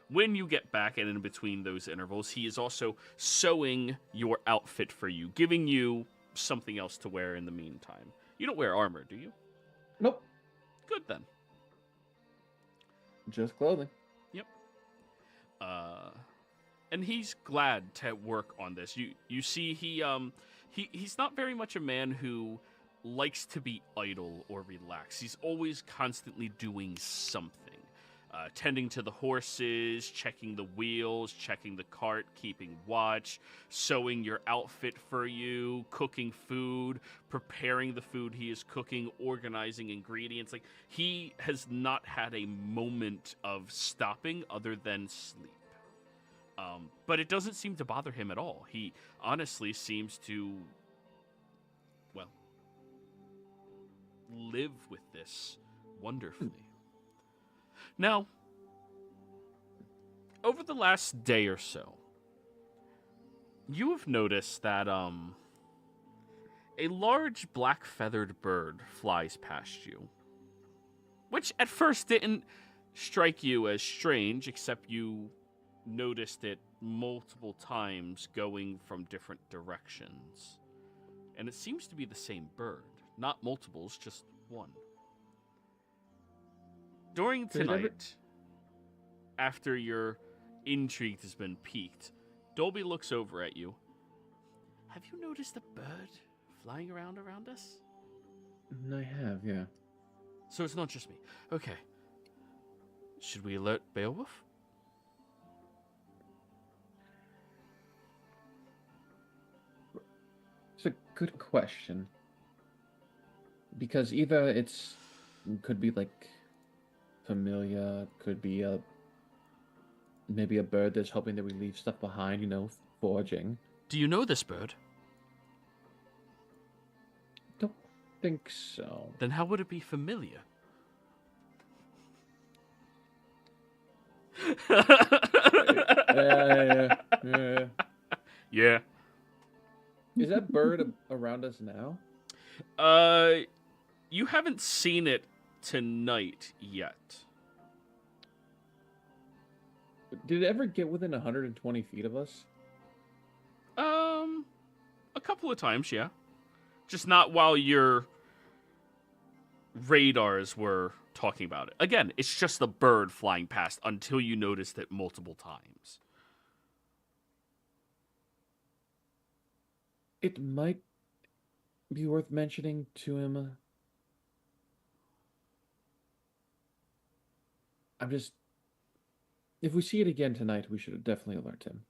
When you get back and in between those intervals, he is also sewing your outfit for you, giving you something else to wear in the meantime. You don't wear armor, do you? Nope. Good then. Just clothing. And he's glad to work on this. You see, he's not very much a man who likes to be idle or relax. He's always constantly doing something. Tending to the horses, checking the wheels, checking the cart, keeping watch, sewing your outfit for you, cooking food, preparing the food he is cooking, organizing ingredients. Like, he has not had a moment of stopping other than sleep. But it doesn't seem to bother him at all. He honestly seems to, well, live with this wonderfully. Now, over the last day or so, you have noticed that a large black-feathered bird flies past you, which at first didn't strike you as strange, except you noticed it multiple times going from different directions. And it seems to be the same bird. Not multiples, just one. During Did it ever- tonight, after your intrigue has been piqued, Dolby looks over at you. Have you noticed a bird flying around us? I have, yeah. So it's not just me. Okay. Should we alert Beowulf? It's a good question. Because either could be like familiar, could be maybe a bird that's hoping that we leave stuff behind, foraging. Do you know this bird? Don't think so. Then how would it be familiar? Yeah. Yeah. Is that bird around us now? You haven't seen it tonight yet. Did it ever get within 120 feet of us? A couple of times, yeah. Just not while your radars were talking about it. Again, it's just the bird flying past until you noticed it multiple times. It might be worth mentioning to him. If we see it again tonight, we should definitely alert him.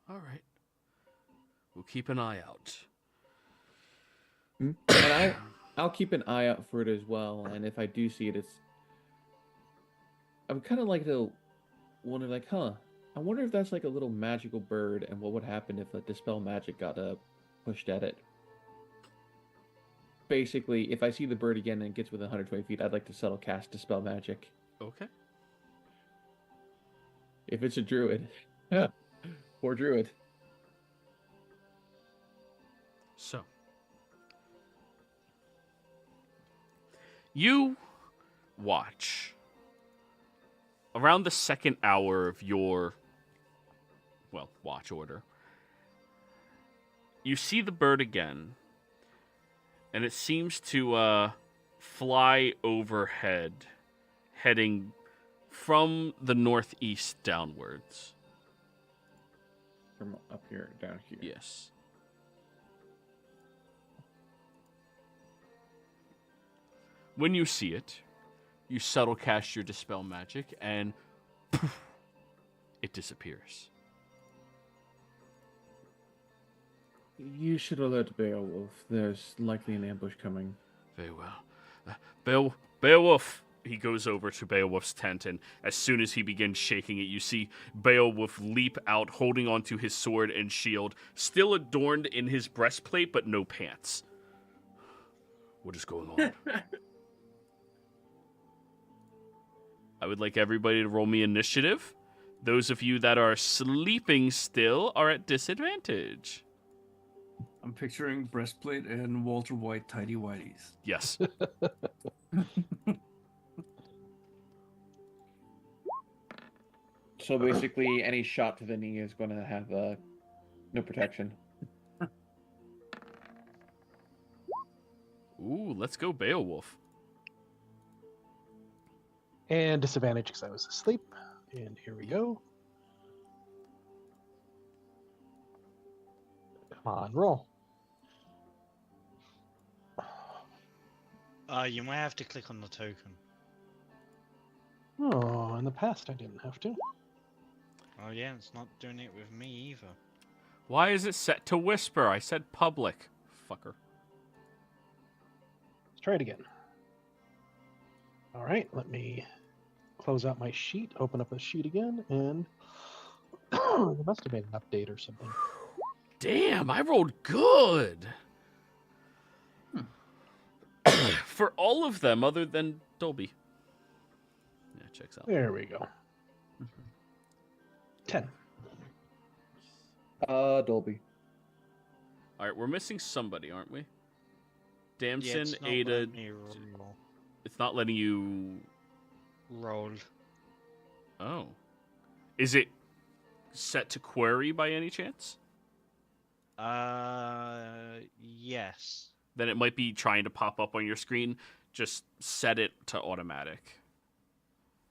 All right. We'll keep an eye out. And I'll keep an eye out for it as well. And if I do see it, I would kind of like to wonder, like, I wonder if that's like a little magical bird, and what would happen if a dispel magic got pushed at it. basically, if I see the bird again and it gets within 120 feet, I'd like to subtle cast Dispel Magic. Okay. If it's a druid. Poor druid. So, you watch around the second hour of your, well, watch order. You see the bird again, and it seems to fly overhead, heading from the northeast downwards. From up here, down here. Yes. When you see it, you subtle cast your Dispel Magic, and poof, it disappears. You should alert Beowulf. There's likely an ambush coming. Very well. Beowulf! He goes over to Beowulf's tent, and as soon as he begins shaking it, you see Beowulf leap out, holding onto his sword and shield, still adorned in his breastplate, but no pants. What is going on? I would like everybody to roll me initiative. Those of you that are sleeping still are at disadvantage. I'm picturing breastplate and Walter White tidy whities. Yes. So basically, any shot to the knee is going to have no protection. Ooh, let's go Beowulf. And disadvantage because I was asleep. And here we go. Come on, roll. You might have to click on the token. Oh, in the past I didn't have to. Oh yeah, it's not doing it with me either. Why is it set to whisper? I said public. Fucker. Let's try it again. All right, let me close out my sheet, open up a sheet again, and it must have made an update or something. Damn, I rolled good. For all of them other than Dolby. Yeah, checks out. There we go. 10. Dolby. All right, we're missing somebody, aren't we? Yeah, Damson, it's not Ada. letting me roll. It's not letting you. Roll. Oh. Is it set to query by any chance? Yes. Then it might be trying to pop up on your screen. Just set it to automatic.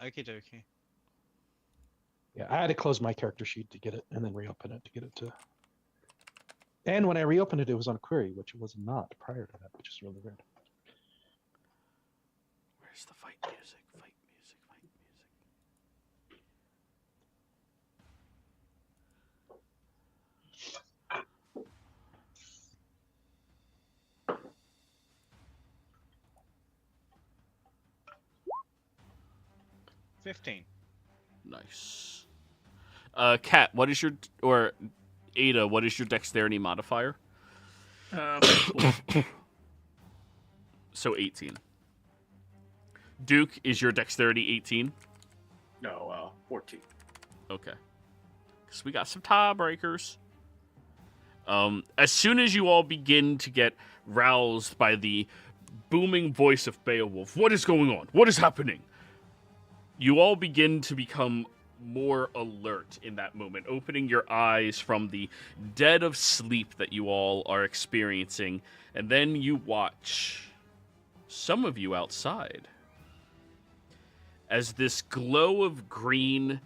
Okie dokie. Yeah, I had to close my character sheet to get it, and then reopen it to get it to. And when I reopened it, it was on query, which it was not prior to that, which is really weird. Where's the fight music? Fight music, fight music. 15. Nice. Kat, what is your, or Ada, what is your dexterity modifier? So 18. Duke, is your dexterity 18? No, 14. Okay. Because we got some tiebreakers. As soon as you all begin to get roused by the booming voice of Beowulf, what is going on? What is happening? You all begin to become more alert in that moment, opening your eyes from the dead of sleep that you all are experiencing, and then you watch some of you outside as this glow of green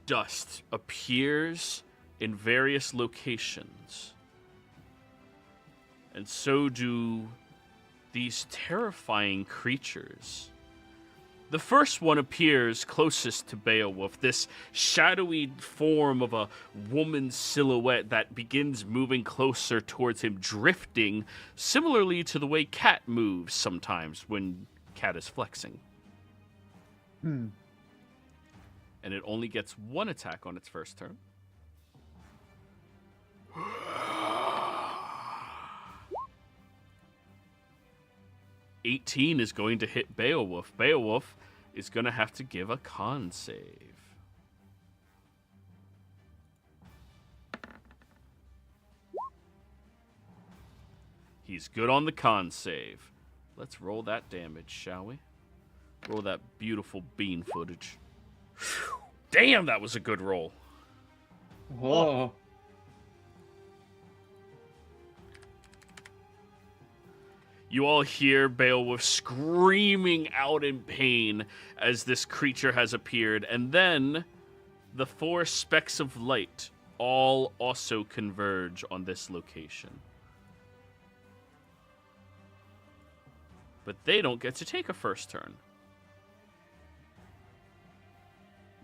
dust appears in various locations. And so do these terrifying creatures. The first one appears closest to Beowulf, this shadowy form of a woman's silhouette that begins moving closer towards him, drifting similarly to the way Cat moves sometimes when Cat is flexing. And it only gets one attack on its first turn. 18 is going to hit Beowulf. Beowulf is going to have to give a con save. He's good on the con save. Let's roll that damage, shall we? Roll that beautiful bean footage. Whew. Damn, that was a good roll. Whoa. You all hear Beowulf screaming out in pain as this creature has appeared, and then the 4 specks of light all also converge on this location. But they don't get to take a first turn.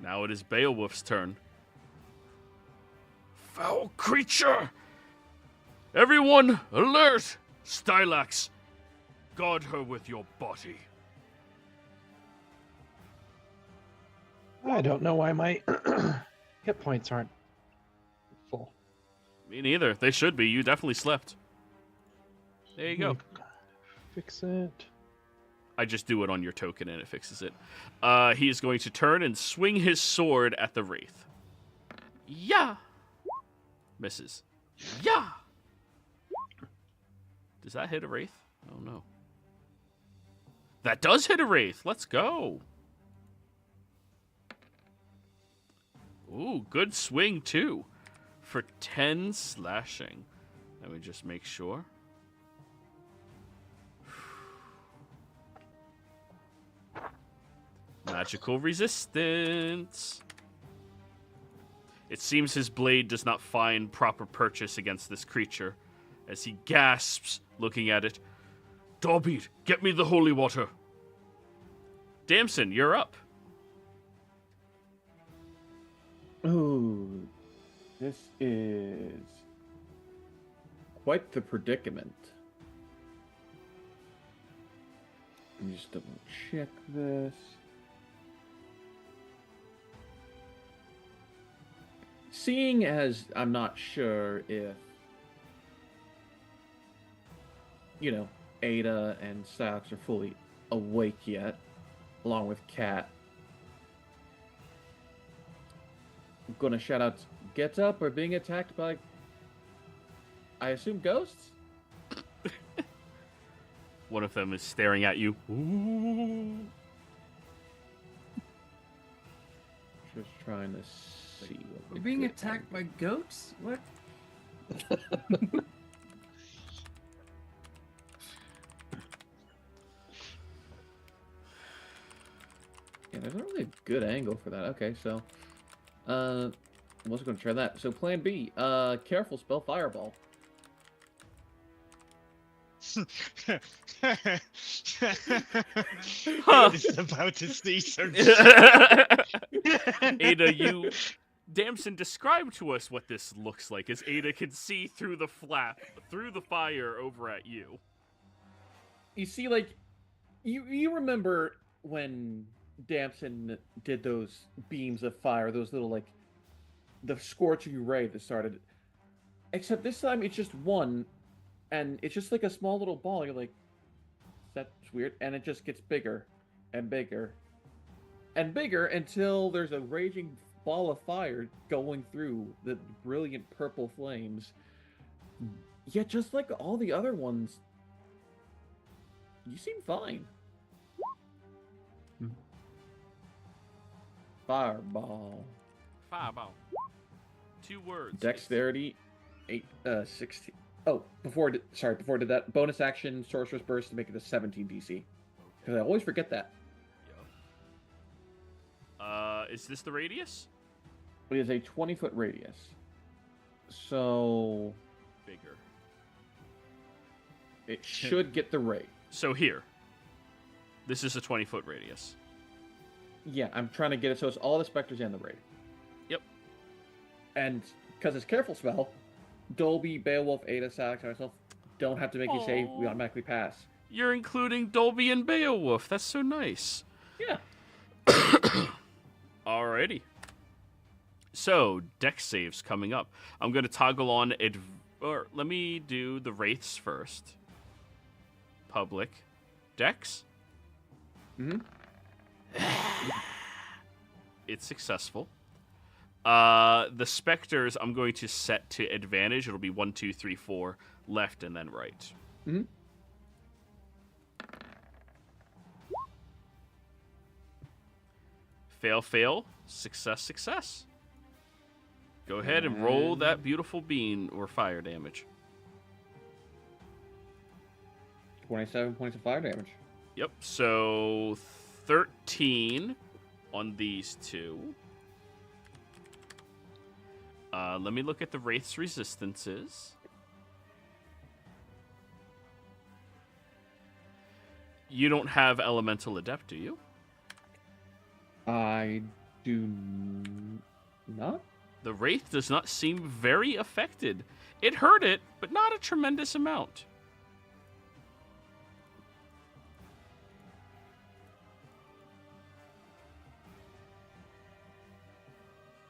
Now it is Beowulf's turn. Foul creature! Everyone, alert! Stylax, guard her with your body. I don't know why my hit points aren't full. Me neither. They should be. You definitely slept. There you go. Fix it. I just do it on your token and it fixes it. He is going to turn and swing his sword at the Wraith. Yeah! Misses. Yeah! Does that hit a Wraith? Oh, no. That does hit a Wraith. Let's go. Ooh, good swing, too. For 10 slashing. Let me just make sure. Magical resistance. It seems his blade does not find proper purchase against this creature, as he gasps, looking at it. Dorbeat, get me the holy water. Damson, you're up. Ooh, this is quite the predicament. Let me just double check this. Seeing as I'm not sure if, Ada and Sax are fully awake yet, along with Cat, I'm gonna shout out, get up, or being attacked by, I assume, ghosts? One of them is staring at you. Ooh. Just trying to see what We're the being good attacked by angle- goats? What? Yeah, there's not really a good angle for that. Okay, so I'm also going to try that. So plan B, careful, spell fireball. It's about to see some Ada, you... Damson, describe to us what this looks like, as Ada can see through the flap, through the fire over at you. You see, like, you remember when Damson did those beams of fire, those little, like, the scorching ray that started. Except this time it's just one, and it's just like a small little ball. You're like, that's weird. And it just gets bigger and bigger and bigger until there's a raging ball of fire going through the brilliant purple flames. Yet just like all the other ones, you seem fine. Fireball. Fireball. 2 words. Dexterity, 16. Oh, before I did that, bonus action, Sorcerer's Burst to make it a 17 DC. Because I always forget that. Yep. Is this the radius? It is a 20-foot radius. So Bigger. it should get the ray. So here. This is a 20-foot radius. Yeah, I'm trying to get it so it's all the specters and the ray. Yep. And because it's careful spell, Dolby, Beowulf, Ada, Sax, and myself don't have to make a save. We automatically pass. You're including Dolby and Beowulf. That's so nice. Yeah. Alrighty. So, dex saves coming up. I'm going to toggle on... or let me do the Wraiths first. Public. Dex? Mm-hmm. It's successful. The specters I'm going to set to advantage. It'll be 1, 2, 3, 4, left and then right. Mm-hmm. Fail, fail. Success, success. Go ahead and roll that beautiful bean or fire damage. 27 points of fire damage. Yep, so 13 on these two. Let me look at the Wraith's resistances. You don't have Elemental Adept, do you? I do not. The Wraith does not seem very affected. It hurt it, but not a tremendous amount.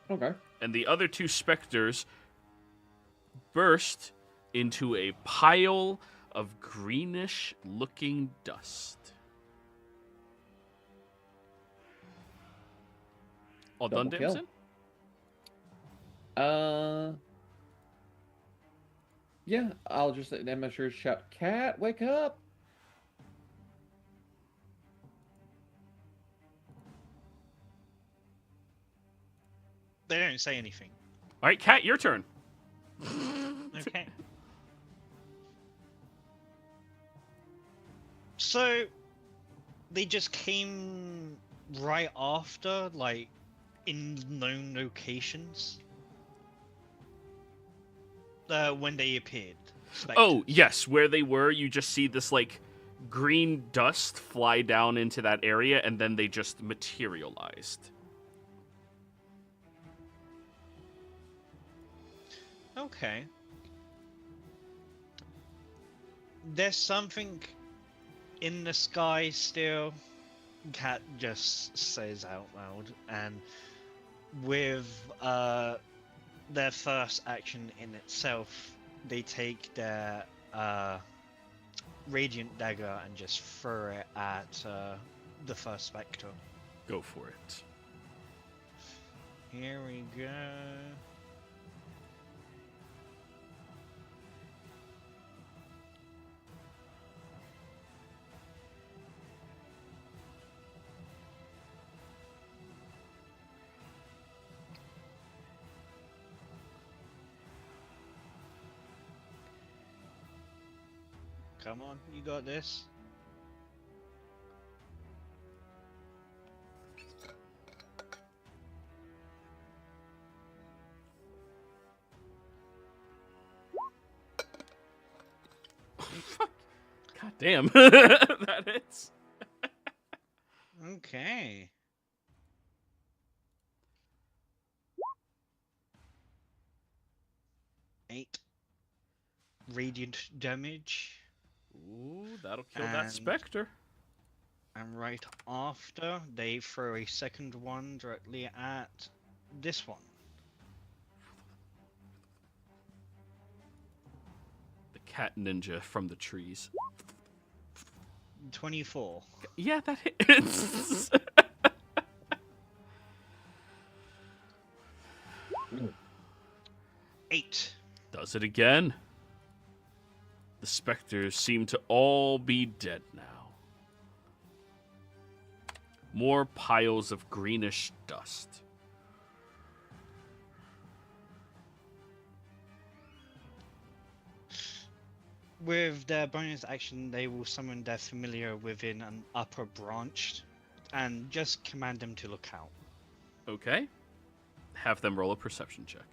Okay. And the other two specters burst into a pile of greenish-looking dust. All done, Double kill. Damson? Yeah, I'll just let amateurs shout, "Cat, wake up!" They don't say anything. All right, Cat, your turn. Okay. So, they just came right after, like, in known locations? When they appeared. Oh, Spectres. yes, where they were, you just see this, like, green dust fly down into that area, and then they just materialized. Okay. There's something in the sky still. Cat just says out loud, and with their first action in itself, they take their radiant dagger and just throw it at the first spectre. Go for it. Here we go. Come on, you got this. Fuck. God damn. That hits. Okay. Eight radiant damage. Ooh, that'll kill that And- specter. And right after, they throw a second one directly at this one. The cat ninja from the trees. 24. Yeah, that hits. Eight. Does it again. The specters seem to all be dead now. More piles of greenish dust. With their bonus action, they will summon their familiar within an upper branch and just command them to look out. Okay. Have them roll a perception check.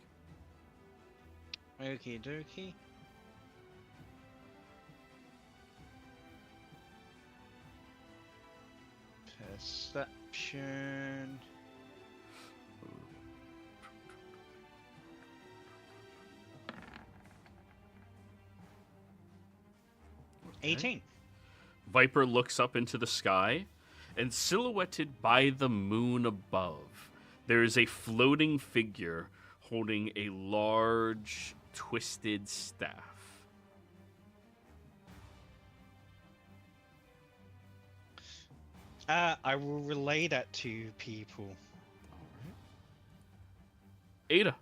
Okie dokie. Perception. Okay. 18. Viper looks up into the sky, and silhouetted by the moon above, there is a floating figure holding a large, twisted staff. I will relay that to people. Ada.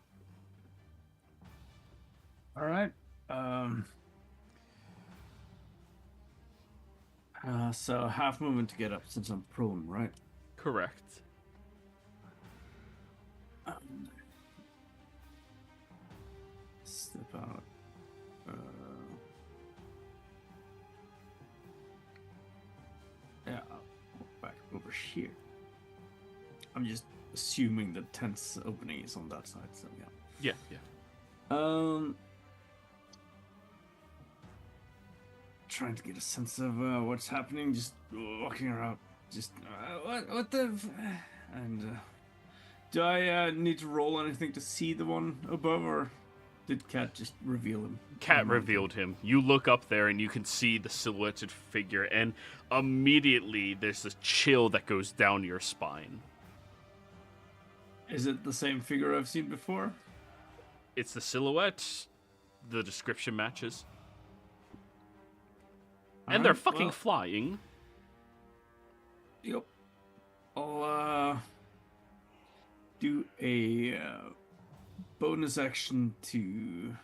All right. So half movement to get up since I'm prone, right? Correct. Step out. Yeah, I'll walk back over here. I'm just assuming the tent's opening is on that side, so yeah. Yeah. Trying to get a sense of what's happening. Just walking around. Just what the? And do I need to roll anything to see the one above, or did Cat just reveal him? Cat revealed him. You look up there and you can see the silhouetted figure, and immediately there's a chill that goes down your spine. Is it the same figure I've seen before? It's the silhouette. The description matches. And they're fucking flying. Yep. I'll do a bonus action to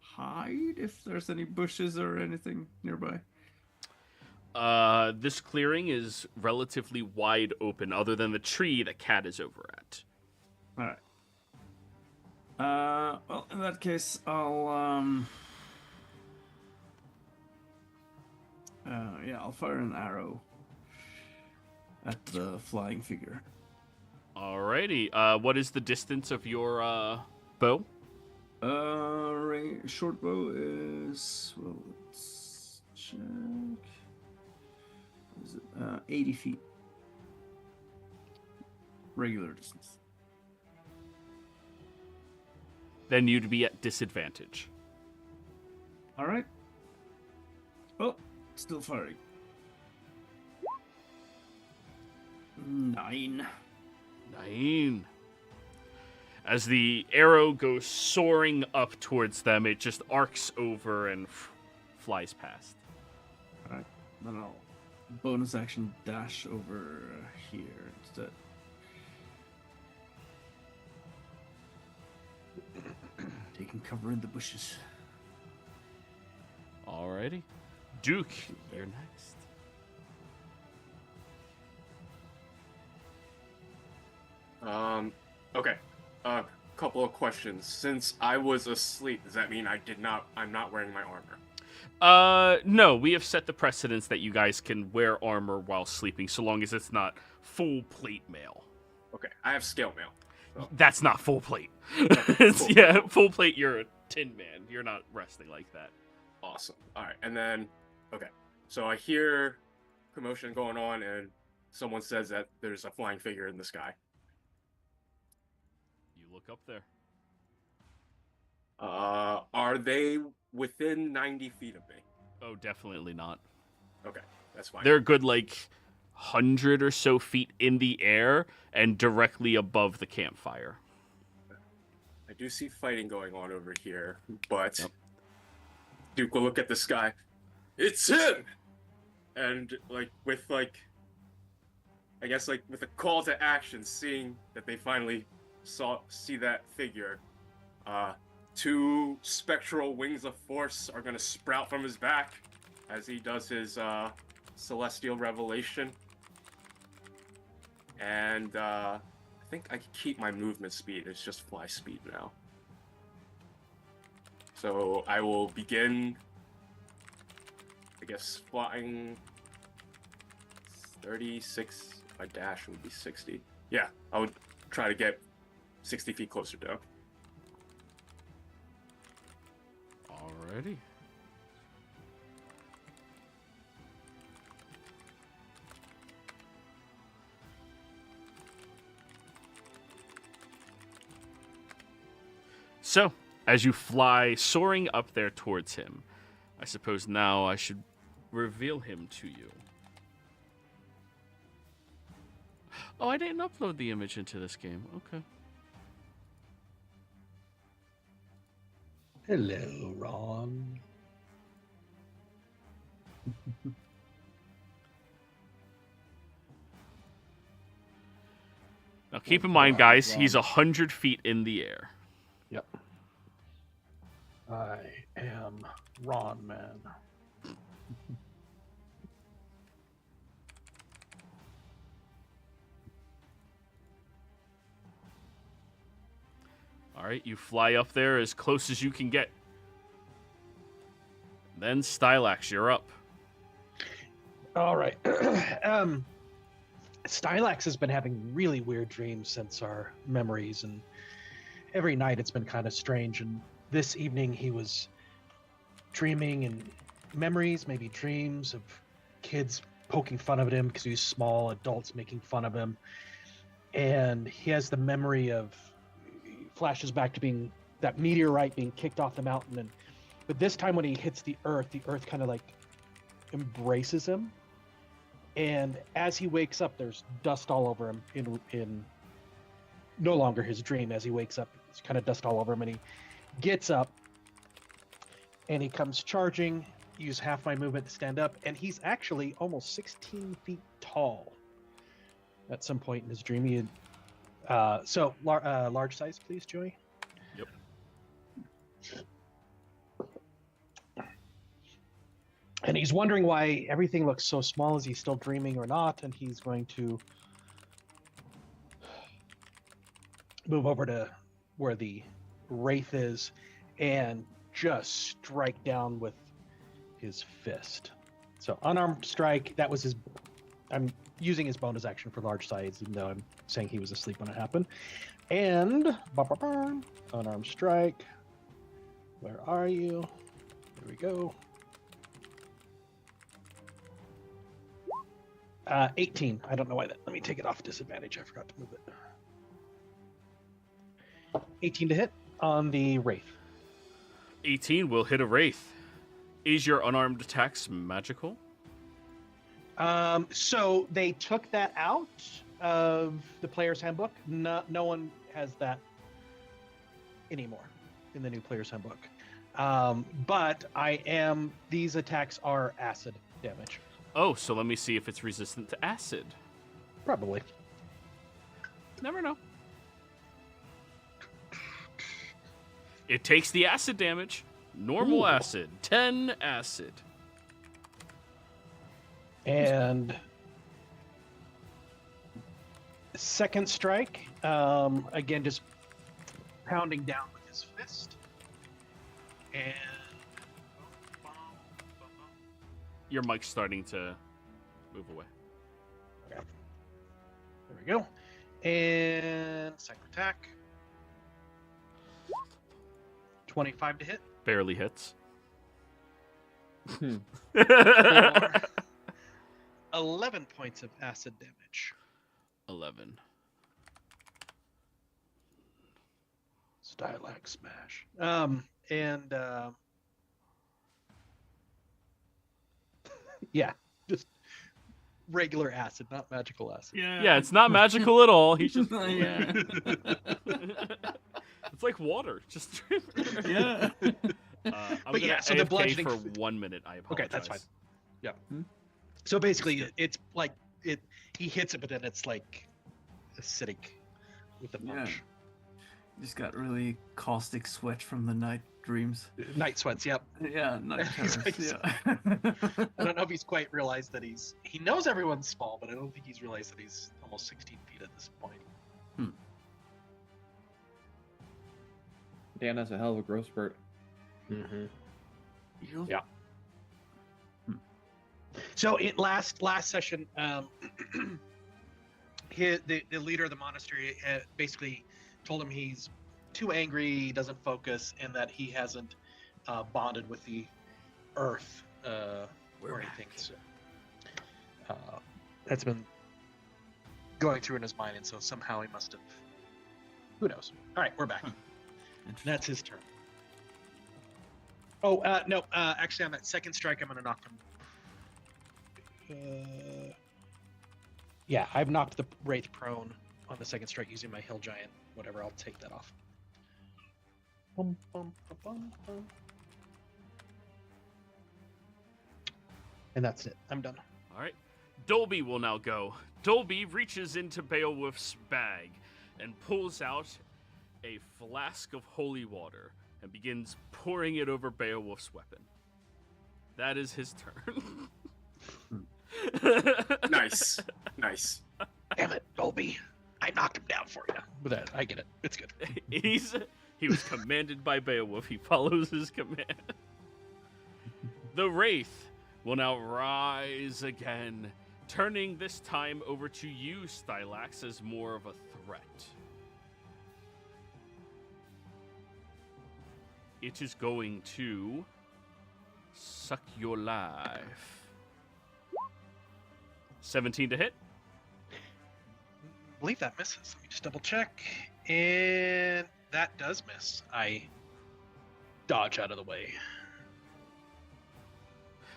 hide if there's any bushes or anything nearby. This clearing is relatively wide open, other than the tree that Cat is over at. All right. Well, in that case, I'll I'll fire an arrow at the flying figure. Alrighty. What is the distance of your bow? Short bow is, well, let's check. What is it? 80 feet. Regular distance. Then you'd be at disadvantage. All right. Oh, still firing. 9. 9. As the arrow goes soaring up towards them, it just arcs over and flies past. All right. Then I'll bonus action dash over here instead. Taking cover in the bushes. Alrighty. Duke, you're next. Okay. Couple of questions. Since I was asleep, does that mean I'm not wearing my armor? No, we have set the precedence that you guys can wear armor while sleeping, so long as it's not full plate mail. Okay, I have scale mail. So. That's not full plate. Cool. Full plate, you're a tin man. You're not resting like that. Awesome. All right, and then, okay. So I hear commotion going on, and someone says that there's a flying figure in the sky. You look up there. Are they within 90 feet of me? Oh, definitely not. Okay, that's fine. They're a good, 100 or so feet in the air and directly above the campfire. I do see fighting going on over here, but Duke will look at the sky. It's him! And, with a call to action, seeing that they finally see that figure, 2 spectral wings of force are going to sprout from his back as he does his celestial revelation. And I think I can keep my movement speed. It's just fly speed now. So I will begin, I guess, flying 36. If I dash, it would be 60. Yeah, I would try to get 60 feet closer down. Alrighty. So, as you fly soaring up there towards him, I suppose now I should reveal him to you. Oh, I didn't upload the image into this game. Okay. Hello, Ron. Now keep in mind, guys, Ron. he's 100 feet in the air. Yep. I am Ron Man. All right, you fly up there as close as you can get. Then Stylax, you're up. All right. Stylax has been having really weird dreams since our memories, and every night it's been kind of strange. And this evening he was dreaming and memories, maybe dreams of kids poking fun of him because he's small, adults making fun of him. And he has the memory of, flashes back to being that meteorite being kicked off the mountain. But this time when he hits the earth kind of like embraces him. And as he wakes up, there's dust all over him in no longer his dream. As he wakes up, it's kind of dust all over him, and he gets up and he comes charging, use half my movement to stand up, and he's actually almost 16 feet tall at some point in his dream. He had, large size, please, Joey. Yep. And he's wondering why everything looks so small. Is he still dreaming or not? And he's going to move over to where the wraith is and just strike down with his fist. So unarmed strike, that was his... I'm using his bonus action for large size, even though I'm saying he was asleep when it happened. And... unarmed strike. Where are you? There we go. 18. I don't know why that. Let me take it off disadvantage. I forgot to move it. 18 to hit on the wraith. 18 will hit a wraith. Is your unarmed attacks magical? So they took that out of the player's handbook. No one has that anymore in the new player's handbook. But these attacks are acid damage. Oh, so let me see if it's resistant to acid. Probably. Never know. It takes the acid damage. Normal Ooh. acid. 10 acid. And second strike, again, just pounding down with his fist. And Your mic's starting to move away. there we go. And second attack. 25 to hit. Barely hits. For 11 points of acid damage. 11. Stylax smash. Yeah, just regular acid, not magical acid. Yeah, it's not magical at all. He's just... Yeah. It's like water. Just... Yeah. I'm But yeah, gonna so the AFK bludgeoning... for 1 minute. I apologize. Okay, that's fine. Yeah. So basically, it's like he hits it, but then it's like acidic with the punch. Just got really caustic sweat from the night dreams. Night sweats, yep. Yeah, night He's terrors. like- Yeah. I don't know if he's quite realized that he knows everyone's small, but I don't think he's realized that he's almost 16 feet at this point. Dan has a hell of a growth spurt. Mm-hmm. You- Yeah. So in last session, the leader of the monastery basically told him he's too angry, he doesn't focus, and that he hasn't bonded with the earth or anything. So, that's been going through in his mind, and so somehow he must have. Who knows? All right, we're back. Interesting. That's his turn. Oh, no. Actually, on that second strike, I'm going to knock him. Yeah, I've knocked the Wraith prone on the second strike using my Hill Giant. Whatever, I'll take that off. Bum, bum, bum, bum, bum. And that's it. I'm done. All right. Dolby will now go. Dolby reaches into Beowulf's bag and pulls out a flask of holy water and begins pouring it over Beowulf's weapon. That is his turn. Nice. Nice. Damn it, Dolby. I knocked him down for you. But that, I get it. It's good. He was commanded by Beowulf. He follows his command. The Wraith will now rise again, turning this time over to you, Stylax, as more of a threat. It is going to suck your life. 17 to hit. I believe that misses. Let me just double check. And that does miss. I dodge out of the way.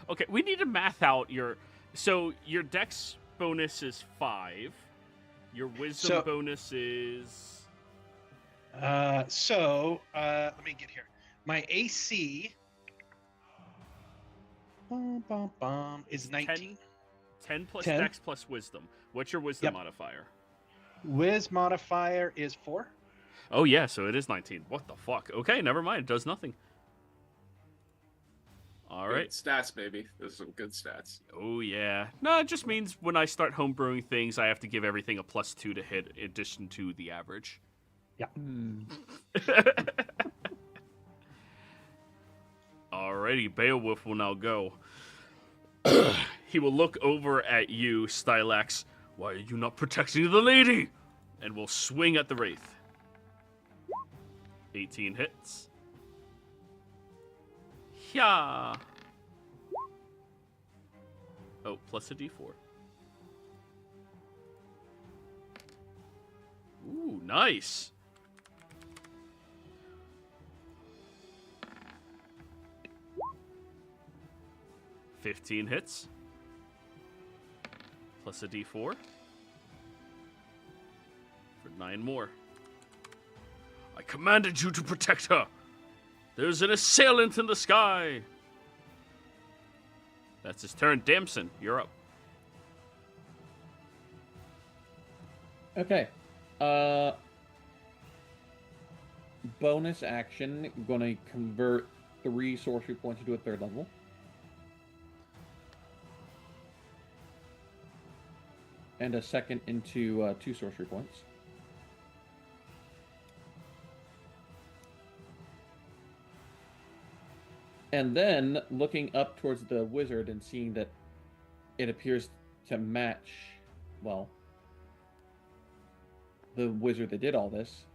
Okay, we need to math out your... So, your dex bonus is 5. Your wisdom bonus is... Let me get here. My AC... is 19. 10 plus 10. dex plus wisdom. What's your wisdom modifier? Wiz modifier is 4. Oh, yeah, so it is 19. What the fuck? Okay, never mind. It does nothing. All right. Good stats, baby. Those are some good stats. Oh, yeah. No, it just means when I start homebrewing things, I have to give everything a +2 to hit in addition to the average. Yeah. Alrighty, Beowulf will now go. He will look over at you, Stylax. Why are you not protecting the lady? And will swing at the Wraith. 18 hits. Yeah. Oh, plus a d4. Ooh, nice. $15 hits. Plus a d4. For 9 more. I commanded you to protect her. There's an assailant in the sky. That's his turn. Damson, you're up. Okay. Bonus action. Gonna convert 3 sorcery points into a 3rd level. And a second into 2 sorcery points. And then looking up towards the wizard and seeing that it appears to match, well, the wizard that did all this,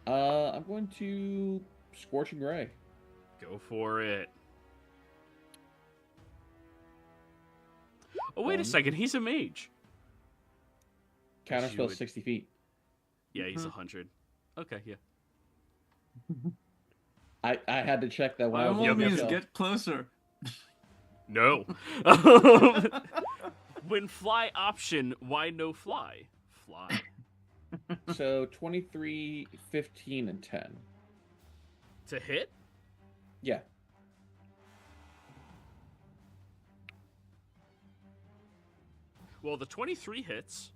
I'm going to Scorching Ray. Go for it. Oh, wait a second. He's a mage. Counterspell 60 feet. Yeah, he's 100. Okay, yeah. I had to check that when By I was all looking means, up. get closer. No. When fly option, why no fly? Fly. So 23, 15, and 10. To hit? Yeah. Well, the 23 hits.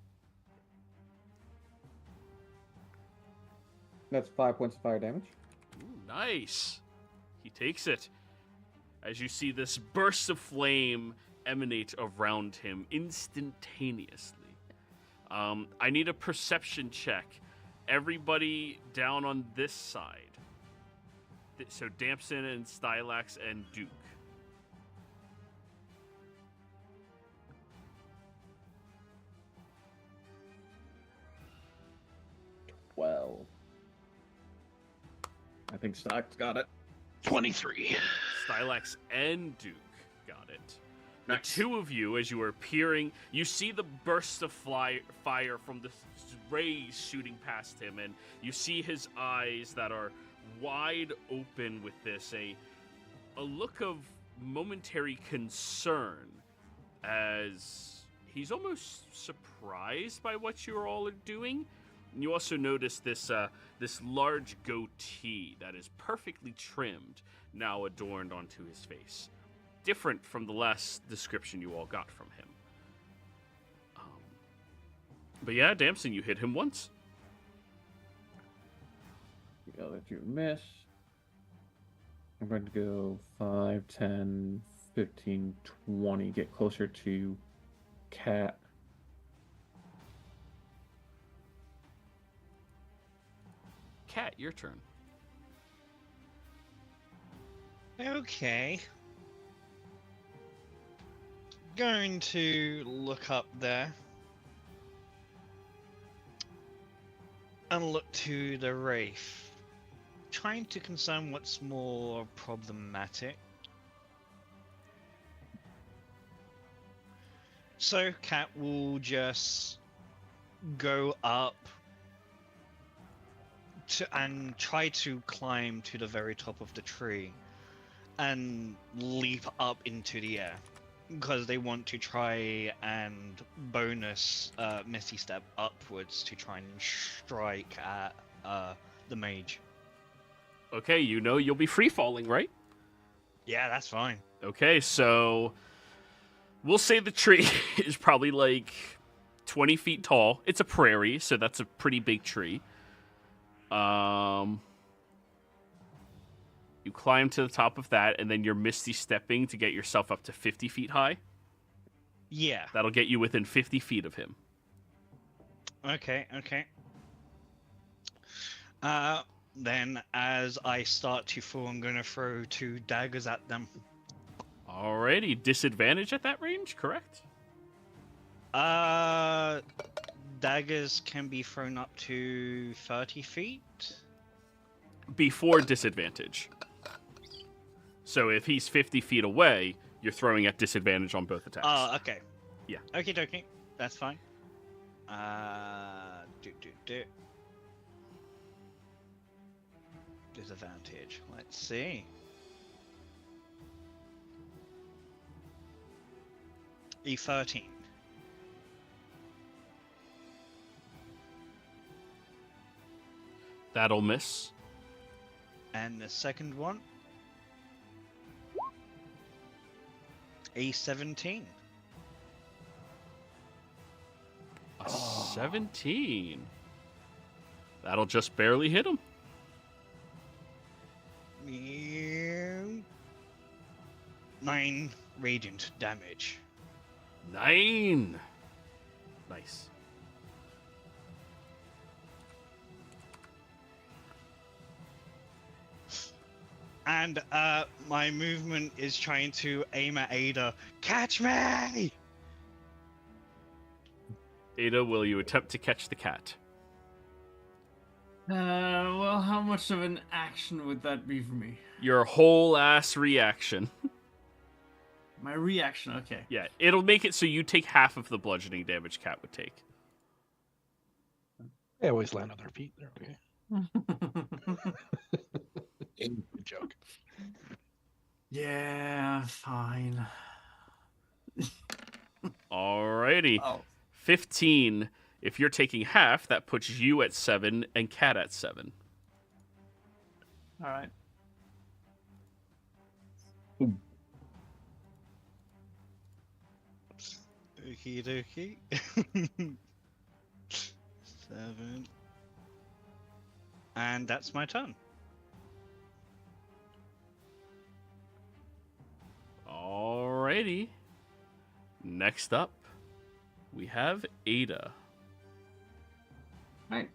That's 5 points of fire damage. Ooh, nice. He takes it. As you see this burst of flame emanate around him instantaneously. I need a perception check. Everybody down on this side. So Damson and Stylax and Duke. Well, I think Stock's got it. 23. Stylax and Duke got it. The Nice. two of you, as you are peering, you see the burst of fire from the rays shooting past him, and you see his eyes that are wide open with this, a look of momentary concern, as he's almost surprised by what you all are doing. And you also notice this large goatee that is perfectly trimmed, now adorned onto his face. Different from the last description you all got from him. But yeah, Damson, you hit him once. The other two miss. I'm going to go 5, 10, 15, 20. Get closer to Cat. Cat, your turn. Okay. Going to look up there. And look to the Wraith. Trying to concern what's more problematic. So Cat will just go up and try to climb to the very top of the tree and leap up into the air because they want to try and bonus Misty Step upwards to try and strike at the mage. Okay, you know you'll be free falling, right? Yeah, that's fine. Okay, so we'll say the tree is probably like 20 feet tall. It's a prairie, so that's a pretty big tree. You climb to the top of that, and then you're misty stepping to get yourself up to 50 feet high. Yeah. That'll get you within 50 feet of him. Okay. Then as I start to fall, I'm going to throw 2 daggers at them. Alrighty, disadvantage at that range, correct? Daggers can be thrown up to 30 feet. Before disadvantage. So if he's 50 feet away, you're throwing at disadvantage on both attacks. Oh, okay. Yeah. Okie dokie. That's fine. Disadvantage. Let's see. E13. That'll miss. And the second one. A17. A 17. That'll just barely hit him. 9 radiant damage. 9. Nice. And my movement is trying to aim at Ada. Catch me! Ada, will you attempt to catch the cat? Well, how much of an action would that be for me? Your whole ass reaction. My reaction, okay. Yeah, it'll make it so you take half of the bludgeoning damage cat would take. They always land on their feet. They're okay. Good joke. Yeah, fine. Alrighty. Oh. 15. If you're taking half, that puts you at 7 and cat at 7. All right. Okie dokie. 7. And that's my turn. Alrighty. Next up, we have Ada. Right.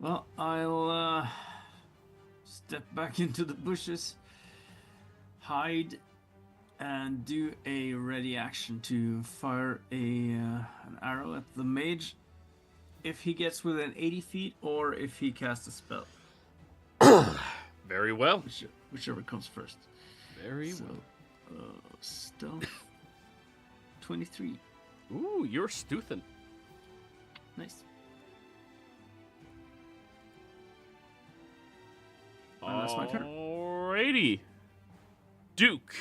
Well, I'll step back into the bushes, hide, and do a ready action to fire an arrow at the mage if he gets within 80 feet or if he casts a spell. Very well. Whichever comes first. Very So, well. Stealth 23. Ooh, you're Stuthin. Nice. And that's my turn. Alrighty. Duke.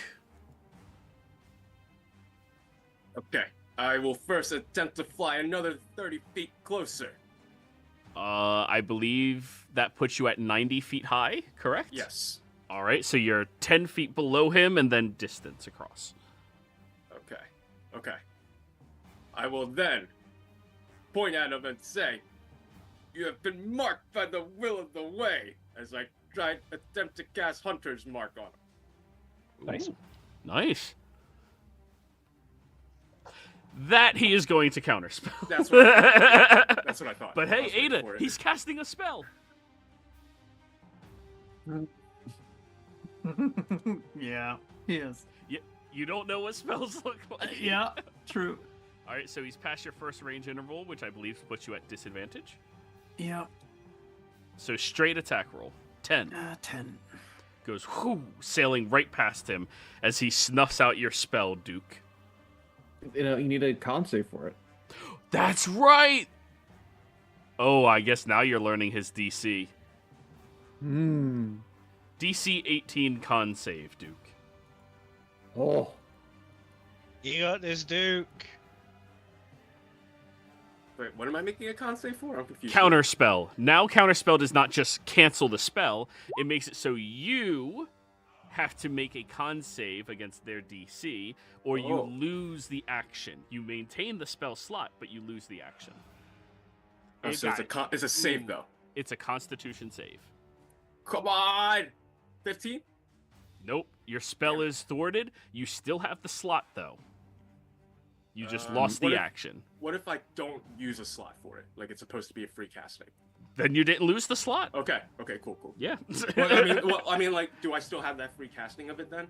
Okay, I will first attempt to fly another 30 feet closer. I believe that puts you at 90 feet high, correct? Yes. Alright, so you're 10 feet below him and then distance across. Okay. I will then point at him and say, You have been marked by the will of the way, as I attempt to cast Hunter's Mark on him. Nice. Ooh, nice. That he is going to counterspell. That's what I thought. That's what I thought. But I hey, was waiting Ada, for it. he's casting a spell. Yeah, he is. You don't know what spells look like. Yeah, true. All right, so he's past your first range interval, which I believe puts you at disadvantage. Yeah. So straight attack roll. 10. 10. Goes whoo, sailing right past him as he snuffs out your spell, Duke. You need a con save for it. That's right! Oh, I guess now you're learning his DC. DC 18 con save, Duke. Oh. You got this, Duke. Wait, what am I making a con save for? I'm confused. Counterspell. Now counterspell does not just cancel the spell, it makes it so you have to make a con save against their DC, or you Oh. lose the action. You maintain the spell slot, but you lose the action. Oh, Hey, so guys. it's a save, though. It's a Constitution save. Come on! 15? Nope, your spell is thwarted. You still have the slot, though. You just Um, lost what the if- action. What if I don't use a slot for it? Like, it's supposed to be a free casting. Then you didn't lose the slot. Okay, cool. Yeah. Well, I mean, like, do I still have that free casting of it then?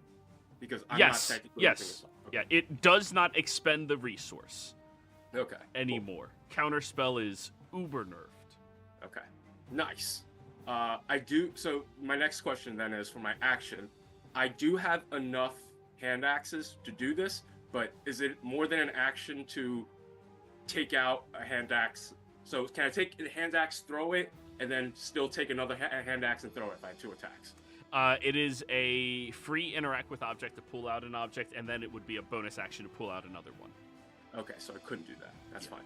Because I'm Yes, not technically yes. using a slot. Yeah, it does not expend the resource Okay. cool. anymore. Counterspell is uber nerfed. Okay. Nice. I do. So my next question then is for my action. I do have enough hand axes to do this, but is it more than an action to take out a hand axe? So can I take a hand axe, throw it, and then still take another hand axe and throw it if I have 2 attacks? It is a free interact with object to pull out an object, and then it would be a bonus action to pull out another one. Okay, so I couldn't do that. That's fine.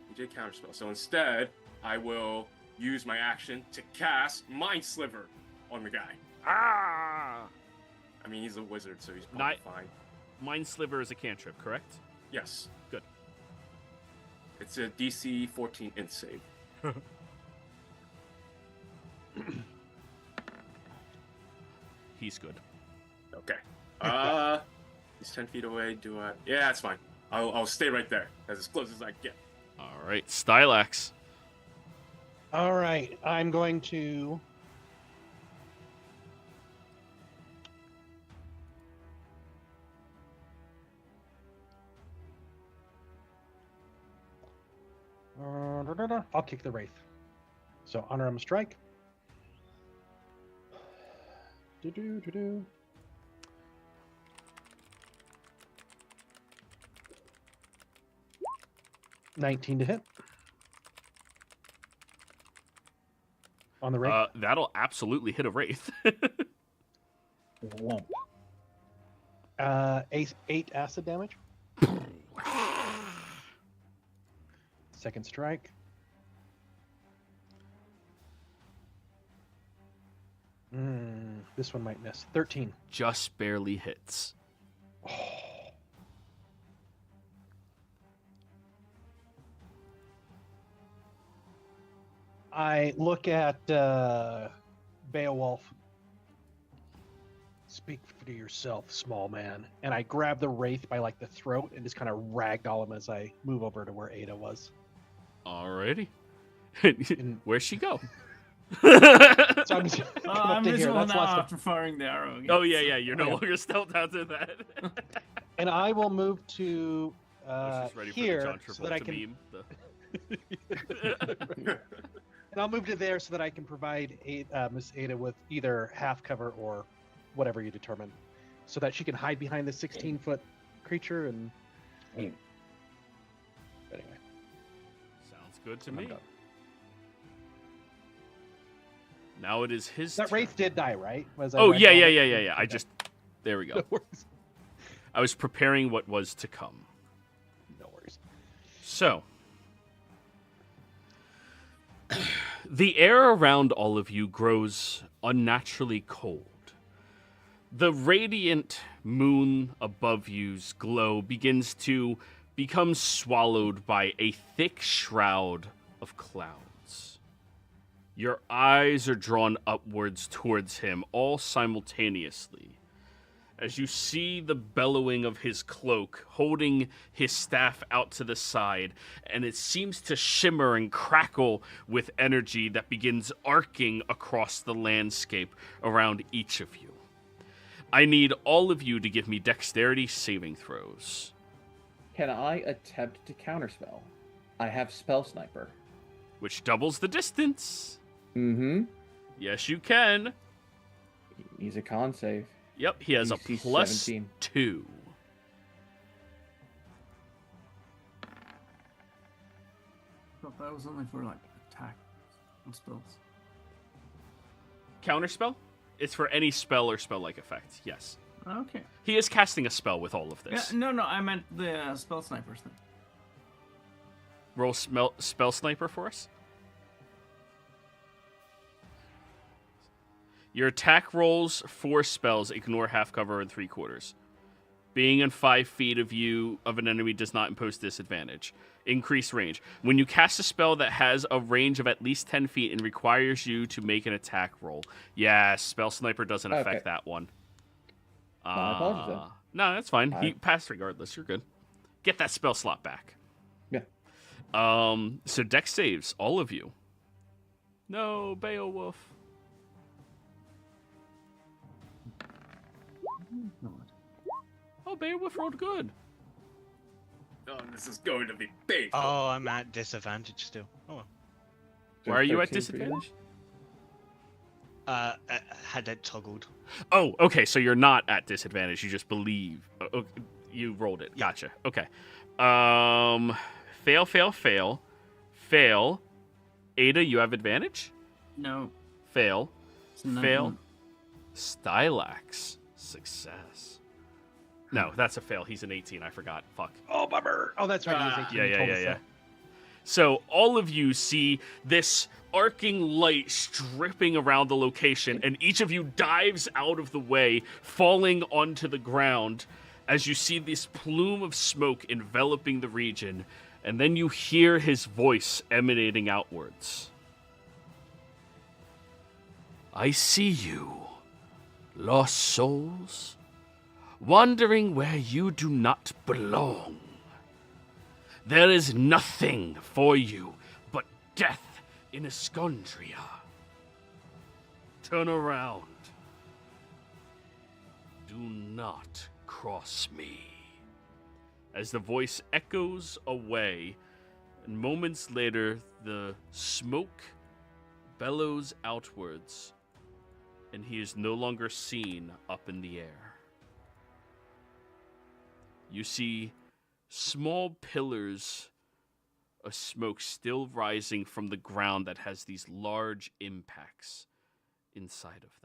You did counterspell. So instead, I will use my action to cast Mind Sliver on the guy. Ah! I mean, he's a wizard, so he's probably fine. Mind Sliver is a cantrip, correct? Yes. Good. It's a DC 14 int save. He's good. Okay. He's 10 feet away. Do I? Yeah, that's fine. I'll stay right there. That's as close as I can get. All right, Stylax. All right, I'm going to. I'll kick the Wraith. So honor him a strike. Do. 19 to hit. On the Wraith. That'll absolutely hit a Wraith. Won't. 8 acid damage. Second strike. This one might miss. 13. Just barely hits. I look at Beowulf. Speak for yourself, small man. And I grab the Wraith by like the throat and just kind of ragdoll him as I move over to where Ada was. Alrighty. Where'd she go? So I'm just come up I'm to here. visual That's now lots of- after firing the arrow. Again. Oh yeah, you're no Okay. longer stealth out to that. And I will move to She's ready here for the John so that I Travolta can. meme. And I'll move to there so that I can provide Miss Ada with either half cover or whatever you determine, so that she can hide behind the 16-foot creature. And anyway, Sounds good to I'm me. done. Now it is his That turn. Wraith did die, right? Was I Oh right yeah, on yeah, it? yeah, yeah, yeah. I Okay. just there we go. No worries. I was preparing what was to come. No worries. So, the air around all of you grows unnaturally cold. The radiant moon above you's glow begins to become swallowed by a thick shroud of clouds. Your eyes are drawn upwards towards him, all simultaneously, as you see the bellowing of his cloak, holding his staff out to the side, and it seems to shimmer and crackle with energy that begins arcing across the landscape around each of you. I need all of you to give me dexterity saving throws. Can I attempt to counterspell? I have Spell Sniper. Which doubles the distance. Mm-hmm. Yes, you can. He's a con save. Yep, he has a DC plus 17. 2. Thought that was only for like attack and spells. Counterspell? It's for any spell or spell-like effect, yes. Okay. He is casting a spell with all of Yeah, this. no, I meant the spell snipers thing. Roll spell sniper for us. Your attack rolls 4 spells ignore half cover and 3/4. Being in 5 feet of you of an enemy does not impose disadvantage. Increased range. When you cast a spell that has a range of at least 10 feet and requires you to make an attack roll. Yeah, spell sniper doesn't affect that one. My apologies then. No, that's fine. He Alright. passed regardless. You're good. Get that spell slot back. Yeah. So dex saves, all of you. No, Beowulf. Oh, Beowulf rolled good. Oh, this is going to be painful. Oh, I'm at disadvantage still. Oh, well. Why are you at 13 for disadvantage? Had it toggled. Oh, okay. So you're not at disadvantage. You just believe. You rolled it. Gotcha. Okay. Fail, fail, fail, fail. Ada, you have advantage. No. Fail, It's not fail. one. Stylax, success. No, that's a fail. He's an 18. I forgot. Fuck. Oh, bummer. Oh, that's right. He was 18. Yeah, He yeah, told yeah, us yeah. that. So all of you see this arcing light stripping around the location, and each of you dives out of the way, falling onto the ground as you see this plume of smoke enveloping the region, and then you hear his voice emanating outwards. I see you, lost souls, wandering where you do not belong. There is nothing for you but death in EXANDRIA. Turn around. Do not cross me. As the voice echoes away, and moments later, the smoke bellows outwards, and he is no longer seen up in the air. You see small pillars of smoke still rising from the ground that has these large impacts inside of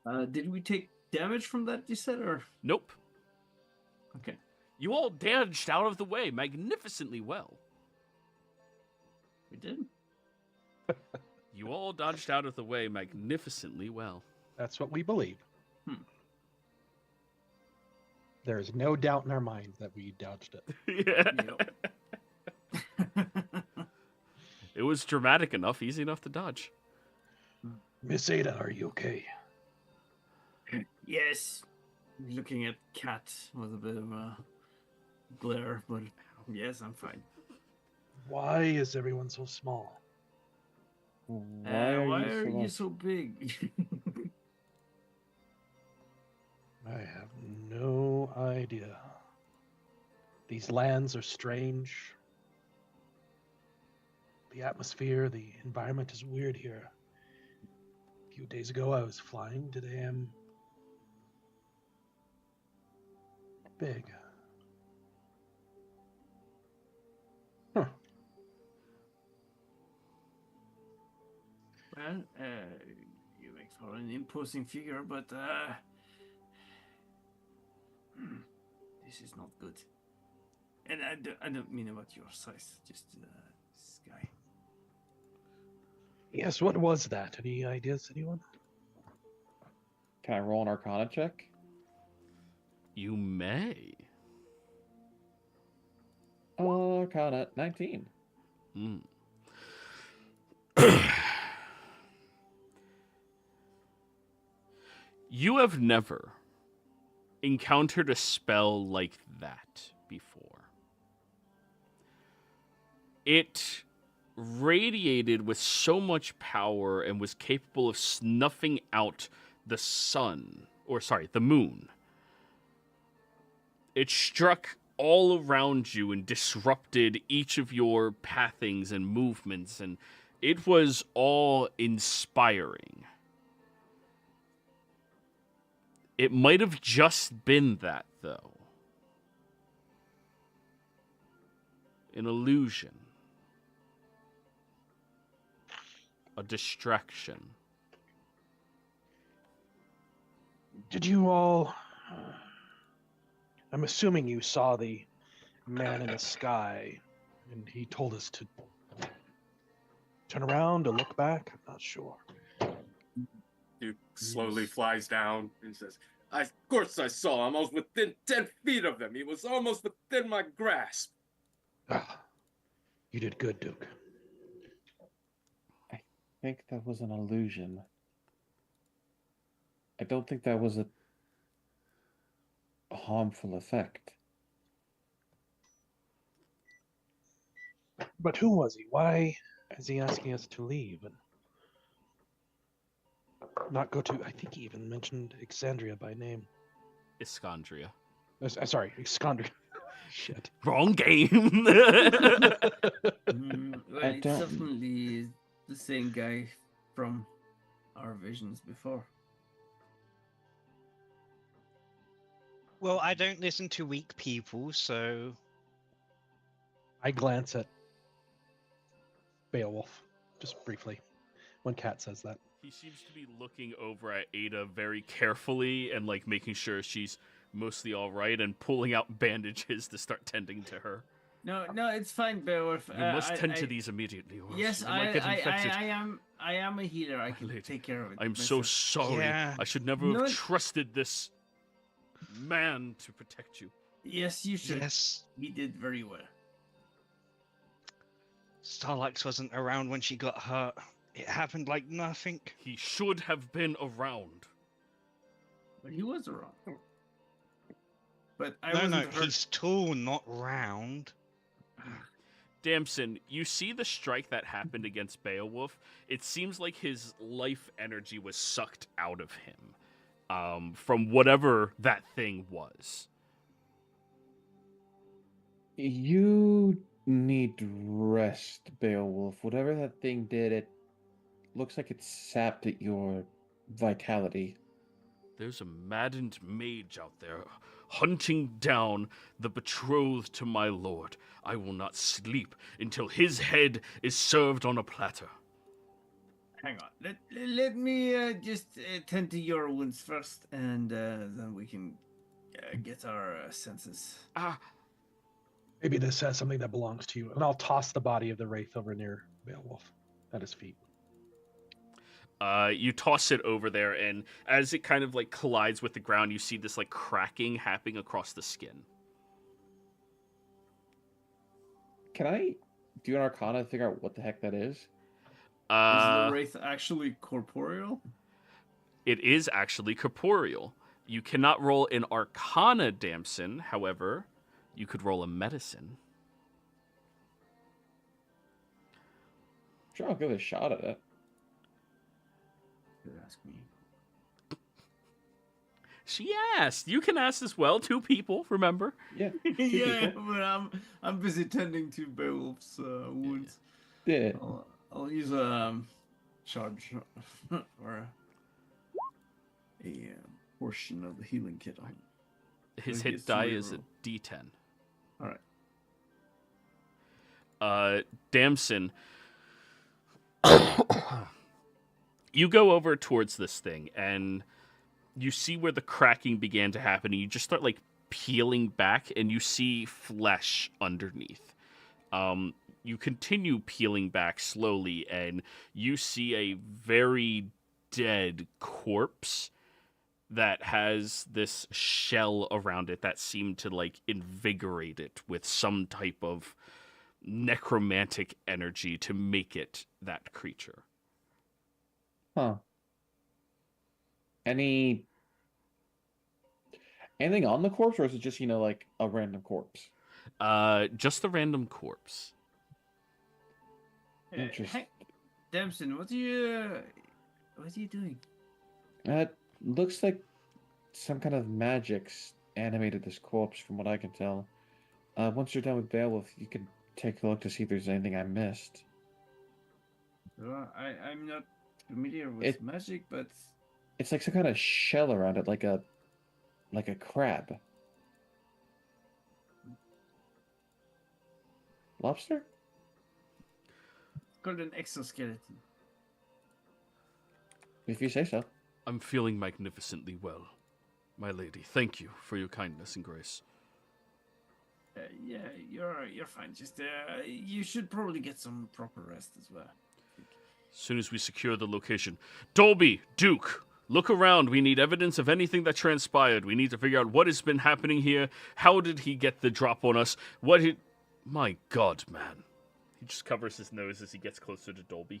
them. Did we take damage from that, you said, or? Nope. Okay. You all dodged out of the way magnificently well. We did? You all dodged out of the way magnificently well. That's what we believe. Hmm. There is no doubt in our minds that we dodged it. Yeah. It was dramatic enough, easy enough to dodge. Miss Ada, are you okay? Yes. Looking at Cat with a bit of a glare, but yes, I'm fine. Why is everyone so small? Why are you so so big? I have no idea. These lands are strange. The atmosphere, the environment is weird here. A few days ago I was flying. Today I'm big. Huh. Well, you make for an imposing figure, but this is not good. And I don't mean about your size, just this guy. Yes, what was that? Any ideas, anyone? Can I roll an Arcana check? You may. Arcana 19. Mm. You have never encountered a spell like that before. It radiated with so much power and was capable of snuffing out the sun, or sorry, the moon. It struck all around you and disrupted each of your pathings and movements, and it was awe-inspiring. It might have just been that, though. An illusion. A distraction. Did you all... I'm assuming you saw the man in the sky, and he told us to turn around, to look back? I'm not sure. Duke slowly flies down and says, Of course I saw him. I was within 10 feet of him. He was almost within my grasp. Ah, you did good, Duke. I think that was an illusion. I don't think that was a harmful effect. But who was he? Why is he asking us to leave and not go to... I think he even mentioned Exandria by name. Iskandria. Sorry, Exandria. Shit. Wrong game. Well, I it's don't- definitely the same guy from our visions before. Well, I don't listen to weak people, so I glance at Beowulf, just briefly, when Kat says that. He seems to be looking over at Ada very carefully and like making sure she's mostly all right and pulling out bandages to start tending to her. No, it's fine, Beowulf. You must tend to these immediately, or else Yes, you might get infected. I am a healer. I My can lady, take care of it. I'm so myself. sorry. Yeah. I should never No, have it- trusted this man to protect you. Yes, you should. yes, He did very well. Starlax wasn't around when she got hurt. It happened like nothing. He should have been around. But he was around. But I No, wasn't hurt. he's tall, not round. Damson, you see the strike that happened against Beowulf? It seems like his life energy was sucked out of him from whatever that thing was. You need rest, Beowulf. Whatever that thing did, it looks like it sapped at your vitality. There's a maddened mage out there hunting down the betrothed to my lord. I will not sleep until his head is served on a platter. Hang on. Let me just tend to your wounds first, and then we can get our senses. Ah, Maybe this has something that belongs to you. And I'll toss the body of the Wraith over near Beowulf at his feet. you toss it over there, and as it kind of like collides with the ground, you see this like cracking happening across the skin. Can I do an Arcana to figure out what the heck that is? Is the wraith actually corporeal? It is actually corporeal. You cannot roll an Arcana, Damson. However, you could roll a medicine. Sure, I'll give it a shot at it. You ask me. She asked. You can ask as well. 2 people, remember? Yeah. Yeah, people. but I'm busy tending to Beowulf's wounds. Yeah. I'll use a charge or a portion of the healing kit on. His He hit gets to die is a reroll. D10. All right. Damson, you go over towards this thing, and you see where the cracking began to happen, and you just start, like, peeling back, and you see flesh underneath. You continue peeling back slowly, and you see a very dead corpse that has this shell around it that seemed to, like, invigorate it with some type of necromantic energy to make it that creature. Huh. Anything on the corpse, or is it just, like a random corpse? Just a random corpse. Interesting. Hey, Damson, what are you doing? It looks like some kind of magic's animated this corpse, from what I can tell. Once you're done with Beowulf, you can take a look to see if there's anything I missed. I'm not familiar with magic, but It's like some kind of shell around it, like a crab. Lobster? called an exoskeleton. If you say so. I'm feeling magnificently well, my lady. Thank you for your kindness and grace. Yeah, you're fine. Just you should probably get some proper rest as well. As soon as we secure the location. Dolby, Duke, look around. We need evidence of anything that transpired. We need to figure out what has been happening here. How did he get the drop on us? My God, man. He just covers his nose as he gets closer to Dolby.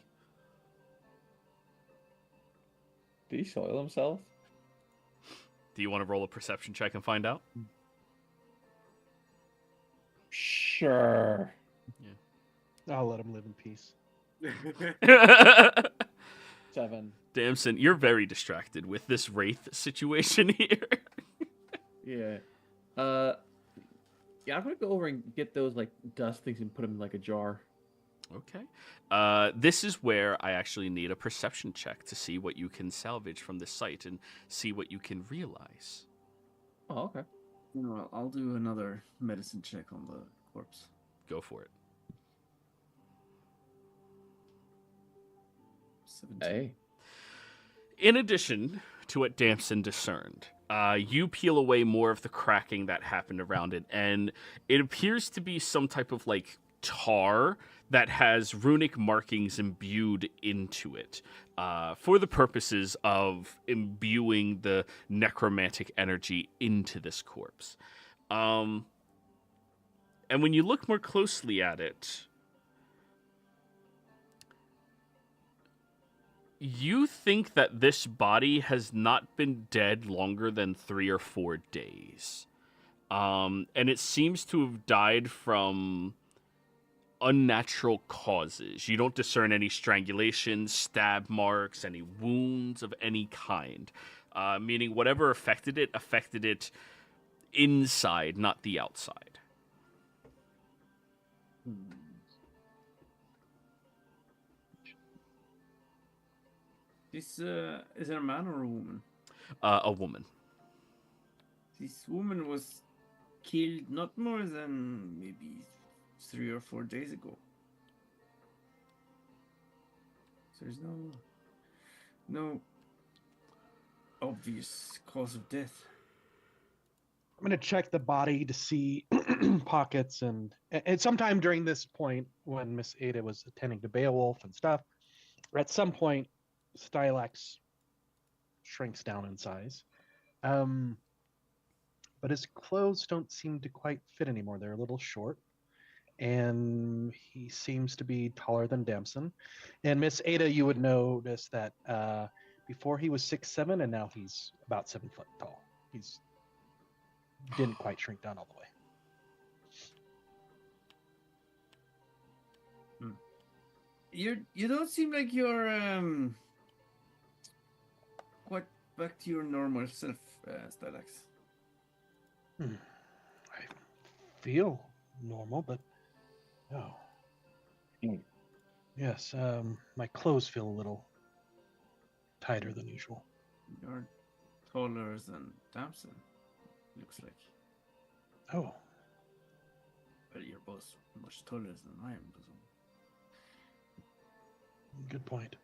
Did he soil himself? Do you want to roll a perception check and find out? Sure. I'll let him live in peace. 7. Damson, you're very distracted with this wraith situation here. Yeah. Yeah, I'm gonna go over and get those like dust things and put them in like a jar. Okay. This is where I actually need a perception check to see what you can salvage from this site and see what you can realize. Oh, okay. Well, I'll do another medicine check on the corpse. Go for it. 17. Hey. In addition to what Damson discerned, you peel away more of the cracking that happened around it, and it appears to be some type of like tar that has runic markings imbued into it for the purposes of imbuing the necromantic energy into this corpse. And when you look more closely at it, you think that this body has not been dead longer than 3 or 4 days. And it seems to have died from unnatural causes. You don't discern any strangulation, stab marks, any wounds of any kind. Meaning whatever affected it inside, not the outside. This is it a man or a woman? A woman. This woman was killed not more than maybe 3 or 4 days ago. So there's no obvious cause of death. I'm going to check the body to see pockets and sometime during this point when Miss Ada was attending to Beowulf and stuff, or at some point Stylax shrinks down in size. But his clothes don't seem to quite fit anymore. They're a little short. And he seems to be taller than Damson. And Miss Ada, you would notice that before he was 6'7", and now he's about 7 foot tall. He's didn't quite shrink down all the way. You don't seem like you're quite back to your normal self, Stylax. I feel normal, but no. Yes, my clothes feel a little tighter than usual. You're taller than Damson, looks like. Oh, But you're both much taller than I am. good point.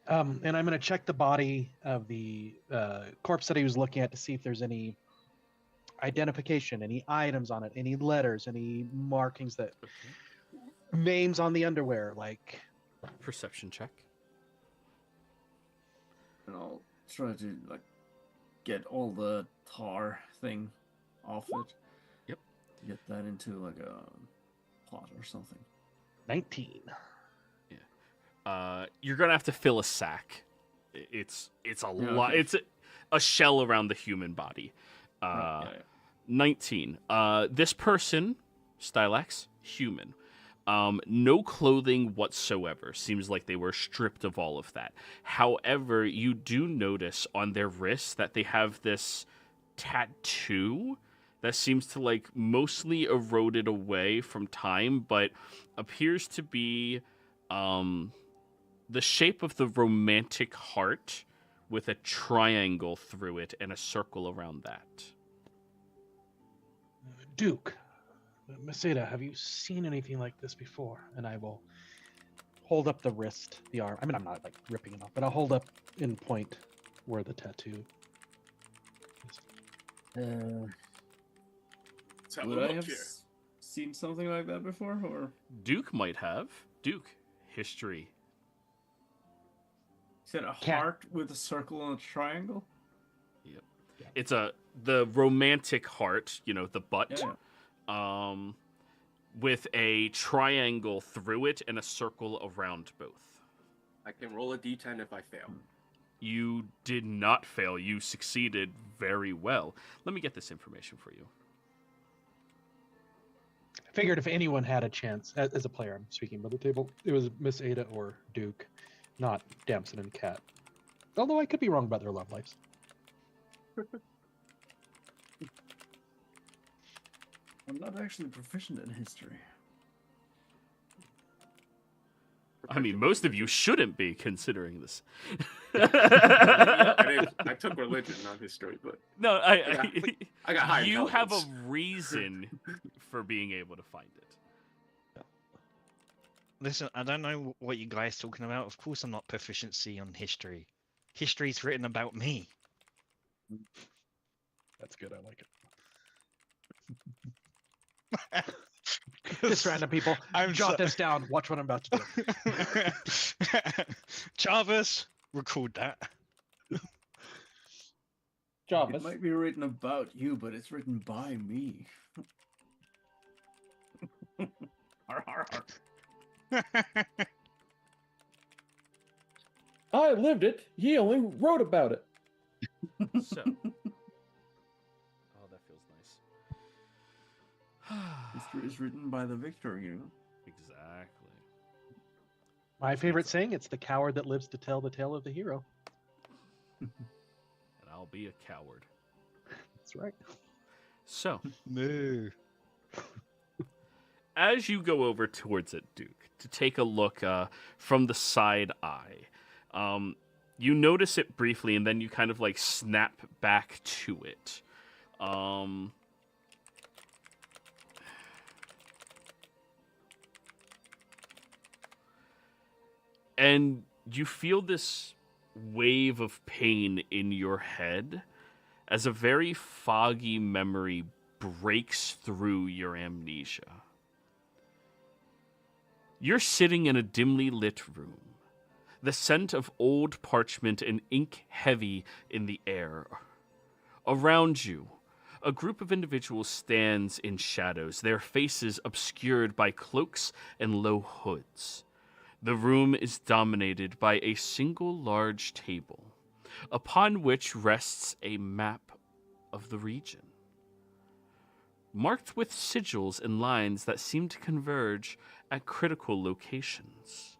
And I'm going to check the body of the corpse that he was looking at to see if there's any identification, any items on it, any letters, any markings that names on the underwear, like Perception check. And I'll try to get all the tar thing off it. Yep. To get that into like a pot or something. 19. You're gonna have to fill a sack. It's a lot. okay. It's a shell around the human body. Right, yeah. 19. This person, Stylax, human. No clothing whatsoever. Seems like they were stripped of all of that. However, you do notice on their wrists that they have this tattoo that seems to like mostly eroded away from time, but appears to be the shape of the romantic heart with a triangle through it and a circle around that. Duke, Maseda, have you seen anything like this before? And I will hold up the wrist, the arm. I mean, I'm not like ripping it off, but I'll hold up in point where the tattoo is. Let's have a Would I look have here. seen something like that before, or Duke might have. Duke, history. is it a Cat. heart with a circle and a triangle? It's the romantic heart, you know, the butt, Yeah. with a triangle through it and a circle around both. I can roll a d10 if I fail. You did not fail. You succeeded very well. Let me get this information for you. I figured if anyone had a chance, as a player, I'm speaking by the table, it was Miss Ada or Duke, not Damson and Cat. Although I could be wrong about their love lives. I'm not actually proficient in history. I mean, most of you shouldn't be considering this. I took religion, not history, but No, I got high you have a intelligence. reason for being able to find it. Listen, I don't know what you guys talking about. Of course, I'm not proficiency on history. History's written about me. That's good. I like it. Just random people. I'm Jot so- this down. Watch what I'm about to do. Jarvis, record that. It Jarvis. might be written about you, but it's written by me. Har, har, har. I lived it. He only wrote about it. So, oh, that feels nice. History is written by the victor, you know. Exactly. My favorite saying, it's the coward that lives to tell the tale of the hero. And I'll be a coward. That's right. So, Moo. as you go over towards it, Duke, to take a look from the side eye, you notice it briefly, and then you kind of like snap back to it. And you feel this wave of pain in your head as a very foggy memory breaks through your amnesia. You're sitting in a dimly lit room, the scent of old parchment and ink heavy in the air. Around you, a group of individuals stands in shadows, their faces obscured by cloaks and low hoods. The room is dominated by a single large table, upon which rests a map of the region, marked with sigils and lines that seem to converge at critical locations.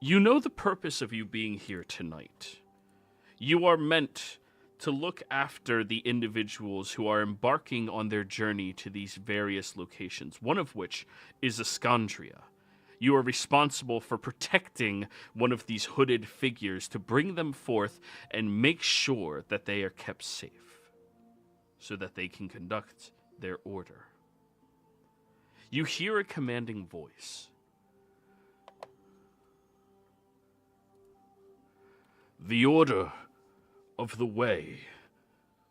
You know the purpose of you being here tonight. You are meant to look after the individuals who are embarking on their journey to these various locations, one of which is EXANDRIA. You are responsible for protecting one of these hooded figures to bring them forth and make sure that they are kept safe, so that they can conduct their order. You hear a commanding voice. The order of the way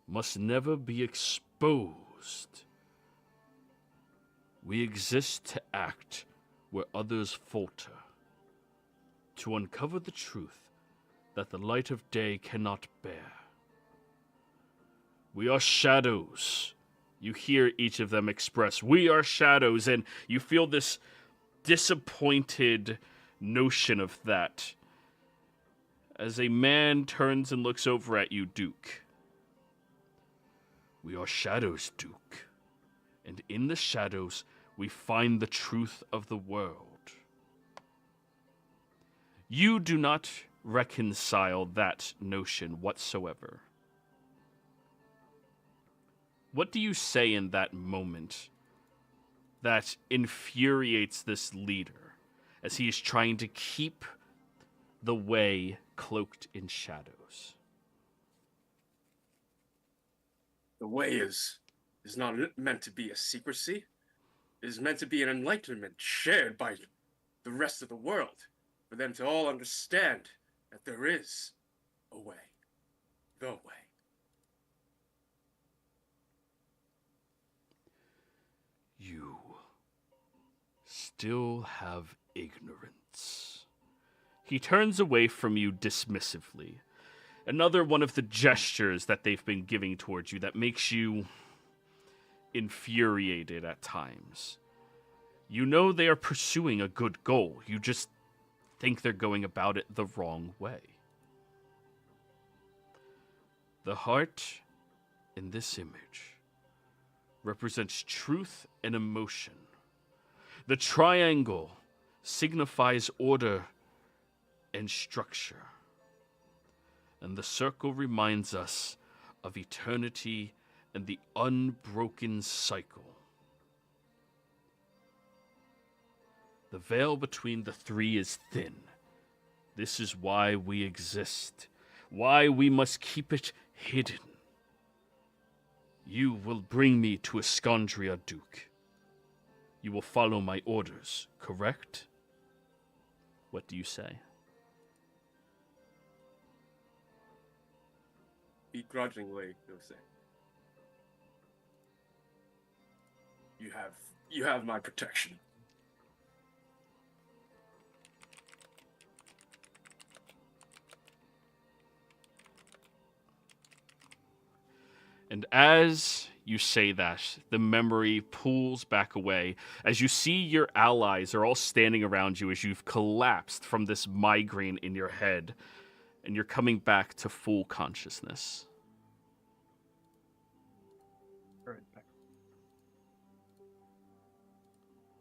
must never be exposed. We exist to act where others falter, to uncover the truth that the light of day cannot bear. We are shadows, You hear each of them express, "We are shadows," and you feel this disappointed notion of that. As a man turns and looks over at you, Duke. "We are shadows, Duke, and in the shadows we find the truth of the world." You do not reconcile that notion whatsoever. What do you say in that moment that infuriates this leader as he is trying to keep the way cloaked in shadows? The way is not meant to be a secrecy. It is meant to be an enlightenment shared by the rest of the world, for them to all understand that there is a way, the way. You still have ignorance. He turns away from you dismissively. Another one of the gestures that they've been giving towards you that makes you infuriated at times. You know they are pursuing a good goal. You just think they're going about it the wrong way. The heart in this image represents truth and emotion. The triangle signifies order and structure. And the circle reminds us of eternity and the unbroken cycle. The veil between the three is thin. This is why we exist, why we must keep it hidden. You will bring me to EXANDRIA, Duke. You will follow my orders, correct? What do you say? Begrudgingly, he'll say, You have my protection. And as you say that, the memory pulls back away as you see your allies are all standing around you as you've collapsed from this migraine in your head, and you're coming back to full consciousness.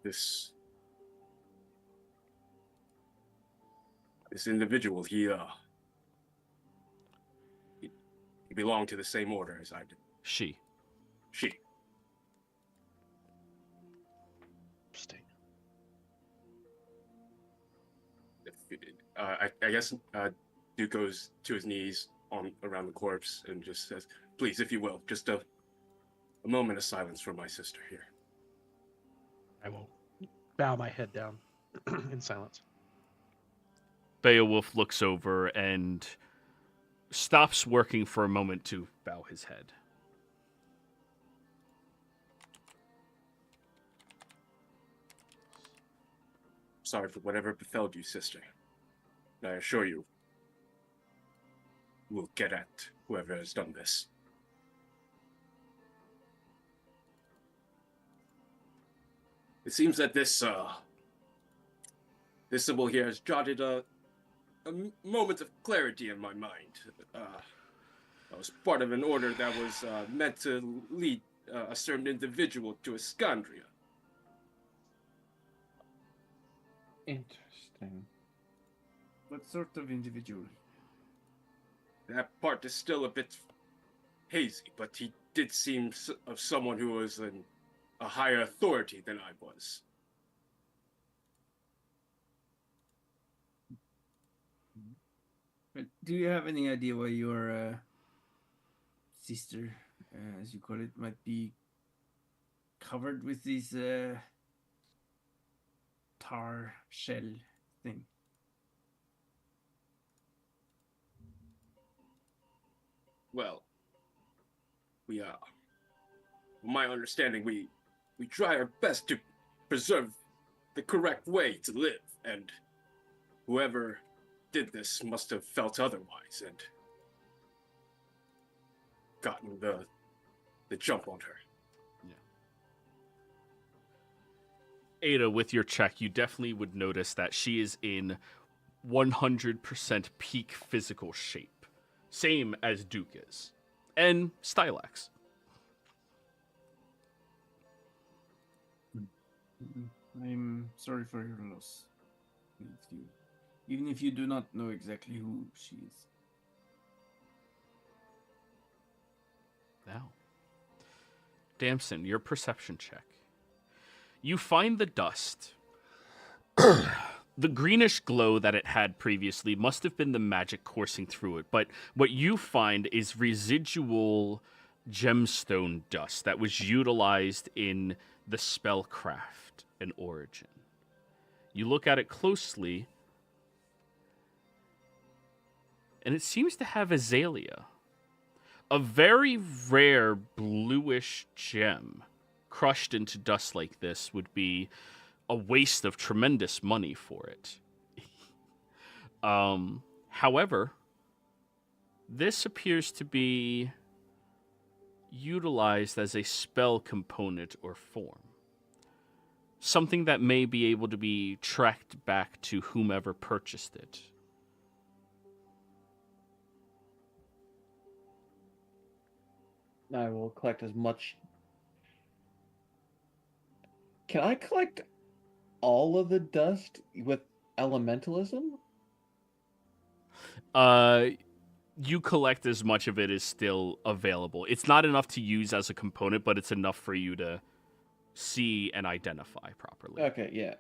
This individual, he belonged to the same order as I did. She. Sting. I guess Duke goes to his knees around the corpse and just says, "Please, if you will, just a moment of silence for my sister here." I will bow my head down in silence. Beowulf looks over and stops working for a moment to bow his head. Sorry for whatever befell you, sister. I assure you, we'll get at whoever has done this. It seems that this symbol here has jotted a moment of clarity in my mind. I was part of an order that was meant to lead a certain individual to EXANDRIA. Interesting. What sort of individual? That part is still a bit hazy, but he did seem of someone who was a higher authority than I was. But do you have any idea why your sister, as you call it, might be covered with this tar shell thing? Well, from my understanding, we try our best to preserve the correct way to live, and whoever did this must have felt otherwise and gotten the jump on her. Ada, with your check, you definitely would notice that she is in 100% peak physical shape. Same as Duke is. And Stylax. I'm sorry for your loss. Even if you do not know exactly who she is. Now, Damson, your perception check. You find the dust. The greenish glow that it had previously must have been the magic coursing through it, but what you find is residual gemstone dust that was utilized in the spellcraft and origin. You look at it closely, and it seems to have azalea. A very rare bluish gem crushed into dust like this would be a waste of tremendous money for it. However, this appears to be utilized as a spell component or form. Something that may be able to be tracked back to whomever purchased it. I will collect as much. Can I collect all of the dust with elementalism? You collect as much of it as still available. It's not enough to use as a component, but it's enough for you to see and identify properly. Okay, yeah.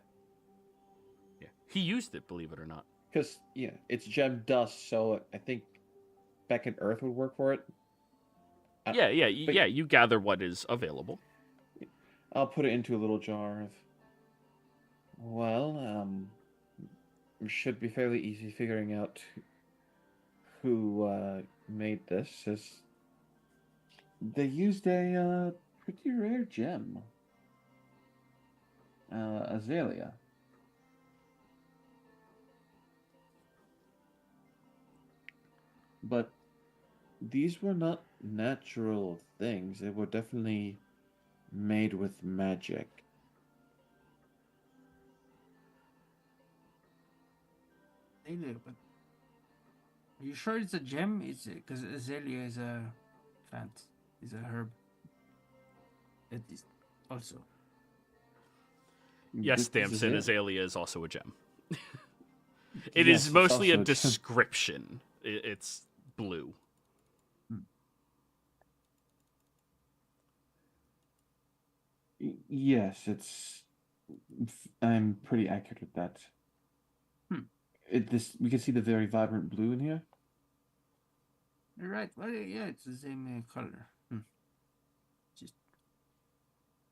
Yeah. He used it, believe it or not. Because, yeah, it's gem dust, so I think back in Earth would work for it. Yeah, you gather what is available. I'll put it into a little jar of... Well, it should be fairly easy figuring out who made this, as they used a pretty rare gem. Azalea. But these were not natural things. They were definitely made with magic. Azalea, but are you sure it's a gem? It's because azalea is a plant, is a herb. It is also. Yes, This is Damson, it. azalea is also a gem. It Yes, is it's mostly a also a gem. description. It's blue. Yes, I'm pretty accurate with that. We can see the very vibrant blue in here. You're right. Well, yeah, it's the same color. Just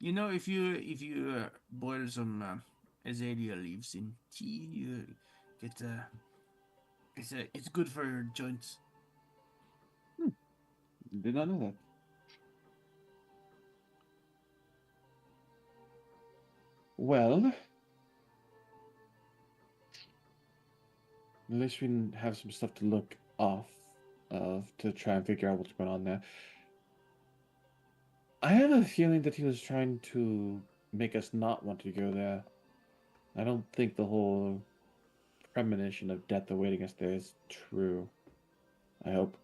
if you boil some azalea leaves in tea, you get it's good for your joints. Did not know that. Well, at least we have some stuff to look off of to try and figure out what's going on there. I have a feeling that he was trying to make us not want to go there. I don't think the whole premonition of death awaiting us there is true. I hope.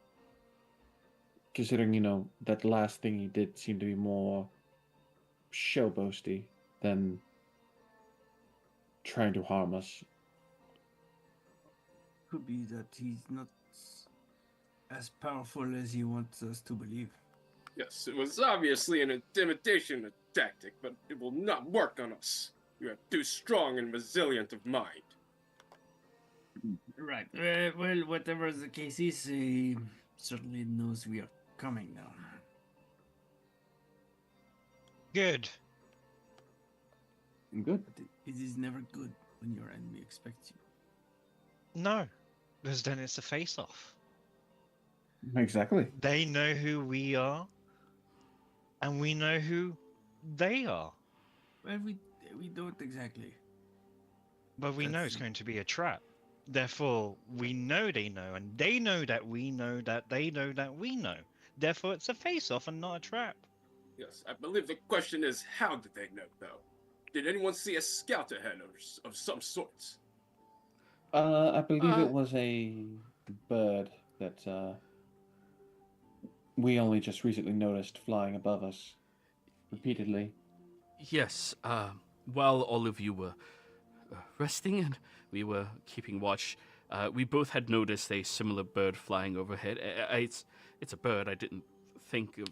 Considering, that last thing he did seemed to be more showboasty than trying to harm us. Could be that he's not as powerful as he wants us to believe. Yes, it was obviously an intimidation tactic, but it will not work on us. You are too strong and resilient of mind. Right. Well, whatever the case is, he certainly knows we are coming now. Good. Good. But it is never good when your enemy expects you. No, because then it's a face-off. Exactly. They know who we are, and we know who they are. Well, we don't exactly. But we know That's it's it. going to be a trap. Therefore, we know they know, and they know that we know that they know that we know. Therefore, it's a face-off and not a trap. Yes, I believe the question is, how did they know, though? did anyone see a scout ahead of some sort? I believe it was a bird that we only just recently noticed flying above us repeatedly. Yes, while all of you were resting and we were keeping watch, we both had noticed a similar bird flying overhead. It's a bird. I didn't think of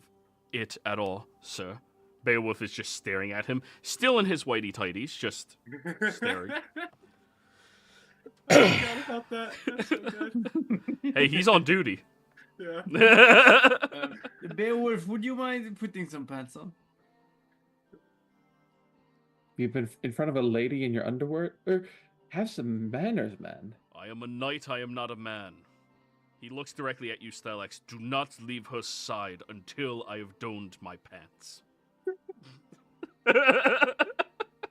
it at all, sir. Beowulf is just staring at him, still in his whitey tighties, just staring. I forgot about that. That's so good. Hey, he's on duty. Yeah. Beowulf, would you mind putting some pants on? You've been in front of a lady in your underwear? Have some manners, man. I am a knight, I am not a man. He looks directly at you, Stellax. Do not leave her side until I have donned my pants.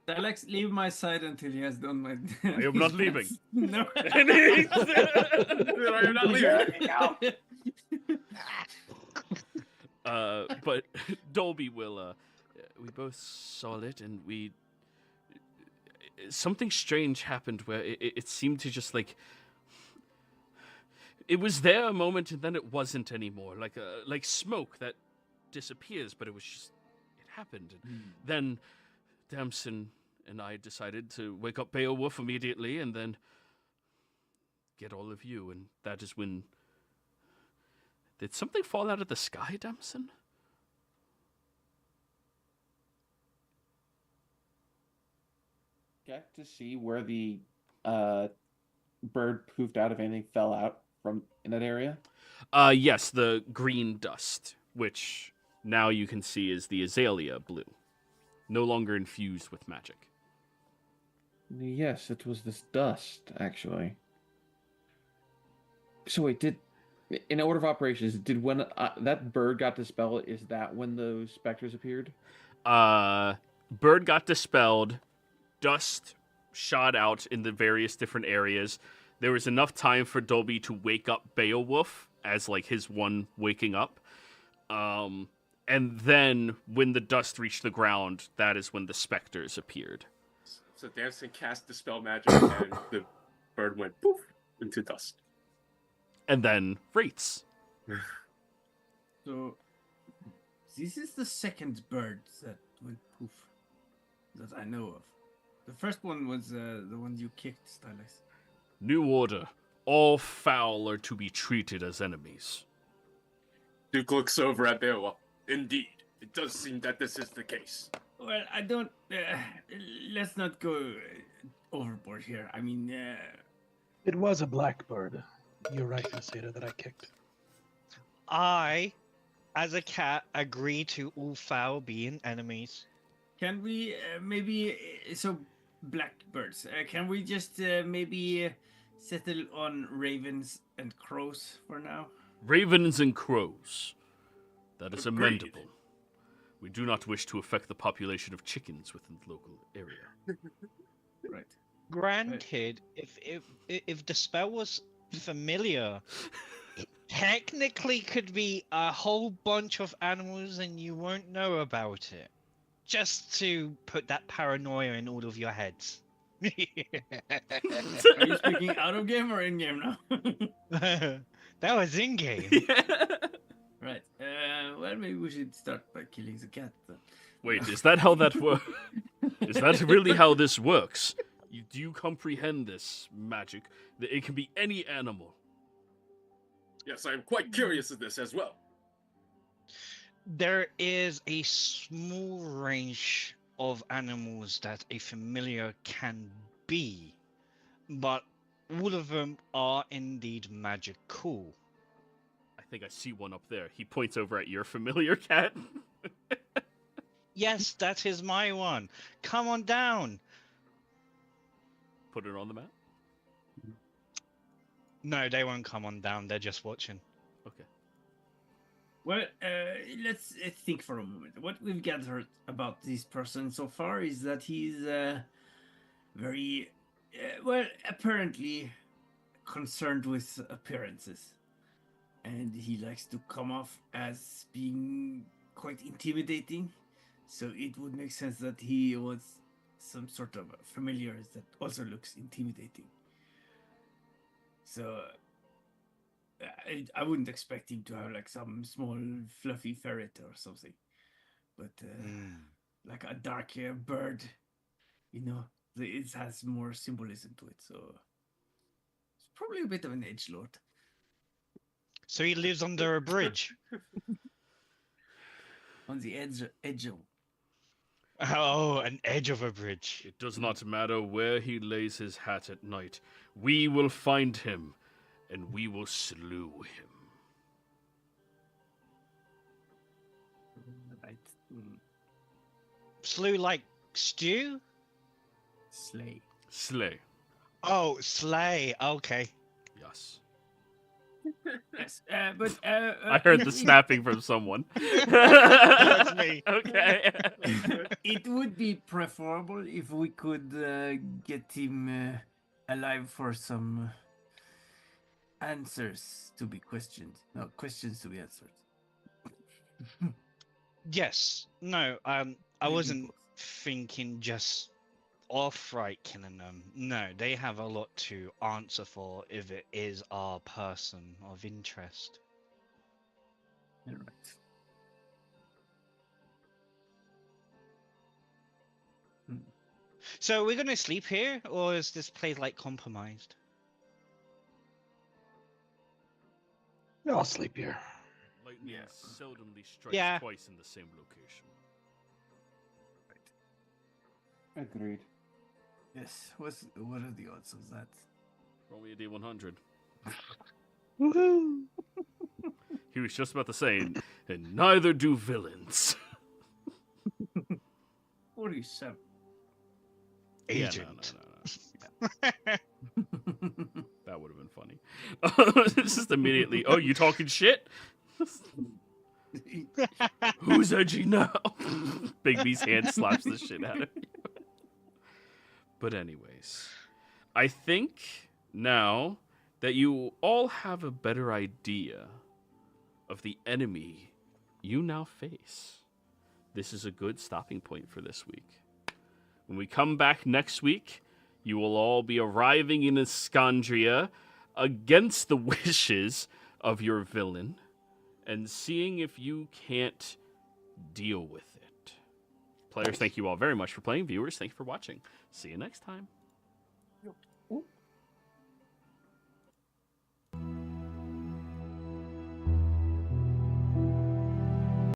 Alex, leave my side until he has done my. I am not leaving. No. I am not leaving. But Dolby will. We both saw it, and we. Something strange happened where it seemed to just like. It was there a moment, and then it wasn't anymore. Like smoke that disappears, but it was just. It happened. And then Damson and I decided to wake up Beowulf immediately, and then get all of you, and that is when. Did something fall out of the sky, Damson? Check to see where the bird poofed out, if anything fell out from in that area. Yes, the green dust, which now you can see is the azalea blue, no longer infused with magic. Yes, it was this dust, actually. So wait, in order of operations, did when that bird got dispelled, is that when those specters appeared? Bird got dispelled, dust shot out in the various different areas. There was enough time for Dolby to wake up Beowulf as like his one waking up. And then when the dust reached the ground, that is when the specters appeared. So Damson cast Dispel Magic, and the bird went poof into dust. And then Wraiths. So, this is the second bird that went poof that I know of. The first one was the one you kicked, Stylus. New order. All fowl are to be treated as enemies. Duke looks over at Beowulf. Indeed, it does seem that this is the case. Well, I don't. Let's not go overboard here. I mean, It was a blackbird. You're right, Crusader, that I kicked. I, as a cat, agree to all fowl being enemies. can we maybe so blackbirds? Can we just maybe settle on ravens and crows for now? Ravens and crows. That is Agreed. amendable. We do not wish to affect the population of chickens within the local area. Right. Granted, if the spell was familiar, it technically could be a whole bunch of animals and you won't know about it. Just to put that paranoia in all of your heads. Are you speaking out of game or in game now? That was in game. Right. Well, maybe we should start by killing the cat then. Wait, is that how that works? Is that really how this works? Do you comprehend this magic? That it can be any animal. Yes, I am quite curious of this as well. There is a small range of animals that a familiar can be, but all of them are indeed magical. I think I see one up there. He points over at your familiar cat. Yes, that is my one. Come on down. Put it on the map. No, they won't come on down. They're just watching. Okay. Well, let's think for a moment. What we've gathered about this person so far is that he's very, well, apparently concerned with appearances. And he likes to come off as being quite intimidating. So it would make sense that he was some sort of familiar that also looks intimidating. So I wouldn't expect him to have like some small fluffy ferret or something, but like a dark bird, it has more symbolism to it. So it's probably a bit of an edgelord. So he lives under a bridge. On the edge of. Oh, an edge of a bridge. It does not matter where he lays his hat at night. We will find him, and we will slew him. Right. Slew like stew? Slay. Slay. Oh, slay. Okay. Yes. Yes, but I heard the snapping from someone. That's me. Okay. It would be preferable if we could get him alive for some answers to be questioned. No, questions to be answered. Yes. No, I Maybe wasn't both. thinking just off-right killing them. No, they have a lot to answer for if it is our person of interest. You're right. So we're gonna sleep here, or is this place like compromised? No, I'll sleep here. Lightning Yeah. seldomly strikes Yeah. twice in the same location. Agreed. Yes. What are the odds of that? Roll me a D100. Woohoo! He was just about to say, and neither do villains. 47. Agent. Yeah, no. That would have been funny. It's just immediately, oh, you talking shit? Who's edgy now? Big B's hand slaps the shit out of you. But anyways, I think now that you all have a better idea of the enemy you now face, this is a good stopping point for this week. When we come back next week, you will all be arriving in EXANDRIA against the wishes of your villain and seeing if you can't deal with it. Players, thank you all very much for playing. Viewers, thank you for watching. See you next time.